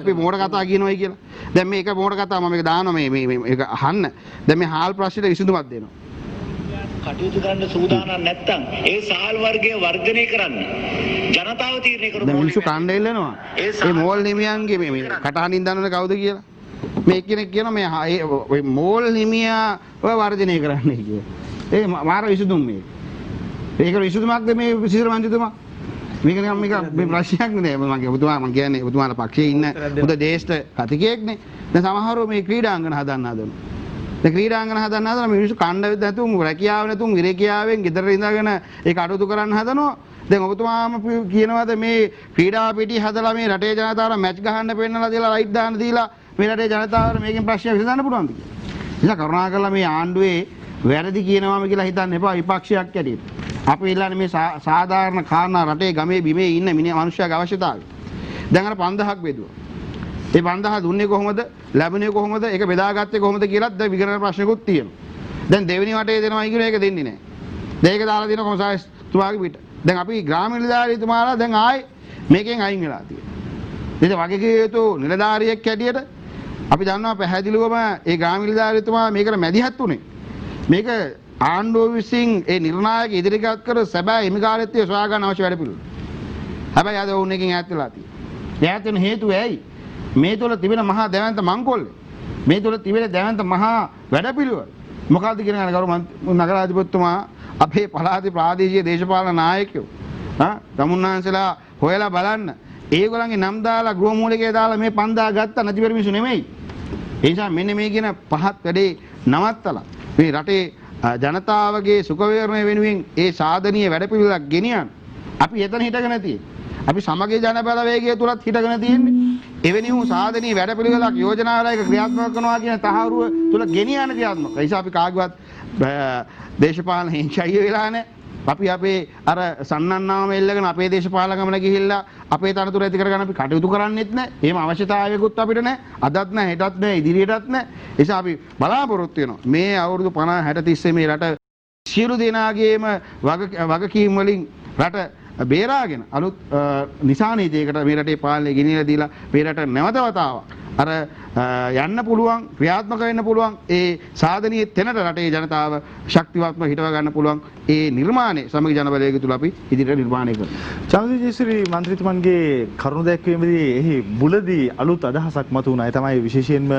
[SPEAKER 3] අපි මෝඩ කතා කියනවායි කියලා. දැන් මේක මෝඩ කතා මම මේක දානවා මේක අහන්න. දැන් මේ හාල් ප්‍රශ්නෙට විසඳුමක් දෙනවා.
[SPEAKER 6] කටයුතු කරන්න සූදානම් නැත්නම් ඒ සාල් වර්ගය වර්ධනය කරන්න ජනතාව තීරණය කරමු.
[SPEAKER 3] දැන් මිනිස්සු කණ්ඩ එල්ලනවා. ඒ මෝල් හිමියන්ගේ මේ කටහඬින් දන්නවනේ කවුද කියලා. මේ කෙනෙක් කියනවා මේ මෝල් හිමියා වර්ධනය කරන්න කියලා. ඒ මාර විසඳුම් මේ. ඒක විසඳුමක්ද මේ සිසිර මන්ත්‍රීතුමා? මේක මේ ප්‍රශ්නයක් නේ මගේ ඔබතුමා මම කියන්නේ ඔබතුමාලා පක්ෂයේ ඉන්න හොඳ දේශට කතිකයෙක්නේ. දැන් සමහරව මේ ක්‍රීඩාංගන හදන්න හදනවා. දැන් ක්‍රීඩාංගන හදන්න හදන මිනිස්සු කණ්ඩ නැතුම් රැකියාව නැතුම් ඉරේකියාවෙන් ගෙදර ඉඳගෙන ඒක අඩුතු කරන්න හදනවා. දැන් ඔබතුමාම කියනවාද මේ ක්‍රීඩා පිටි හදලා මේ රටේ ජනතාවට මැච් ගහන්න පෙන්නලා දීලා ලයිට් දාන්න දීලා මේ රටේ ජනතාවට මේකෙන් ප්‍රශ්න විසඳන්න පුළුවන්ද කියලා. නිසා කරුණාකරලා මේ ආණ්ඩුවේ වැරදි කියනවාම කියලා හිතන්න එපා විපක්ෂයක් ඇටියෙ. අපි ඉල්ලන්නේ මේ සාධාරණ කාරණා රටේ ගමේ බිමේ ඉන්න මිනිහාගේ අවශ්‍යතාවය. දැන් අර 5000ක් බෙදුවා. ඒ 5000 දුන්නේ කොහොමද? ලැබුණේ කොහොමද? ඒක බෙදාගත්තේ කොහොමද කියලාත් දැන් විගණන ප්‍රශ්නකුත් තියෙනවා. දැන් දෙවෙනි වටේ දෙනවයි කියන එක දෙන්නේ නැහැ. දැන් ඒක දාලා දෙන කොමසාරිස් තුමාගේ පිට. දැන් අපි ග්‍රාමීණ නිලධාරීතුමාලා දැන් ආයේ මේකෙන් අයින් වෙලා තියෙනවා. ඉතින් වගේ කිය යුතු නිලධාරියෙක් හැටියට අපි දන්නවා පැහැදිලිවම ඒ ග්‍රාමීණ නිලධාරීතුමා මේකට මැදිහත් උනේ. මේක ආණ්ඩුව විසින් ඒ නිර්ණායක ඉදිරිපත් කර සැබෑ හිමිකාරීත්වය සොයා ගන්න අවශ්‍ය වැඩ පිළිවෙල. හැබැයි අද වුන් එකකින් ඈත් වෙලා තියෙනවා. ඈත් වෙන හේතුව ඇයි? මේ තුළ තිබෙන මහා දැවැන්ත මංකොල්ලේ. මේ තුළ තිබෙන දැවැන්ත මහා වැඩපිළිවෙල. මොකක්ද කියන ගරු නගරාධිපතිතුමා අපේ පළාතේ ප්‍රාදේශීය දේශපාලන නායකයෝ තමුන්නාන්සලා හොයලා බලන්න. ඒගොල්ලන්ගේ නම් දාලා ගෘහ මූලිකය දාලා මේ 5000 ගත්ත නැති බැරි මිනිස්සු නෙමෙයි. ඒ නිසා මෙන්න මේ කියන පහත් වැඩේ නවත්තලා මේ රටේ ජනතාවගේ සුඛ විහරණය වෙනුවෙන් ඒ සාධනීය වැඩපිළිවෙලක් ගෙනියන්න. අපි එතන හිටගෙන තියෙන්නේ. අපි සමගිය ජන බලවේගය තුලත් හිටගෙන තියෙන්නේ. එවැනි වූ සාධනීය වැඩපිළිවෙලක් යෝජනාවලයක ක්‍රියාත්මක කරනවා කියන තහවුරුව තුල ගෙනියන්න ක්‍රියාත්මක. ඒ නිසා අපි කාගවත් දේශපාලන හිංසාවිය වෙලා නැහැ. අපි අපේ අර සන්නන්නාම එල්ලගෙන අපේ දේශපාලන ගමන ගිහිල්ලා අපේ තනතුර ඇති කරගන්න අපි කටයුතු කරන්නේත් නැහැ. එහෙම අවශ්‍යතාවයකුත් අපිට නැහැ. අදත් නැහැ, හෙටත් නැහැ, ඉදිරියටත් නැහැ. ඒ නිසා අපි බලාපොරොත්තු වෙනවා මේ අවුරුදු 50 60 තිස්සේ මේ රට සියලු දෙනාගේම වගකීම් වලින් රට බේරාගෙන අලුත් නිසානීතියකට මේ රටේ පාලනය ගෙනියලා දීලා මේ රට නැවත වතාවක් අර යන්න පුළුවන් ක්‍රියාත්මක වෙන්න පුළුවන් ඒ සාධනීය තැනට රටේ ජනතාව ශක්තිවත්ව හිටව ගන්න පුළුවන් ඒ නිර්මාණය සමගි ජනබලවේගය තුල අපි ඉදිරියට නිර්මාණය කරනවා.
[SPEAKER 1] චන්ද්‍රජයශ්‍රී මන්ත්‍රීතුමන්ගේ කරුණු දැක්වීමේදී එහි මුලදී අලුත් අදහසක් මතුවුණා. ඒ තමයි විශේෂයෙන්ම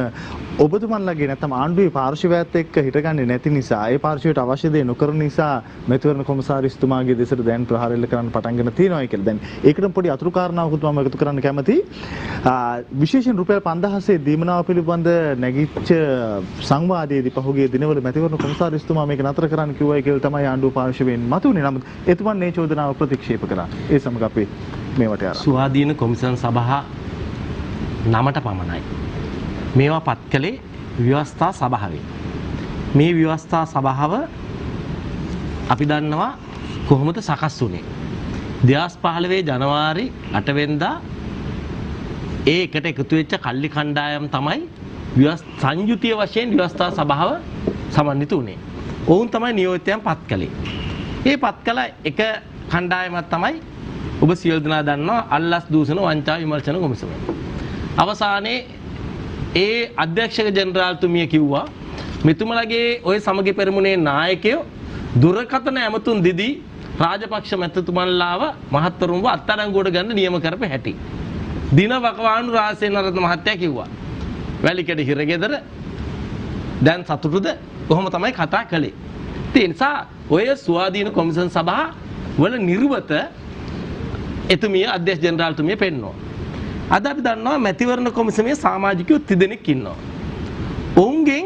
[SPEAKER 1] ඔබතුමන්ලගේ නැත්නම් ආණ්ඩුවේ පාර්ශවයත් එක්ක හිටගන්නේ නැති නිසා ඒ පාර්ශවයට අවශ්‍ය දේ නොකරන නිසා මෙතුවරණ කොමසාරිස්තුමාගේ දෙසට දැන් ප්‍රහාර එල්ල කරන්න පටන්ගෙන තියෙනවා කියලා. දැන් ඒකටම පොඩි අතුරු කාරණාවකුත් මම එකතු කරන්න කැමතියි. විශේෂයෙන් රුපියල් 5000 දීමනාව පිළිබඳ නැගිච්ච සංවාදයේදී පහුගිය දිනවල මැතිවරණ කොමසාරිස්තුමා මේක නතර කරන්න කිව්වයි කියලා තමයි ආණ්ඩුව පාර්ශවයෙන් මතුනේ. නමුත් එතුමන් මේ චෝදනාව ප්‍රතික්ෂේප කළා. ඒ සමග අපි මේවට ආරම්භ.
[SPEAKER 4] ස්වාධීන කොමිසම් සභා නමට පමණයි. මේවා පත් කළේ ව්‍යවස්ථා සභාවේ. මේ ව්‍යවස්ථා සභාව අපි දන්නවා කොහොමද සකස් වුනේ. 2015 ජනවාරි 8 වෙනිදා ඒ එකට එකතු වෙච්ච කල්ලි කණ්ඩායම් තමයි සංයුතිය වශයෙන් ව්‍යවස්ථා සභාව සමන්විත වුණේ. ඔවුන් තමයි නියෝජිතයන් පත් කළේ. ඒ පත් කළ එක කණ්ඩායමක් තමයි ඔබ සියලු දෙනා දන්නවා අල්ලස් දූෂණ වංචා විමර්ශන කොමිසම. අවසානයේ ඒ අධ්‍යක්ෂක ජෙනරාල්තුමිය කිව්වා මෙතුමලගේ ওই සමගි පෙරමුණේ නායකයෝ දුරකථන ඇමතුම් දිදී රාජපක්ෂ මැතිතුමන්ලාව මහත්වරුන්ව අත්අඩංගුවට ගන්න නියම කරපු හැටි. දින වකවානු රාජසේනරත්න මහත්තයා කිව්වා. වැලිකඩ හිරගෙදර දැන් සතුටුද? කොහොම තමයි කතා කළේ. ඒ නිසා ඔය ස්වාධීන කොමිෂන් සභා වල නිර්වත එතුමිය අධ්‍යක්ෂ ජෙනරාල්තුමිය පෙන්වනවා. අද අපි දන්නවා මැතිවරණ කොමිසමේ සමාජිකයෝ 30 දෙනෙක් ඉන්නවා. ඔවුන්ගෙන්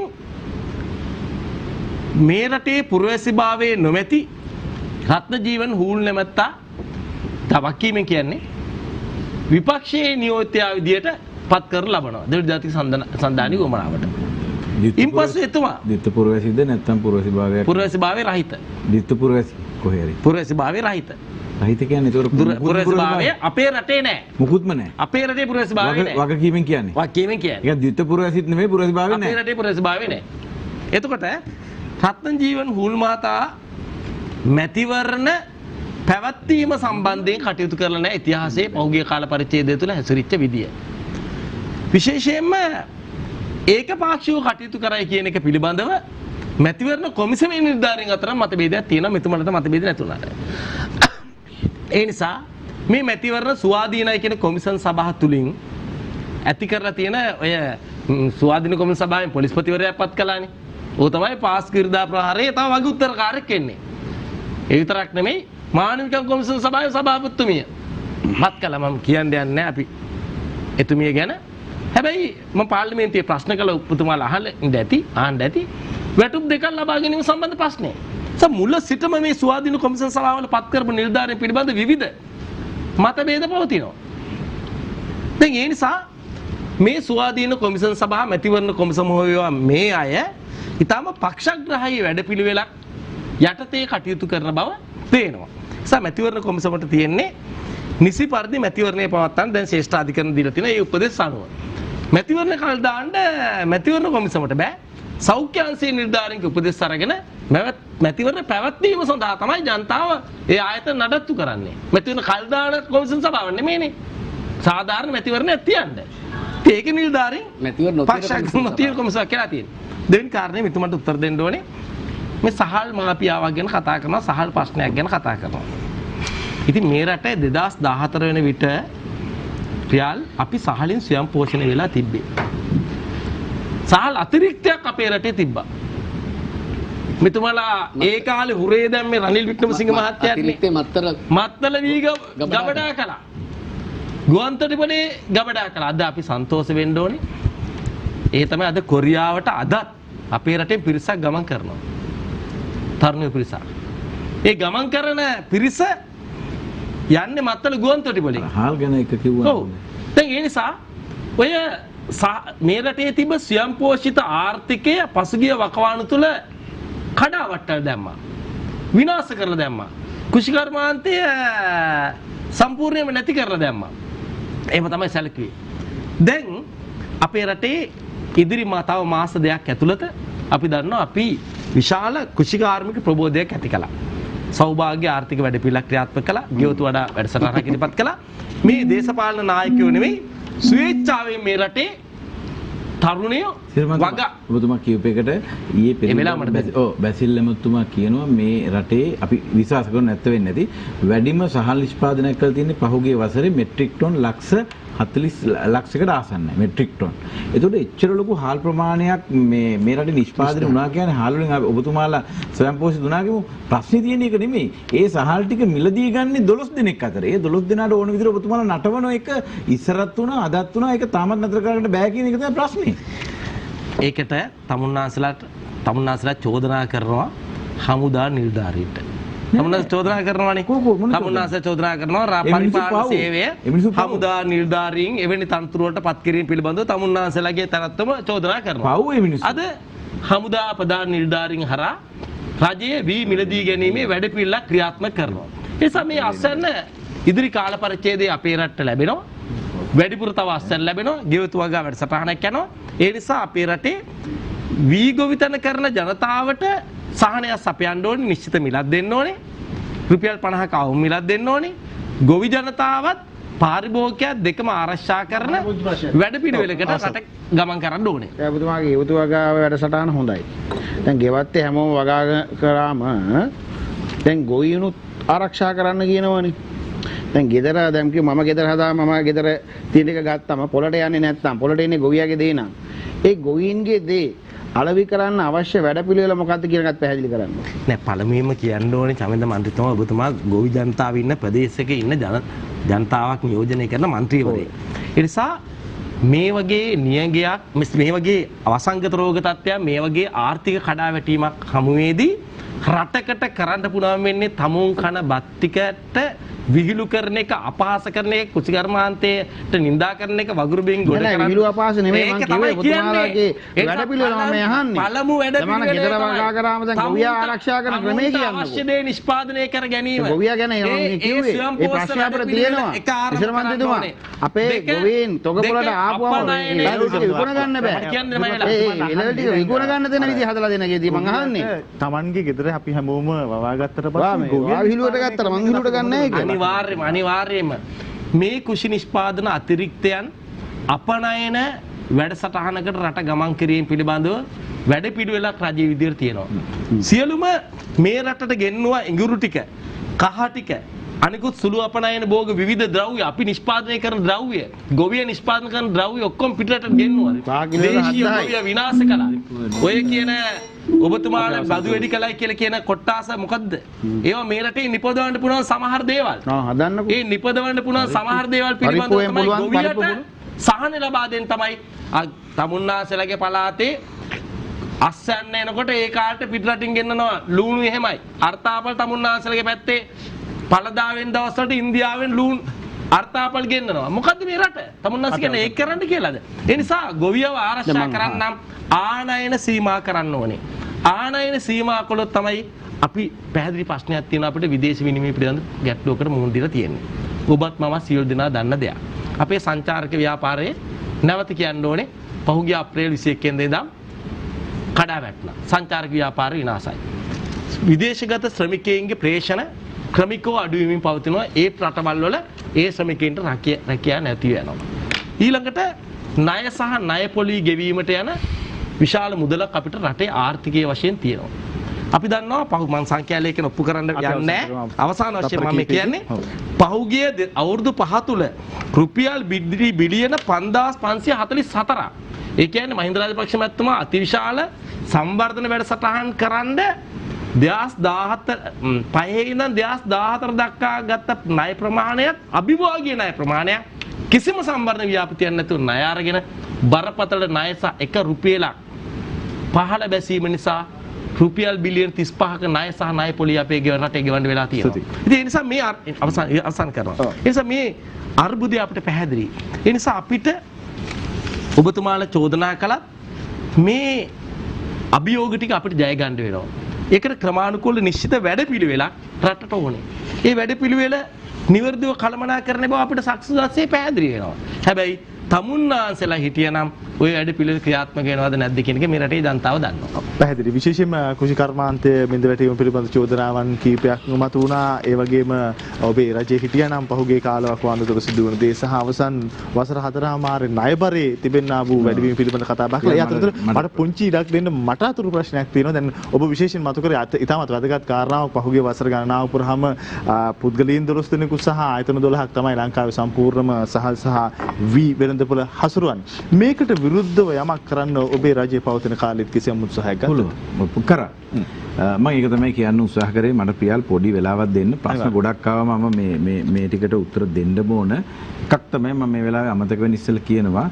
[SPEAKER 4] මේ රටේ පුරවැසිභාවයේ නොමැති රත්නජීවන් හූල් නැමැත්තා තවක් කීමෙන් කියන්නේ විපක්ෂයේ නියෝජිතයා විදියට පත් කර ලබනවා. දෙවිද ජාතික සන්ධානයේ උමනාවට. ඉන්පසු එතුමා
[SPEAKER 5] දිත්ත පුරවැසිද නැත්නම් පුරවැසිභාවයක්
[SPEAKER 4] පුරවැසිභාවයේ රහිත.
[SPEAKER 5] දිත්ත පුරවැසි කොහේ හරි.
[SPEAKER 4] පුරවැසිභාවයේ රහිත.
[SPEAKER 5] රහිත කියන්නේ ඒක
[SPEAKER 4] පුරවැසිභාවය අපේ රටේ නෑ.
[SPEAKER 5] මුකුත්ම නෑ.
[SPEAKER 4] අපේ රටේ පුරවැසිභාවය නෑ.
[SPEAKER 5] වගකීමෙන් කියන්නේ.
[SPEAKER 4] වගකීමෙන් කියන්නේ.
[SPEAKER 5] ඒක දිත්ත පුරවැසිත් නෙමෙයි පුරවැසිභාවය නෑ.
[SPEAKER 4] අපේ රටේ පුරවැසිභාවය නෑ. එතකොට රත්නජීවන් හූල් මහතා මැතිවරණ පැවැත්වීම සම්බන්ධයෙන් කටයුතු කරලා නැහැ ඉතිහාසයේ පෞද්ගලික කාල පරිච්ඡේදය තුළ හැසිරිච්ච විදිය. විශේෂයෙන්ම ඒකපාක්ෂිකව කටයුතු කරයි කියන එක පිළිබඳව මැතිවරණ කොමිසමේ නිලධාරීන් අතර මතභේදයක් තියෙනවා. මෙතුමලට මතභේද නැතුණාට. ඒ නිසා මේ මැතිවරණ ස්වාධීනයි කියන කොමිසම් සභාව තුලින් ඇති කරලා තියෙන ඔය ස්වාධීන කොමිසම් සභාවෙන් පොලිස්පතිවරයා පත් කළානේ. ਉਹ තමයි පාස් කිර්දා ප්‍රහාරයේ තව වගේ උත්තරකාරයෙක් එන්නේ. ඒ විතරක් නෙමෙයි මානවික කොමිසම් සභාවේ සභාපතිතුමිය පත් කළා. මම කියන්න යන්නේ අපි එතුමිය ගැන. හැබැයි මම පාර්ලිමේන්තුවේ ප්‍රශ්න කළ උපතුමාලා අහන්න ඇති වැටුප් දෙකක් ලබා ගැනීම සම්බන්ධ ප්‍රශ්නේ. මුල සිටම මේ ස්වාධීන කොමිසම් සභාවල පත් කරපු නිලධාරීන් පිළිබඳ විවිධ මතභේද පවතිනවා. දැන් ඒ නිසා මේ ස්වාධීන කොමිසම් සභාව මැතිවරණ කොමිසම හොයවා මේ අය ඊටම පක්ෂග්‍රාහී වැඩපිළිවෙලක් යටතේ කටයුතු කරන බව පේනවා. නිසා මැතිවරණ කොමිසමට තියෙන්නේ නිසි පරිදි මැතිවරණය පවත්වන්න දැන් ශ්‍රේෂ්ඨ අධිකරණ දීලා තියෙන ඒ උපදෙස් අනුව. මැතිවරණ කල් දාන්න මැතිවරණ කොමිසමට බෑ. සෞඛ්‍ය අංශයේ නිලධාරීන්ගේ උපදෙස් අරගෙන මැතිවරණ පැවැත්වීම සඳහා තමයි ජනතාව ඒ ආයතන නඩත්තු කරන්නේ. මැතිවරණ කල් දාන කොමිසම් සභාවක් නෙමෙයිනේ. සාධාරණ මැතිවරණයක් තියන්න. ඒක නිලධාරීන් පක්ෂග්‍රාහී කොමිසමක් කියලා තියෙනවා. දෙවෙනි කාරණේ මෙතුමන්ට උත්තර දෙන්න ඕනේ. මේ සහල් මාපියාවක් ගැන කතා කරනවා, සහල් ප්‍රශ්නයක් ගැන කතා කරනවා. ඉතින් මේ රටේ 2014 වෙන විට රියල් අපි සහලින් ස්වයං පෝෂණය වෙලා තිබ්බේ. සහල් අතිරික්තයක් අපේ රටේ තිබ්බා. මෙතුමලා ඒ කාලේ හුරේ දැම්මේ රනිල් වික්‍රමසිංහ මහත්තයාත් මත්තල වී ගබඩා කළා. ගුවන්තොටුපළේ ගබඩා කළා. අද අපි සන්තෝෂ වෙන්න ඕනේ. ඒ තමයි අද කොරියාවට අදත් අපේ රටේ පිරිසක් ගමන් කරනවා. තරුණ පිරිසක්. ඒ ගමන් කරන පිරිස යන්නේ මත්තල ගුවන්තොටුපළේ.
[SPEAKER 5] හාල් ගැන එක කිව්වා.
[SPEAKER 4] ඔව්. දැන් ඒ නිසා ඔය මේ රටේ තිබ්බ ස්වයංපෝෂිත ආර්ථිකය පසුගිය වකවානු තුල කඩාවට්ටල් දැම්මා. විනාශ කරලා දැම්මා. කුෂිකර්මාන්තය සම්පූර්ණයෙන්ම නැති කරලා දැම්මා. එහෙම තමයි සැලකුවේ. දැන් අපේ රටේ ඉදිරි තව මාස දෙකක් ඇතුළත අපි දන්නවා අපි විශාල කුෂිකාර්මික ප්‍රබෝධයක් ඇති කළා. සෞභාග්‍ය ආර්ථික වැඩපිළිවෙලක් ක්‍රියාත්මක කළා. ගෙවතු වඩා වැඩසටහනක් ඉදිරිපත් කළා. මේ දේශපාලන නායකයෝ නෙවෙයි ස්වේච්ඡාවෙන් මේ රටේ තරුණයෝ වග
[SPEAKER 5] ඔබතුමා කියූප එකට ඊයේ පෙරේද බැසිල් එමතුමා කියනවා මේ රටේ අපි විශ්වාස කරන නැත්ත වෙන්නේ නැති වැඩිම සහල් නිෂ්පාදනය කරලා තියෙන්නේ පහුගිය වසරේ මෙට්‍රික් ටොන් ලක්ෂ 40 ලක්ෂයකට ආසන්නයි මෙට්‍රික් ටොන්. ඒතකොට එච්චර ලොකු හාල් ප්‍රමාණයක් මේ රටේ නිෂ්පාදනය වුණා කියන්නේ හාල් වලින් ඔබතුමාලා ස්වයංපෝෂිත වුණා කියමු. ප්‍රශ්නේ තියෙන එක නෙමෙයි. ඒ සහල් ටික මිලදී ගන්නේ 12 දෙනෙක් අතර. ඒ 12 දෙනාට ඕන විදිහට ඔබතුමාලා නටවන එක ඉස්සරත් වුණා අදත් වුණා. ඒක තාමත් නතර කරන්න බෑ කියන එක තමයි ප්‍රශ්නේ.
[SPEAKER 4] ඒකට තමුන්නාසලා චෝදනා කරනවා හමුදා නිලධාරීන්ට. තමුන්නාස චෝදනා කරනවානේ. තමුන්නාස චෝදනා කරනවා පරිපාලන සේවය හමුදා නිලධාරීන් එවැනි තනතුරු වලට පත් කිරීම පිළිබඳව තමුන්නාසලාගේ තරත්තම චෝදනා කරනවා. අද හමුදා ප්‍රධාන නිලධාරීන් හරහා රජයේ වී මිලදී ගැනීමේ වැඩපිළිවෙලක් ක්‍රියාත්මක කරනවා. ඒ නිසා මේ අස්වැන්න ඉදිරි කාල පරිච්ඡේදයේ අපේ රටට ලැබෙනවා. වැඩිපුර තව අස්වැන්න ලැබෙනවා. ගෙවතු වගා වැඩසටහනක් යනවා. ඒ නිසා අපේ රටේ වී ගොවිතැන කරන ජනතාවට සහනයක් සපයන්න ඕනේ, නිශ්චිත මිලක් දෙන්න ඕනේ. රුපියල් 50ක අවුම් මිලක් දෙන්න ඕනේ. ගොවි ජනතාවත් පාරිභෝගිකයා දෙකම ආරක්ෂා කරන වැඩපිළිවෙලකට රට ගමන් කරන්න ඕනේ.
[SPEAKER 3] ඔබතුමාගේ වගාව වැඩසටහන හොඳයි. දැන් ගෙවත්තේ හැමෝම වගා කරාම දැන් ගොවිනුත් ආරක්ෂා කරන්න කියනවනේ. දැන් ගෙදර දැන් කිව්ව මම ගෙදර හදාම මම ගෙදර තියෙන එක ගත්තම පොළට යන්නේ නැත්තම් පොළට එන්නේ ගොවියාගේ දේ නම් ඒ ගොවීන්ගේ දේ අලෙවි කරන්න අවශ්‍ය වැඩපිළිවෙල මොකක්ද කියන එකත් පැහැදිලි කරන්න.
[SPEAKER 4] නෑ පළමුවෙන්ම කියන්න ඕනේ චමින්ද මන්ත්‍රීතුමා ඔබතුමා ගොවි ජනතාව ඉන්න ප්‍රදේශයක ඉන්න ජනතාවක් නියෝජනය කරන මන්ත්‍රීවරයෙක්. ඒ නිසා මේ වගේ නියඟයක් මේ වගේ අවසංගත රෝග තත්ත්වයක් මේ වගේ ආර්ථික කඩාවැටීමක් හමුවේදී රටකට කරන්න පුළුවන් වෙන්නේ තමුන් කන බත් ටිකට විහිළු කරන එක අපහාස කරන එක කුචිකර්මාන්තයට නිඳා කරන එක වගුරු බෙන් ගොඩ කරන
[SPEAKER 3] විහිළු අපහාස නෙමෙයි මම කිව්වේ ඔබතුමාලාගේ වැඩපිළිවෙල මම යහන්නේ.
[SPEAKER 4] පළමු වැඩපිළිවෙල
[SPEAKER 3] ගෙදර වගා කරාම දැන් ගොවියා ආරක්ෂා කරන ක්‍රමය කියන්නකෝ.
[SPEAKER 4] අවශ්‍ය දේ නිෂ්පාදනය කර ගැනීම.
[SPEAKER 3] ගොවියා ගැන මම කිව්වේ ඒ ප්‍රශ්නේ අපිට තියෙනවා. ඉස්සර මන්ත්‍රීතුමා අපේ ගොවීන් තොගපොළට ආපුවම විකුණ ගන්න බෑ. ඒ එළවලු ටික විකුණ ගන්න දෙන විදිහ හදලා දෙන එකේදී මම අහන්නේ.
[SPEAKER 1] Tamanගේ ගෙදර අපි හැමෝම වවා ගත්තට පස්සේ
[SPEAKER 3] ගොවියා විහිළුවට ගත්තට මං විහිළුවට ගන්න නැහැ කියලා.
[SPEAKER 4] අනිවාර්යයෙන්ම මේ කෘෂි නිෂ්පාදන අතිරික්තයන් අපනයන වැඩසටහනකට රට ගමන් කිරීම පිළිබඳව වැඩ පිළිවෙලක් රජයේ විදියට තියෙනවා. සියලුම මේ රටට ගෙන්නුවා ඉඟුරු ටික, කහ ටික, අනිකුත් සුළු අපනයන භෝග විවිධ ද්‍රව්‍ය අපි නිෂ්පාදනය කරන ද්‍රව්‍ය, ගොවිය නිෂ්පාදනය කරන ද්‍රව්‍ය ඔක්කොම පිටරට ගෙන්නුවා. දේශීය ගොවිය විනාශ කළා. ඔය කියන ඔබතුමාලා බදු වැඩි කළයි කියලා කියන කොට්ටාස මොකද්ද? ඒවා මේ රටේ නිපදවන්න පුළුවන් සමහර දේවල්.
[SPEAKER 3] හදන්නකෝ.
[SPEAKER 4] ඒ නිපදවන්න පුළුවන් සමහර දේවල් පිළිබඳව තමයි ගොවියට සහන ලබා දෙන්න තමයි තමුන්නාසලගේ පළාතේ අස්සන්න එනකොට ඒ කාලේ පිටරටින් ගෙන්නනවා ලූණු එහෙමයි. අර්තාපල් තමුන්නාසලගේ පැත්තේ පළදාවෙන් දවස්වලට ඉන්දියාවෙන් ලූණු අර්තාපල් ගෙන්නනවා. මොකද්ද මේ රට? තමුන්නාස කියන්නේ ඒක කරන්න කියලාද? ඒ නිසා ගොවියව ආරක්ෂා කරන්නම් ආනයන සීමා කරන්න ඕනේ. ආනයන සීමා කළොත් තමයි අපි පැහැදිලි ප්‍රශ්නයක් තියෙනවා අපිට විදේශ විනිමය පිළිබඳ ගැටලුවකට මුහුණ දීලා තියෙන්නේ. ඔබත් මම සියලු දෙනා දන්න දෙයක්. අපේ සංචාරක ව්‍යාපාරයේ නැවත කියන්න ඕනේ පහුගිය අප්‍රේල් 21 වෙනිදා ඉඳන් කඩා වැටුණා. සංචාරක ව්‍යාපාරය විනාශයි. විදේශගත ශ්‍රමිකයන්ගේ ප්‍රේෂණ ක්‍රමිකව අඩු වෙමින් පවතිනවා. ඒ රටවල් වල ඒ ශ්‍රමිකයන්ට රැකියාව නැති වෙනවා. ඊළඟට ණය සහ ණය පොලී ගෙවීමට යන විශාල මුදලක් අපිට රටේ ආර්ථිකයේ වශයෙන් තියෙනවා. අපි දන්නවා මම සංඛ්‍යා ලේඛන ඔප්පු කරන්න යන්නේ අවසාන වශයෙන් මම කියන්නේ පහුගිය අවුරුදු 5 තුල රුපියල් බිලියන 5544ක්. ඒ කියන්නේ මහින්ද රාජපක්ෂ මහත්මයා අතිවිශාල සංවර්ධන වැඩසටහන් කරන්න 2017 පහේ ඉඳන් 2014 දක්වා ගත්ත ණය ප්‍රමාණයත් අභිභාගීය ණය ප්‍රමාණයක් කිසිම සංවර්ධන ව්‍යාපෘතියක් නැතුව ණය අරගෙන බරපතල ණය එක රුපියලක් පහළ බැසීම නිසා රුපියල් බිලියන 35ක ණය සහ ණය පොලිය අපේ රටේ ගෙවන්න වෙලා තියෙනවා. ඉතින් ඒ නිසා මේ අවසන් කරනවා. ඒ නිසා මේ අර්බුදය අපිට පැහැදිලි. ඒ නිසා අපිට ඔබතුමාලා චෝදනා කළත් මේ අභියෝග ටික අපිට ජය ගන්න වෙනවා. ඒකට ක්‍රමානුකූල නිශ්චිත වැඩපිළිවෙලක් රටට ඕනේ. ඒ වැඩපිළිවෙල නිවැරදිව කළමනාකරන බව අපිට සක්සුදාසේ පැහැදිලි වෙනවා. හැබැයි තමුන්නාන්සලා හිටියනම් ඔය වැඩපිළිවෙල ක්‍රියාත්මක වෙනවද නැද්ද කියන එක මේ රටේ ජනතාව දන්නවා.
[SPEAKER 1] පැහැදිලි. විශේෂයෙන්ම කෘෂි කර්මාන්තය බිඳ වැටීම පිළිබඳ චෝදනාවන් කීපයක් මතු වුණා. ඒ වගේම ඔබේ රජයේ හිටියානම් පහුගිය කාලවක වන්දතර සිදු වුණ දේ සහ අවසන් වසර 4මාරේ ණයබරේ තිබෙනා වූ වැඩිවීම පිළිබඳ කතා බහ කළා. ඒ අතරතුර මට පුංචි ඉඩක් දෙන්න මට අතුරු ප්‍රශ්නයක් තියෙනවා. දැන් ඔබ විශේෂයෙන් මතු කරේ ඉතාමත් වැදගත් කාරණාවක් පහුගිය වසර ගණනාව පුරාම පුද්ගලයන් 12 දෙනෙකු සහ ආයතන 12ක් තමයි ලංකාවේ සම්පූර්ණම සහ වී වෙළඳපොළ හසුරුවන්නේ. මේකට විරුද්ධව යමක් කරන්න ඔබේ රජයේ පවතින කාලෙත් කිසියම් උත්සාහයක් ගත්තද?
[SPEAKER 5] කරා. මම ඒක තමයි කියන්න උත්සාහ කරේ. මට පියල් පොඩි වෙලාවක් දෙන්න. ප්‍රශ්න ගොඩක් ආවා. මම මේ ටිකට උත්තර දෙන්න ඕන. එකක් තමයි මම මේ වෙලාවේ අමතක වෙන්න ඉස්සෙල්ලා කියනවා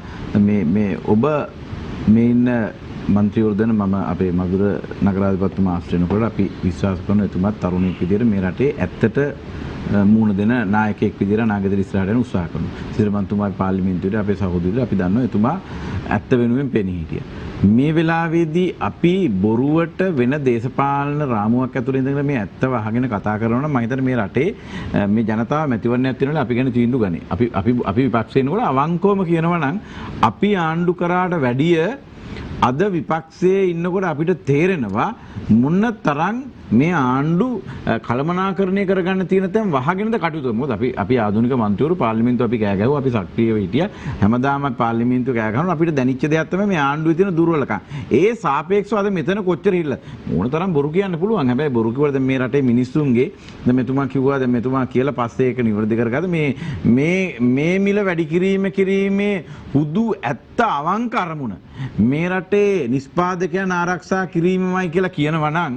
[SPEAKER 5] මේ ඔබ මේ ඉන්න මන්ත්‍රීවරුන් මම අපේ මధుර නගරාධිපතිතුමා ආශ්‍රයනකොට අපි විශ්වාස කරන එතුමාත් තරුණයෙක් විදිහට මේ රටේ ඇත්තට මූණ දෙන නායකයෙක් විදිහට නාගදර ඉස්සරහට යන උත්සාහ කරනවා. සිරමන්තුමාගේ පාර්ලිමේන්තුවේ අපේ සහෝදරයෝ අපි දන්නවා එතුමා ඇත්ත වෙනුවෙන් පෙනී හිටියා. මේ වෙලාවේදී අපි බොරුවට වෙන දේශපාලන රාමුවක් ඇතුළේ ඉඳගෙන මේ ඇත්ත වහගෙන කතා කරනවා නම් මම හිතන්නේ මේ රටේ මේ ජනතාව මැතිවරණයක් තියෙනවා අපි ගැන තීන්දුව ගන්නේ. අපි විපක්ෂේ ඉන්නකොට අවංකවම කියනවා නම් අපි ආණ්ඩු කරාට වැඩිය අද විපක්ෂයේ ඉන්නකොට අපිට තේරෙනවා මොන තරම් මේ ආණ්ඩු කළමනාකරණය කරගන්න තියෙන තැන් වහගෙනද කටයුතු. මොකද අපි ආධුනික මන්ත්‍රීවරු පාර්ලිමේන්තුව අපි කෑ ගැහුවා, අපි සක්‍රියව හිටියා. හැමදාම පාර්ලිමේන්තුව කෑ ගහනවා. අපිට දැනෙච්ච දෙයක් තමයි මේ ආණ්ඩුවේ තියෙන දුර්වලකම්. ඒ සාපේක්ෂව අද මෙතන කොච්චර හිල්ල ඕන තරම් බොරු කියන්න පුළුවන්. හැබැයි බොරු කිව්වද මේ රටේ මිනිස්සුන්ගේ දැන් මෙතුමා කිව්වා දැන් මෙතුමා කියලා පස්සේ ඒක නිවැරදි කරගත්ත මේ මිල වැඩි කිරීමේ හුදු ඇත්ත අවංක අරමුණ මේ රටේ නිෂ්පාදකයන් ආරක්ෂා කිරීමමයි කියලා කියනවා නම්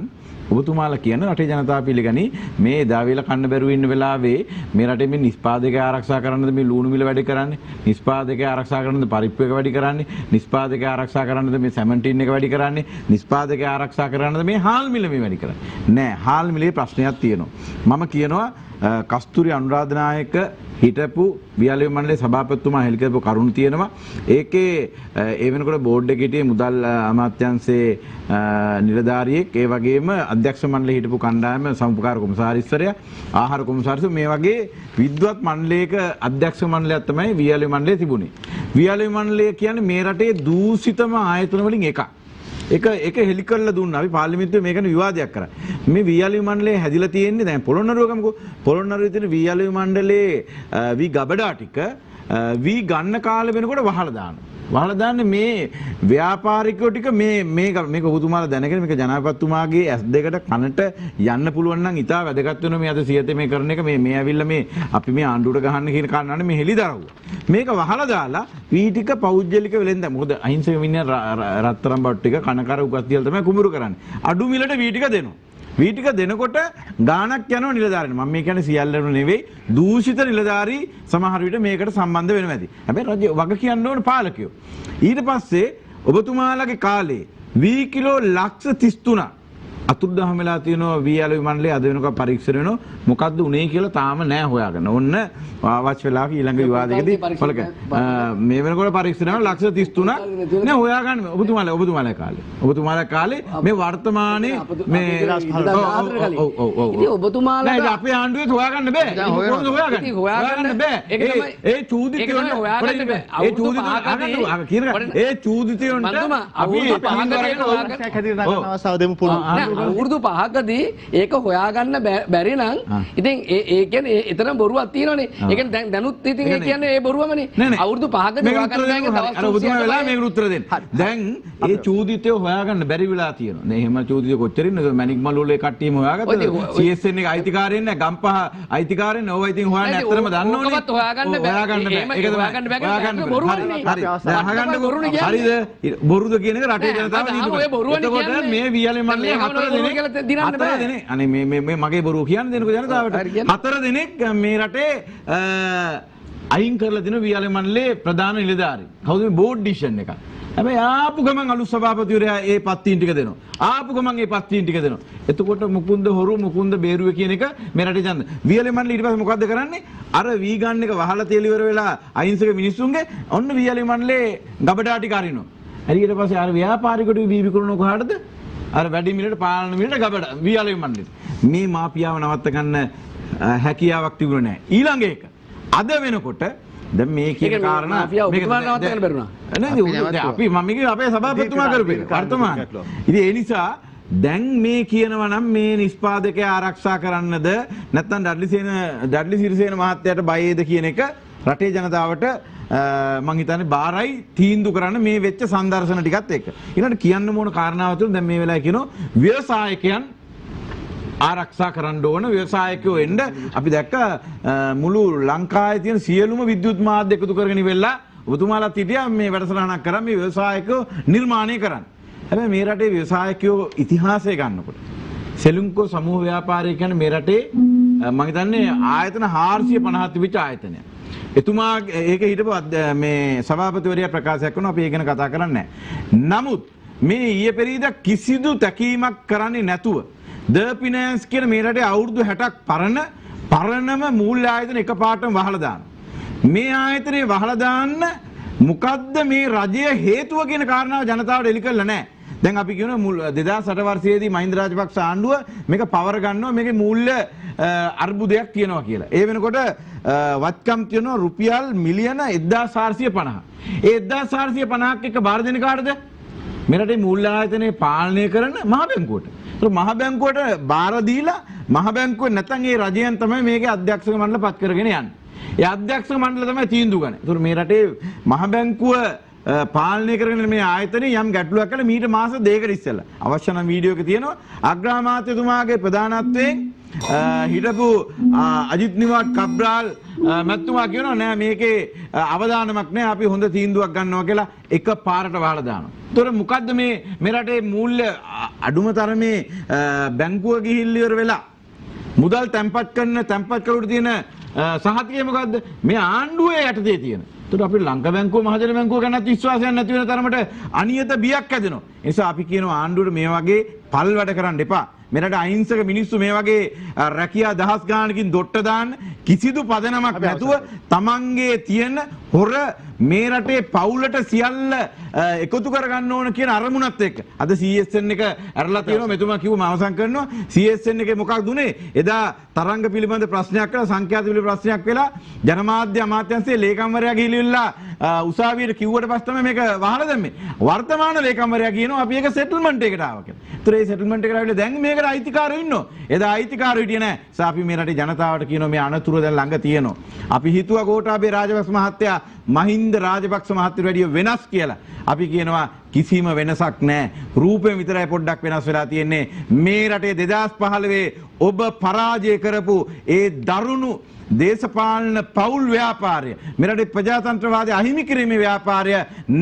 [SPEAKER 5] ඔබතුමාලා කියන රටේ ජනතාව පිළිගනි මේ දාවිල කන්න බැරුව ඉන්න වෙලාවේ මේ රටේ මේ නිෂ්පාදකය ආරක්ෂා කරන්නද මේ ලුණු මිල වැඩි කරන්නේ, නිෂ්පාදකය ආරක්ෂා කරන්නද පරිප්පු එක වැඩි කරන්නේ, නිෂ්පාදකය ආරක්ෂා කරන්නද මේ සැමන්ටින් එක වැඩි කරන්නේ, නිෂ්පාදකය ආරක්ෂා කරන්නද මේ හාල් මිල මේ වැඩි කරන්නේ. නෑ, හාල් මිලේ ප්‍රශ්නයක් තියෙනවා. මම කියනවා කස්තුරි අනුරාධනායක හිටපු වියලි මණ්ඩලයේ සභාපතිතුමා හෙළි කරපු කරුණු තියෙනවා. ඒකේ ඒ වෙනකොට බෝඩ් එකේ හිටියේ මුදල් අමාත්‍යාංශයේ නිලධාරියෙක්, ඒ වගේම අධ්‍යක්ෂ මණ්ඩලයේ හිටපු කණ්ඩායම සමුපකාර කොමසාරිස්වරයා, ආහාර කොමසාරිස්වරයා, මේ වගේ විද්වත් මණ්ඩලයක අධ්‍යක්ෂ මණ්ඩලයක් තමයි වියලි මණ්ඩලයේ තිබුණේ. වියලි මණ්ඩලය කියන්නේ මේ රටේ දූෂිතම ආයතන වලින් එකක්. ඒක හෙලි කරලා දුන්නා. අපි පාර්ලිමේන්තුවේ මේක ගැන විවාදයක් කරා. මේ වීයලි මණ්ඩලයේ හැදිලා තියෙන්නේ දැන් පොළොන්නරුව ගමුකෝ. පොළොන්නරුවේ තියෙන වීයලි මණ්ඩලයේ වී ගබඩා ටික වී ගන්න කාලෙ වෙනකොට වහලා දානවා. වහලා දාන්නේ මේ ව්‍යාපාරිකයෝ ටික මේක ඔබතුමාලා දැනගෙන මේක ජනාධිපතිතුමාගේ S2කට කනට යන්න පුළුවන් නම් ඉතා වැදගත් වෙනවා මේ අද සියත මේ කරන එක මේ ඇවිල්ලා මේ අපි මේ ආණ්ඩුවට ගහන්න කියන කාරණානේ මේ හෙලිදරව්ව. මේක වහලා දාලා වී ටික පෞද්ගලික වෙලෙන්ද මොකද අහිංසක මිනිහ රත්තරන් බඩු ටික කනකර උගස් තියලා තමයි කුඹුරු කරන්නේ. අඩු මිලට වී ටික දෙනවා. වී ටික දෙනකොට ගාණක් යනවා නිලධාරීන්. මම මේ කියන්නේ සියල්ලම නෙවෙයි දූෂිත නිලධාරී සමහර විට මේකට සම්බන්ධ වෙනවා ඇති. හැබැයි රජය වග කියන්න ඕන පාලකයෝ. ඊට පස්සේ ඔබතුමාලගේ කාලේ වී කිලෝ ලක්ෂ 33 අතුරුදහන් වෙලා තියෙනවා වීයලි මණ්ඩලයේ අද වෙනකොට පරීක්ෂණ වෙනවා. මොකද්ද උනේ කියලා තාම නෑ හොයාගන්න. ඔන්න අවශ්‍ය වෙලාවක ඊළඟ විවාදයකදී බලක මේ වෙනකොට පරීක්ෂණ වෙනවා ලක්ෂ 33 නෑ හොයාගන්න. ඔබතුමාලා කාලේ මේ වර්තමානයේ මේ
[SPEAKER 2] ඉතින් ඔබතුමාලා
[SPEAKER 5] නෑ අපේ ආණ්ඩුවේ හොයාගන්න බෑ. කොහොමද හොයාගන්නේ? හොයාගන්න බෑ. ඒ චූදිතයන්
[SPEAKER 2] හොයාගන්න බෑ.
[SPEAKER 5] ඒ චූදිතයන්ට අපි
[SPEAKER 1] අවස්ථාව දෙමු පුළුවන්.
[SPEAKER 2] අවුරුදු 5කදී ඒක හොයාගන්න බැරි නම් ඉතින් ඒ කියන්නේ එතන බොරුවක් තියෙනවනේ. ඒ කියන්නේ දැනුත් ඉතින් ඒ කියන්නේ ඒ බොරුවමනේ. අවුරුදු 5කදී හොයාගන්න බැහැ දවස්
[SPEAKER 5] 300 වෙලා මේකට උත්තර දෙන්න. දැන් ඒ චූදිතය හොයාගන්න බැරි වෙලා තියෙනවා. නේ එහෙම චූදිතය කොච්චර ඉන්නද? මැනික් මලුලේ කට්ටියම හොයාගත්තද? CSN එක අයිතිකාරයෙන් නෑ, ගම්පහ අයිතිකාරයෙන් නෑ. ඔය ඉතින් හොයන්න ඇත්තටම දන්නවනේ.
[SPEAKER 2] ඔකවත් හොයාගන්න බෑ.
[SPEAKER 5] ඒක හොයාගන්න බෑ. බොරුවනේ. හරිද? බොරුද කියන එක රටේ ජනතාව එතකොට මේ වියලි මණ්ඩලයේ 4 දෙනෙක් අනේ මේ මගේ බොරුව කියන්න දෙනකො ජනතාවට 4 දෙනෙක් මේ රටේ අයින් කරලා දෙන වියලි මණ්ඩලයේ ප්‍රධාන නිලධාරී. කවුද මේ බෝඩ් ඩිසිෂන් එක. හැබැයි ආපු ගමන් අලුත් සභාපතිවරයා ඒ පත්තින් ටික දෙනවා. ආපු ගමන් ඒ පත්තින් ටික දෙනවා. එතකොට මුකුන්ද හොරු මුකුන්ද බේරුවේ කියන එක මේ රටේ ඡන්ද. වියලි මණ්ඩලය ඊට පස්සේ මොකද්ද කරන්නේ? අර වී ගන්න එක වහලා තියලා ඉවර වෙලා අහිංසක මිනිස්සුන්ගේ ඔන්න වියලි මණ්ඩලයේ ගබඩා ටික අරිනවා. හරි ඊට පස්සේ අර ව්‍යාපාරිකට වී විකුණන කොහාටද? අර වැඩි මිලට පාලන මිලට ගබඩා වියලි මණ්ඩලෙ. මේ මාපියාව නවත්ත ගන්න හැකියාවක් තිබුණේ නැහැ. ඊළඟ එක අද වෙනකොට දැන් මේ කියන කාරණා
[SPEAKER 2] මේක නවත්ත ගන්න බැරුණා.
[SPEAKER 5] නේද? අපි මම කිව්වේ අපේ සභාපතිතුමා කරපු එක වර්තමාන. ඉතින් ඒ නිසා දැන් මේ කියනවා නම් මේ නිෂ්පාදකයා ආරක්ෂා කරන්නද නැත්නම් ඩඩ්ලි සිරිසේන මහත්තයාට බයේද කියන එක රටේ ජනතාවට මං හිතන්නේ බාරයි තීන්දුව කරන්න මේ වෙච්ච සංදර්ශන ටිකත් එක්ක. ඊළඟට කියන්න ඕන කාරණාව තුන දැන් මේ වෙලාවේ කියනවා ව්‍යවසායකයන් ආරක්ෂා කරන්න ඕන ව්‍යවසායකයෝ එන්න අපි දැක්ක මුළු ලංකාවේ තියෙන සියලුම විද්‍යුත් මාධ්‍ය එකතු කරගෙන ඉවෙලා ඔබතුමාලාත් හිටියා මේ වැඩසටහනක් කරා මේ ව්‍යවසායකයෝ නිර්මාණය කරන්න. හැබැයි මේ රටේ ව්‍යවසායකයෝ ඉතිහාසය ගන්නකොට සෙලුන්කෝ සමූහ ව්‍යාපාරය කියන්නේ මේ රටේ මම හිතන්නේ ආයතන 450 තිබිච්ච ආයතනයක්. එතුමා ඒක හිටපු මේ සභාපතිවරයා ප්‍රකාශයක් කරනවා අපි ඒ ගැන කතා කරන්නේ නැහැ. නමුත් මේ ඊයේ පෙරේදා කිසිදු තැකීමක් කරන්නේ නැතුව ද ෆිනෑන්ස් කියන මේ රටේ අවුරුදු 60ක් පරණම මූල්‍ය ආයතන එකපාරටම වහලා දානවා. මේ ආයතනේ වහලා දාන්න මොකද්ද මේ රජය හේතුව කියන කාරණාව ජනතාවට එලි කරලා නැහැ. දැන් අපි කියන 2008 වර්ෂයේදී මහින්ද රාජපක්ෂ ආණ්ඩුව මේක පවර ගන්නවා මේකේ මූල්‍ය අර්බුදයක් තියෙනවා කියලා. ඒ වෙනකොට වත්කම් තියෙනවා රුපියල් මිලියන 1450. ඒ 1450ක් එක බාර දෙන කාටද? මේ රටේ මූල්‍ය ආයතනයේ පාලනය කරන මහ බැංකුවට. ඒක මහ බැංකුවට බාර දීලා මහ බැංකුවේ නැත්නම් ඒ රජයන් තමයි මේකේ අධ්‍යක්ෂක මණ්ඩල පත් කරගෙන යන්නේ. ඒ අධ්‍යක්ෂක මණ්ඩල තමයි තීන්දුව ගන්නේ. ඒතර මේ රටේ මහ බැංකුව පාලනය කරගෙන මේ ආයතනයේ යම් ගැටලුවක් කළා මීට මාස දෙකකට ඉස්සෙල්ලා. අවශ්‍ය නම් වීඩියෝ එක තියෙනවා. අග්‍රාමාත්‍යතුමාගේ ප්‍රධානත්වයෙන් හිටපු අජිත් නිවාඩ් කබ්‍රාල් මැතිතුමා කියනවා නෑ මේකේ අවදානමක් නෑ අපි හොඳ තීන්දුවක් ගන්නවා කියලා එක පාරට වහලා දානවා. ඒතොර මොකද්ද මේ රටේ මූල්‍ය අඩුම තරමේ බැංකුව ගිහිල්ලා ඉවර වෙලා මුදල් තැන්පත් කරන තැන්පත්කරුට තියෙන සහතිකය මොකද්ද? මේ ආණ්ඩුවේ යටතේ තියෙන. ඒතොර අපි ලංකා බැංකුව මහජන බැංකුව ගැනත් විශ්වාසයක් නැති වෙන තරමට අනියත බියක් හැදෙනවා. ඒ නිසා අපි කියනවා ආණ්ඩුවට මේ වගේ පල් වැඩ කරන්න එපා. මෙරට අහිංසක මිනිස්සු මේ වගේ රැකියා දහස් ගානකින් දොට්ට දාන්න කිසිදු පදනමක් නැතුව තමන්ගේ තියෙන හොර මේ රටේ පවුලට සියල්ල එකතු කරගන්න ඕන කියන අරමුණත් එක්ක අද CSN එක ඇරලා තියෙනවා. මෙතුමා කිව්ව මම අවසන් කරනවා. CSN එකේ මොකක්ද උනේ? එදා තරංග පිළිබඳ ප්‍රශ්නයක් කළා, සංඛ්‍යාත පිළිබඳ ප්‍රශ්නයක් වෙලා ජනමාධ්‍ය අමාත්‍යාංශයේ ලේකම්වරයා ගිහිල්ලා උසාවියට කිව්වට පස්සේ තමයි මේක වහලා දැම්මේ. වර්තමාන ලේකම්වරයා කියනවා අපි ඒක සෙටල්මන්ට් එකට ආවා කියලා. ඒතර ඒ සෙටල්මන්ට් එකට ආවිලා දැන් මේකට අයිතිකාරයෝ ඉන්නවා. එදා අයිතිකාරයෝ හිටියේ නැහැ. අපි මේ රටේ ජනතාවට කියනවා මේ අනතුරු දැන් ළඟ තියෙනවා. අපි හිතුවා ගෝඨාභය රාජපක්ෂ මහත්තයා මහින්ද රාජපක්ෂ මහත්තයට වැඩිය වෙනස් කියලා. අපි කියනවා කිසිම වෙනසක් නැහැ. රූපයෙන් විතරයි පොඩ්ඩක් වෙනස් වෙලා තියෙන්නේ. මේ රටේ 2015 ඔබ පරාජය කරපු ඒ දරුණු දේශපාලන පෞල් ව්‍යාපාරය මේ රටේ ප්‍රජාතන්ත්‍රවාදය අහිමි කිරීමේ ව්‍යාපාරය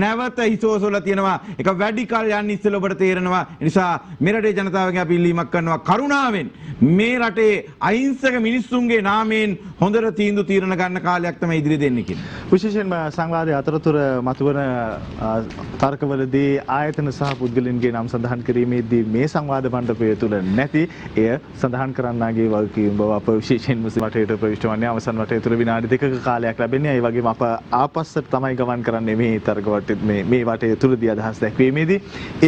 [SPEAKER 5] නැවත හිසෝසොල තියෙනවා. ඒක වැඩි කල යන්න ඉස්සෙල්ලා ඔබට තේරෙනවා. ඒ නිසා මේ රටේ ජනතාවගෙන් අපි ඉල්ලීමක් කරනවා කරුණාවෙන් මේ රටේ අහිංසක මිනිස්සුන්ගේ නාමයෙන් හොඳට තීන්දුව తీරන ගන්න කාලයක් තමයි ඉදිරිය දෙන්නේ කියන්නේ.
[SPEAKER 1] විශේෂයෙන්ම සංවාදයේ අතරතුර මතුවන තර්කවලදී ආයතන සහ පුද්ගලයන්ගේ නම් සඳහන් කිරීමේදී මේ සංවාද මණ්ඩපය තුල නැති එය සඳහන් කරන්නාගේ වගකීම් බව අප විශේෂයෙන්ම වටේට ප්‍රවිෂ්ඨ වන්නේ. අවසන් වටේ තුල විනාඩි 2ක කාලයක් ලැබෙන්නේ. ඒ වගේම අප ආපස්සට තමයි ගමන් කරන්නේ මේ තර්ක වටේ මේ වටේ තුලදී අදහස් දැක්වීමේදී.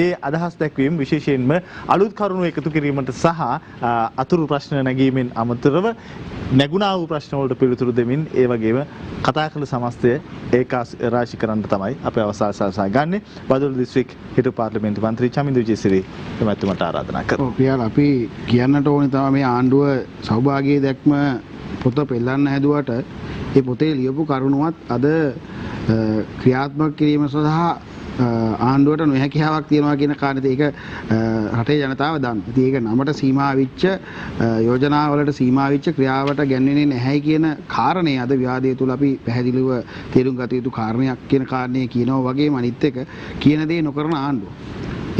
[SPEAKER 1] ඒ අදහස් දැක්වීම විශේෂයෙන්ම අලුත් කරුණු එකතු කිරීමට සහ අතුරු ප්‍රශ්න නැගීමෙන් අමතරව නැගුණා වූ ප්‍රශ්න වලට පිළිතුරු දෙමින් ඒ වගේම කතා කළ සමස්තය ඒකාරාශී කරන්න තමයි අපි අවසර සලසා ගන්නේ. බදුල්ල දිස්ත්‍රික් හිටපු පාර්ලිමේන්තු මන්ත්‍රී චමින්ද විජේසිරි එමෙතුමට ආරාධනා කරනවා.
[SPEAKER 3] ඔව් අපි කියන්නට ඕනේ තමයි මේ ආණ්ඩුව සෞභාග්‍යයේ දැක්ම පොත පෙළන්න හැදුවට ඒ පොතේ ලියපු කරුණුවත් අද ක්‍රියාත්මක කිරීම සඳහා ආණ්ඩුවට නොහැකියාවක් තියෙනවා කියන කාරණේ ඒක රටේ ජනතාව දන්න. ඉතින් ඒක නමට සීමා වෙච්ච යෝජනාවලට සීමා වෙච්ච ක්‍රියාවට ගැන්වෙන්නේ නැහැ කියන කාරණේ අද විවාදයේ තුල අපි පැහැදිලිව තේරුම් ගත යුතු කාරණයක් කියන කාරණේ කියනවා වගේම අනිත් එක කියන දේ නොකරන ආණ්ඩුව.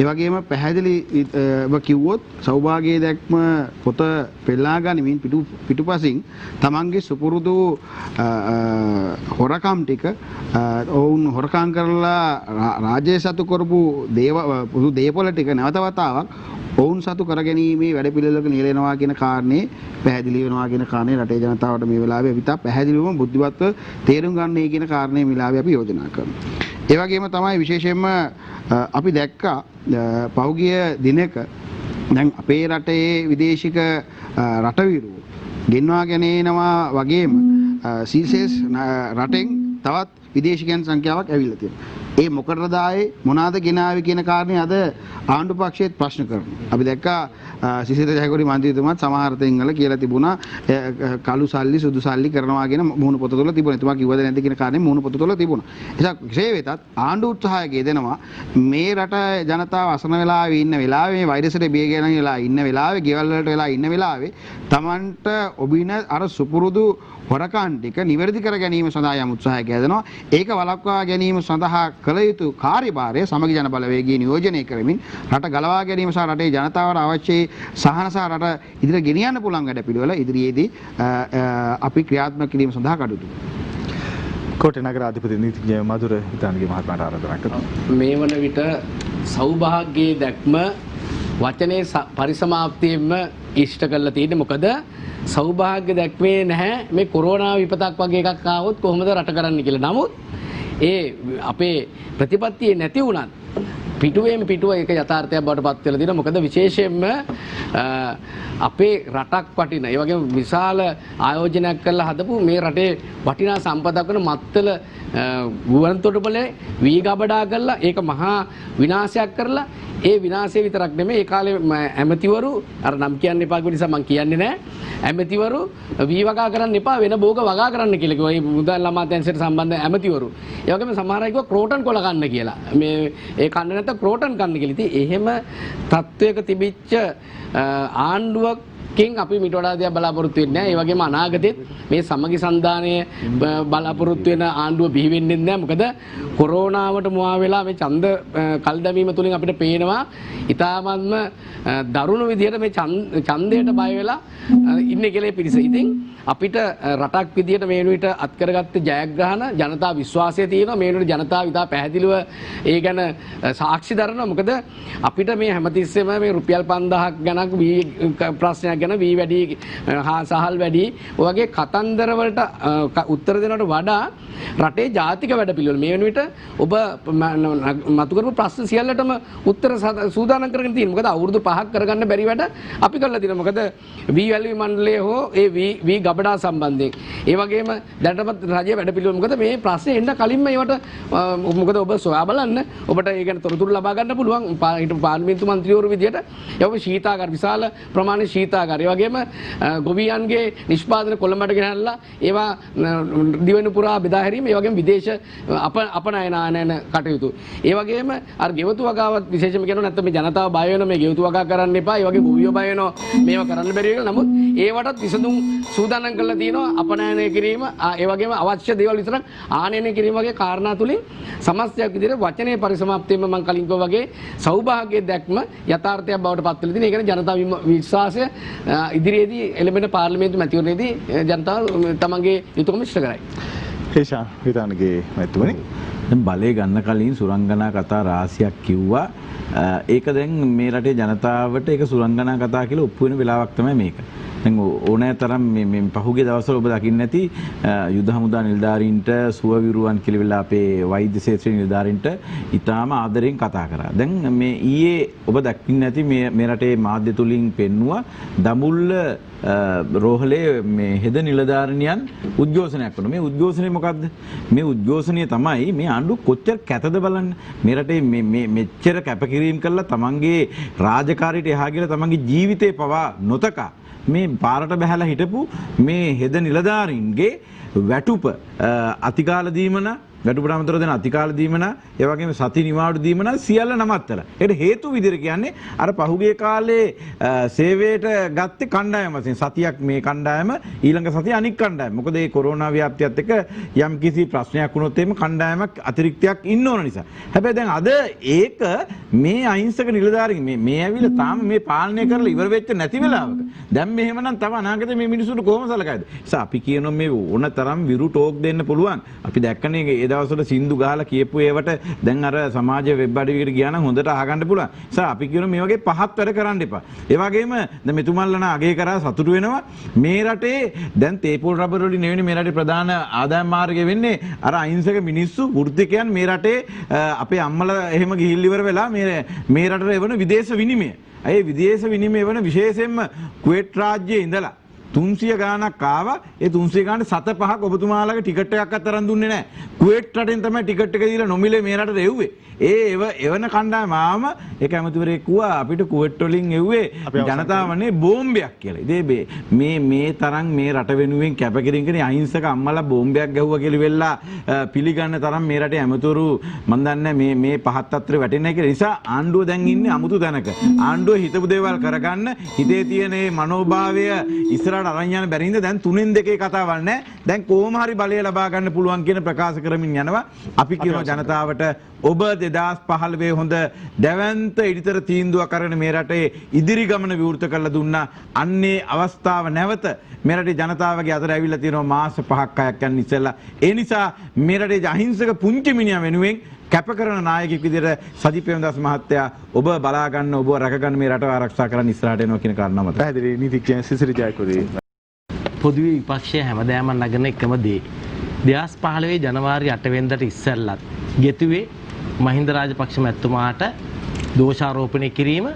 [SPEAKER 3] ඒ වගේම පැහැදිලිව කිව්වොත් සෞභාග්‍යයේ දැක්ම පොත පෙළා ගනිමින් පිටුපසින් තමන්ගේ සුපුරුදු හොරකම් ටික ඔවුන් හොරකම් කරලා රාජ්‍ය සතු කරපු දේපොළ ටික නැවත වතාවක් ඔවුන් සතු කරගැනීමේ වැඩපිළිවෙලක නියැලෙනවා කියන කාරණේ පැහැදිලි වෙනවා කියන කාරණේ රටේ ජනතාවට මේ වෙලාවේ අපිට පැහැදිලිවම බුද්ධිමත්ව තේරුම් ගන්නයි කියන කාරණේ මේ වෙලාවේ අපි යෝජනා කරනවා. ඒ වගේම තමයි විශේෂයෙන්ම අපි දැක්කා පෞගිය දිනක දැන් අපේ රටේ විදේශික රටවිරුවෝ ගෙන්වා ගැනීමවා වගේම සීසෙස් රටෙන් තවත් විදේශිකයන් සංඛ්‍යාවක් ඇවිල්ලා තියෙනවා. ඒ මොකටද ආයේ මොනවාද ගෙනාවේ කියන කාරණේ අද ආණ්ඩු පක්ෂයේත් ප්‍රශ්න කරනවා. අපි දැක්කා සිසිල් ජයකොඩි මන්ත්‍රීතුමාත් සමහර තැන්වල කියලා තිබුණා කළු සල්ලි සුදු සල්ලි කරනවා කියන මුහුණු පොත තුළ තිබුණා. එතුමා කිව්වද නැද්ද කියන කාරණේ මුහුණු පොත තුළ තිබුණා. ඒ නිසා කෙසේ වෙතත් ආණ්ඩු උත්සාහය ගෙදෙනවා මේ රට ජනතාව අසන වෙලාවේ ඉන්න වෙලාවේ මේ වෛරසයට බියගෙන වෙලා ඉන්න වෙලාවේ ගෙවල් වලට වෙලා ඉන්න වෙලාවේ Tamanට ඔබින අර සුපුරුදු හොරකම් ටික නිවැරදි කර ගැනීම සඳහා යම් උත්සාහයක් යදෙනවා. ඒක වළක්වා ගැනීම සඳහා කළ යුතු කාර්යභාරය සමගි ජන බලවේගයේ නියෝජනය කරමින් රට ගලවා ගැනීම සහ රටේ ජනතාවට අවශ්‍ය සහන සහ රට ඉදිරියට ගෙනියන්න පුළුවන් වැඩපිළිවෙල ඉදිරියේදී අපි ක්‍රියාත්මක කිරීම සඳහා කටයුතු
[SPEAKER 1] කෝට්ටේ නගර අධිපති නීතිඥ මధుර හිතාන්ගේ මහත්මයාට ආරාධනා කරනවා.
[SPEAKER 2] මේ වන විට සෞභාග්‍යයේ දැක්ම වචනේ පරිසමාප්තියෙන්ම ඉෂ්ට කරලා තියෙන්නේ. මොකද සෞභාග්‍ය දැක්මේ නැහැ මේ කොරෝනා විපතක් වගේ එකක් ආවොත් කොහොමද රට කරන්න කියලා. නමුත් ඒ අපේ ප්‍රතිපත්තියේ නැති වුණත් පිටුවෙන් පිටුව ඒක යථාර්ථයක් බවට පත් වෙලා තියෙනවා. මොකද විශේෂයෙන්ම අපේ රටක් වටින ඒ වගේම විශාල ආයෝජනයක් කරලා හදපු මේ රටේ වටිනා සම්පතක් වෙන මත්තල ගුවන්තොටුපළේ වී ගබඩා කරලා ඒක මහා විනාශයක් කරලා ඒ විනාශය විතරක් නෙමෙයි ඒ කාලේ ඇමතිවරු අර නම් කියන්න එපා කියන නිසා මම කියන්නේ නැහැ. ඇමතිවරු වී වගා කරන්න එපා වෙන භෝග වගා කරන්න කියලා කිව්වා. මේ මුදල් අමාත්‍යාංශයට සම්බන්ධ ඇමතිවරු. ඒ වගේම සමහර අය කිව්වා ක්‍රෝටන් කොළ කන්න කියලා. මේ ඒ කන්න නැත්නම් ක්‍රෝටන් කන්න කියලා. ඉතින් එහෙම තත්වයක තිබිච්ච ආණ්ඩුවකින් අපි මිට වඩා දෙයක් බලාපොරොත්තු වෙන්නේ නැහැ. ඒ වගේම අනාගතෙත් මේ සමගි සන්ධානයේ බලාපොරොත්තු වෙන ආණ්ඩුව බිහි වෙන්නේ නැහැ. මොකද කොරෝනාවට මුවා වෙලා මේ ඡන්ද කල් දැමීම තුලින් අපිට පේනවා ඊටාත්ම දරුණු විදිහට මේ ඡන්දයට බය වෙලා ඉන්නේ කියලා පිරිස. ඉතින් අපිට රටක් විදිහට මේ වෙනුවට අත් කරගත්ත ජයග්‍රහණ ජනතා විශ්වාසය තියෙනවා. මේ වෙනුවට ජනතාව ඉතා පැහැදිලිව ඒ ගැන සාක්ෂි දරනවා. මොකද අපිට මේ හැමතිස්සෙම මේ රුපියල් 5000ක් ගණක් වී ප්‍රශ්නයක් ගැන වී වැඩි සහල් වැඩි ඔයගේ කතන්දර වලට උත්තර දෙනවට වඩා රටේ ජාතික වැඩපිළිවෙල මේ වෙනුවට ඔබ මතු කරපු ප්‍රශ්න සියල්ලටම උත්තර සූදානම් කරගෙන තියෙනවා. මොකද අවුරුදු 5ක් කරගන්න බැරි වැඩ අපි කරලා තියෙනවා. මොකද වී වැල්වි මණ්ඩලය හෝ ඒ වී ගබඩා සම්බන්ධයෙන් ඒ වගේම දැනටමත් රජයේ වැඩපිළිවෙල මොකද මේ ප්‍රශ්නේ එන්න කලින්ම ඒවට මොකද ඔබ සොයා බලන්න ඔබට ඒ ගැන තොරතුරු ලබා ගන්න පුළුවන්. හිටපු පාර්ලිමේන්තු මන්ත්‍රීවරු විදියට ඒ වගේ ශීතාගාර විශාල ප්‍රමාණයේ ශීතාගාර ඒ වගේම ගොවියන්ගේ නිෂ්පාදන කොළඹට ගෙනල්ලා ඒවා දිවෙන පුරා බෙදා හැරීම ඒ වගේම විදේශ අපනයන ආනයන කටයුතු ඒ වගේම අර ගෙවතු වගාවත් විශේෂම කියනවා නැත්නම් මේ ජනතාව බය වෙන මේ ගෙවතු වගා කරන්න එපා ඒ වගේ ගොවියෝ බය වෙනවා මේවා කරන්න බැරි වෙනවා. නමුත් ඒවටත් විසඳුම් සූදානම් කරලා තියෙනවා. අපනයනය කිරීම ඒ වගේම අවශ්‍ය දේවල් විතරක් ආනයනය කිරීම වගේ කාරණා තුලින් සමස්තයක් විදිහට වචනේ පරිසමාප්තියෙම මම කලින් කිව්වා වගේ සෞභාග්‍ය දැක්ම යථාර්ථයක් බවට පත් වෙලා තියෙන. ඒ කියන්නේ ජනතා විශ්වාසය ඉදිරියේදී එළඹෙන පාර්ලිමේන්තු මැතිවරණයේදී ජනතාව තමන්ගේ යුතුකම ඉෂ්ට කරයි.
[SPEAKER 1] හේෂා විතානගේ මැතිතුමනි
[SPEAKER 5] දැන් බලය ගන්න කලින් සුරංගනා කතා රාශියක් කිව්වා. ඒක දැන් මේ රටේ ජනතාවට ඒක සුරංගනා කතා කියලා ඔප්පු වෙන වෙලාවක් තමයි මේක. දැන් ඕනෑ තරම් මේ පහුගිය දවස්වල ඔබ දකින්න ඇති යුද හමුදා නිලධාරීන්ට සුවවිරුවන් කියලා වෙලා අපේ වෛද්‍ය ක්ෂේත්‍රයේ නිලධාරීන්ට ඊටාම ආදරෙන් කතා කරා. දැන් මේ ඊයේ ඔබ දකින්න ඇති මේ රටේ මාධ්‍ය තුලින් පෙන්නුවා දඹුල්ල රෝහලේ මේ හෙද නිලධාරිනියන් උද්ඝෝෂණයක් කරනවා. මේ උද්ඝෝෂණය මොකද්ද? මේ උද්ඝෝෂණය තමයි මේ ආණ්ඩුව කොච්චර කැතද බලන්න. මේ රටේ මේ මෙච්චර කැපකිරීම කළා තමන්ගේ රාජකාරියට එහා ගිහලා තමන්ගේ ජීවිතේ පවා නොතකා මේ පාරට බහැලා හිටපු මේ හෙද නිලධාරීන්ගේ වැටුප අතිකාල දීමන වැටුපට අමතරව දෙන අතිකාල දීමන ඒ වගේම සති නිවාඩු දීමන සියල්ල නවත්තලා. ඒකට හේතු විදිහට කියන්නේ අර පහුගිය කාලේ සේවයට ගත්තේ කණ්ඩායම වශයෙන් සතියක් මේ කණ්ඩායම ඊළඟ සතිය අනික් කණ්ඩායම. මොකද මේ කොරෝනා ව්‍යාප්තියත් එක්ක යම් කිසි ප්‍රශ්නයක් වුණොත් එහෙම කණ්ඩායමක් අතිරික්තයක් ඉන්න ඕන නිසා. හැබැයි දැන් අද ඒක මේ අහිංසක නිලධාරීන් මේ ඇවිල්ලා තාම මේ පාලනය කරලා ඉවර වෙච්ච නැති වෙලාවක දැන් මෙහෙමනම් තව අනාගතේ මේ මිනිස්සුන්ට කොහොම සලකයිද? නිසා අපි කියනවා මේ ඕන තරම් විරු ටෝක් දෙන්න පුළුවන්. අපි දැක්කනේ ඒ දවස්වල සින්දු ගහලා කියපු ඒවට දැන් අර සමාජ වෙබ් අඩවියකට ගියා නම් හොඳට අහගන්න පුළුවන්. නිසා අපි කියනවා මේ වගේ පහත් වැඩ කරන්න එපා. ඒ වගේම දැන් මෙතුමන්ලා නා අගය කරා සතුටු වෙනවා. මේ රටේ දැන් තේපොල් රබර් වලින් නෙවෙයි මේ රටේ ප්‍රධාන ආදායම් මාර්ගය වෙන්නේ අර අහිංසක මිනිස්සු වෘත්තිකයන් මේ රටේ අපේ අම්මලා එහෙම ගිහිල් ඉවර වෙලා මේ රටේ එවන විදේශ විනිමය. ඒ විදේශ විනිමය වෙන විශේෂයෙන්ම කුවේට් රාජ්‍යයේ ඉඳලා 300 ගාණක් ආවා. ඒ 300 ගාණට 7-5ක් ඔබතුමාලගේ ටිකට් එකක් අතරන් දුන්නේ නැහැ. කුවේට් රටෙන් තමයි ටිකට් එක දීලා නොමිලේ මේ රටට එව්වේ. එවන කණ්ඩායම ආවම ඒක ඇමතිවරයෙක් කිව්වා අපිට කුවේට් වලින් එව්වේ ජනතාවනේ බෝම්බයක් කියලා. ඉතින් මේ තරම් මේ රට වෙනුවෙන් කැපකිරීම කරන අහිංසක අම්මලා බෝම්බයක් ගැහුවා කියලා වෙලා පිළිගන්න තරම් මේ රටේ ඇමතිවරු මන් දන්නේ මේ පහත් අත්‍රේ වැටෙන්නේ කියලා. නිසා ආණ්ඩුව දැන් ඉන්නේ අමුතු තැනක. ආණ්ඩුව හිතපු දේවල් කරගන්න හිතේ තියෙන මේ මනෝභාවය ඉස්සරහට අරන් යන බැරි හින්දා දැන් 3-2 කතාවක් නැහැ. දැන් කොහොම හරි බලය ලබා ගන්න පුළුවන් කියන ප්‍රකාශ කරමින් යනවා. අපි කියනවා ජනතාවට ඔබ 2015 හොඳ දැවැන්ත ඉදිතර තීන්දුවක් අරගෙන මේ රටේ ඉදිරි ගමන විවෘත කරලා දුන්නා. අන්නේ අවස්ථාව නැවත මේ රටේ ජනතාවගේ අතර ඇවිල්ලා තියෙනවා මාස 5ක් 6ක් යන ඉස්සෙල්ලා. ඒ නිසා මේ රටේ අහිංසක පුංචි මිනිහා වෙනුවෙන් කැප කරන නායකයෙක් විදිහට සජිත් ප්‍රේමදාස මහත්තයා ඔබ බලා ගන්න ඔබ රැක ගන්න මේ රටව ආරක්ෂා කරන්න ඉස්සරහට එනවා කියන කාරණාව මත.
[SPEAKER 1] පැහැදිලි නීතිඥ සිසිරි ජයකොඩි.
[SPEAKER 4] පොදුවේ විපක්ෂය හැමදාම නගන එකම දේ 2015 ජනවාරි 8 වෙනිදාට ඉස්සෙල්ලත් ගෙතුවේ මහින්ද රාජපක්ෂ මැතිතුමාට දෝෂාරෝපණය කිරීම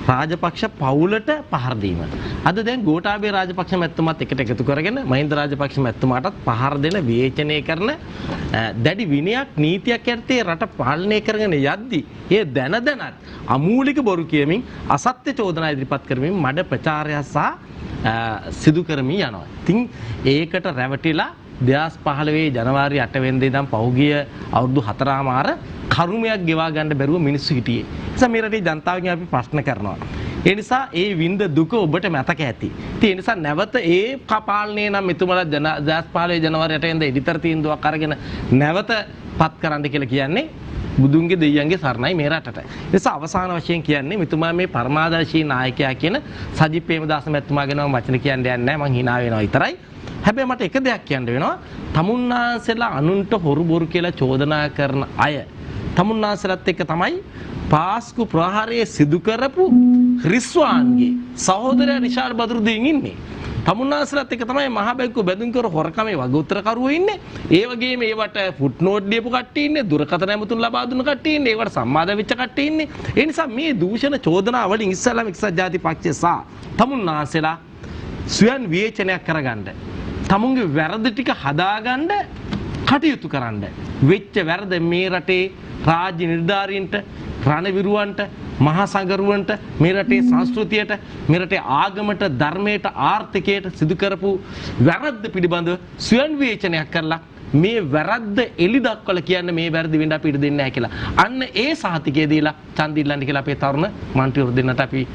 [SPEAKER 4] රාජපක්ෂ පවුලට පහර දීම. අද දැන් ගෝඨාභය රාජපක්ෂ මැතිතුමාත් එකට එකතු කරගෙන මහින්ද රාජපක්ෂ මැතිතුමාටත් පහර දෙන විවේචනය කරන දැඩි විනයක් නීතියක් යටතේ රට පාලනය කරගෙන යද්දී ඒ දැන දැනත් අමූලික බොරු කියමින් අසත්‍ය චෝදනා ඉදිරිපත් කරමින් මඩ ප්‍රචාරය සහ සිදු කරමින් යනවා. ඉතින් ඒකට රැවටිලා 2015 ජනවාරි 8 වෙනිදා ඉඳන් පහුගිය අවුරුදු 4මාර කරුමයක් ගෙවා ගන්න බැරුව මිනිස්සු හිටියේ. ඒ නිසා මේ රටේ ජනතාවගෙන් අපි ප්‍රශ්න කරනවා. ඒ නිසා ඒ විඳ දුක ඔබට මතක ඇති. ඉතින් ඒ නිසා නැවත ඒ පාලනය නම් මෙතුමලා 2015 ජනවාරි 8 වෙනිදා එඩිතර තීන්දුවක් අරගෙන නැවත පත් කරන්න කියලා කියන්නේ බුදුන්ගේ දෙයියන්ගේ සරණයි මේ රටට. ඒ නිසා අවසාන වශයෙන් කියන්නේ මෙතුමා මේ පරමාදර්ශී නායකයා කියන සජිත් ප්‍රේමදාස මැතිතුමා ගැන වචන කියන්න යන්නේ නැහැ. මං hina වෙනවා විතරයි. හැබැයි මට එක දෙයක් කියන්න වෙනවා. තමුන්නාන්සලා අනුන්ට හොරු බොරු කියලා චෝදනා කරන අය තමුන්නාන්සලත් එක්ක තමයි පාස්කු ප්‍රහාරයේ සිදු කරපු රිස්වාන්ගේ සහෝදරයා රිෂාඩ් බදුරුදීන් ඉන්නේ. තමුන්නාන්සලත් එක්ක තමයි මහ බැංකුව බැඳුම් කර හොරකමේ වග උත්තරකරුවෝ ඉන්නේ. ඒ වගේම ඒවට ෆුට් නෝට් දීපු කට්ටිය ඉන්නේ, දුරකථන ඇමතුම් ලබා දුන්න කට්ටිය ඉන්නේ, ඒවට සම්මාද වෙච්ච කට්ටිය ඉන්නේ. ඒ නිසා මේ දූෂණ චෝදනා වලින් ඉස්සෙල්ලාම එක්සත් ජාතික පක්ෂය සහ තමුන්නාන්සලා ස්වයන් විවේචනයක් කරගන්න, තමුන්ගේ වැරදි ටික හදාගන්න කටයුතු කරන්න. වෙච්ච වැරද මේ රටේ රාජ්‍ය නිලධාරීන්ට, රණවිරුවන්ට, මහා සංගරුවන්ට, මේ රටේ සංස්කෘතියට, මේ රටේ ආගමට, ධර්මයට, ආර්ථිකයට සිදු කරපු වැරද්ද පිළිබඳව ස්වයං විවේචනයක් කරලා මේ වැරද්ද එලි දක්වලා කියන්නේ මේ වැරදි වෙන්න අපිට දෙන්නේ නැහැ කියලා. අන්න ඒ සහතිකය දීලා ඡන්ද ඉල්ලන්න කියලා අපේ තරුණ මන්ත්‍රීවරු දෙන්නට අපි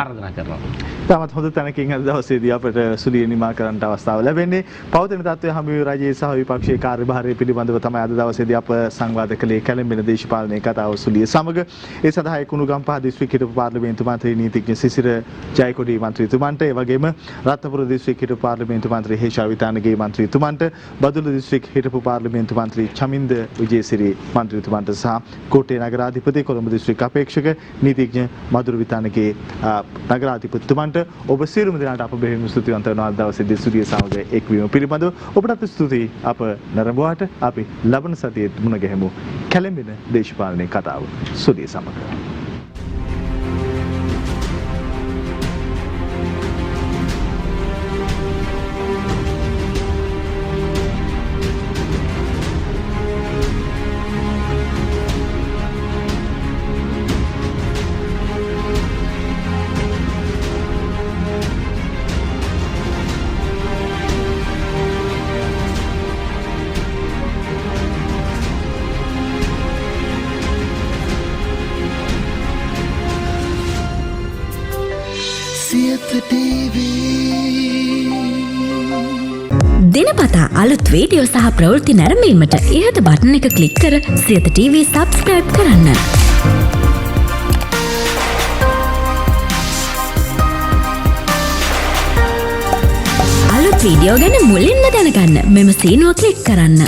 [SPEAKER 4] ආරාධනා කරනවා.
[SPEAKER 1] තාමත් හොඳ තැනකින් අද දවසේදී අපට සුලිය නිමා කරන්නට අවස්ථාව ලැබෙන්නේ. පවතින තත්ත්වය හමුවේ රජයේ සහ විපක්ෂයේ කාර්යභාරය පිළිබඳව තමයි අද දවසේදී අප සංවාද කළේ කැළඹෙන දේශපාලන කතාව සුලිය සමග. ඒ සඳහා කුණුගම්පහ දිස්ත්‍රික් හිටපු පාර්ලිමේන්තු මන්ත්‍රී නීතිඥ සිසිර ජයකොඩි මන්ත්‍රීතුමන්ට, ඒ වගේම රත්නපුර දිස්ත්‍රික් හිටපු පාර්ලිමේන්තු මන්ත්‍රී හේෂා විතානගේ මන්ත්‍රීතුමන්ට, බදුල්ල දිස්ත්‍රික් හිටපු පාර්ලිමේන්තු මන්ත්‍රී චමින්ද විජේසිරි මන්ත්‍රීතුමන්ට සහ කෝට්ටේ නගරාධිපති කොළඹ දිස්ත්‍රික් අපේක්ෂක නීතිඥ මధుර විතානගේ නගරාධිපතිතුමන්ට ඔබ සියලුම දෙනාට අප බෙහෙවින් ස්තුතිවන්ත වෙනවා අද දවසේදී සුරිය සමග එක්වීම පිළිබඳව. ඔබටත් ස්තුතියි අප නරඹුවාට. අපි ලබන සතියේ මුණ ගැහෙමු කැළඹෙන දේශපාලන කතාව සුරිය සමග.
[SPEAKER 7] දිනපතා අලුත් වීඩියෝ සහ ප්‍රවෘත්ති නැරඹීමට ඉහත බටන් එක ක්ලික් කර සියත TV සබ්ස්ක්‍රයිබ් කරන්න. අලුත් වීඩියෝ ගැන මුලින්ම දැනගන්න මෙම සීනුව ක්ලික් කරන්න.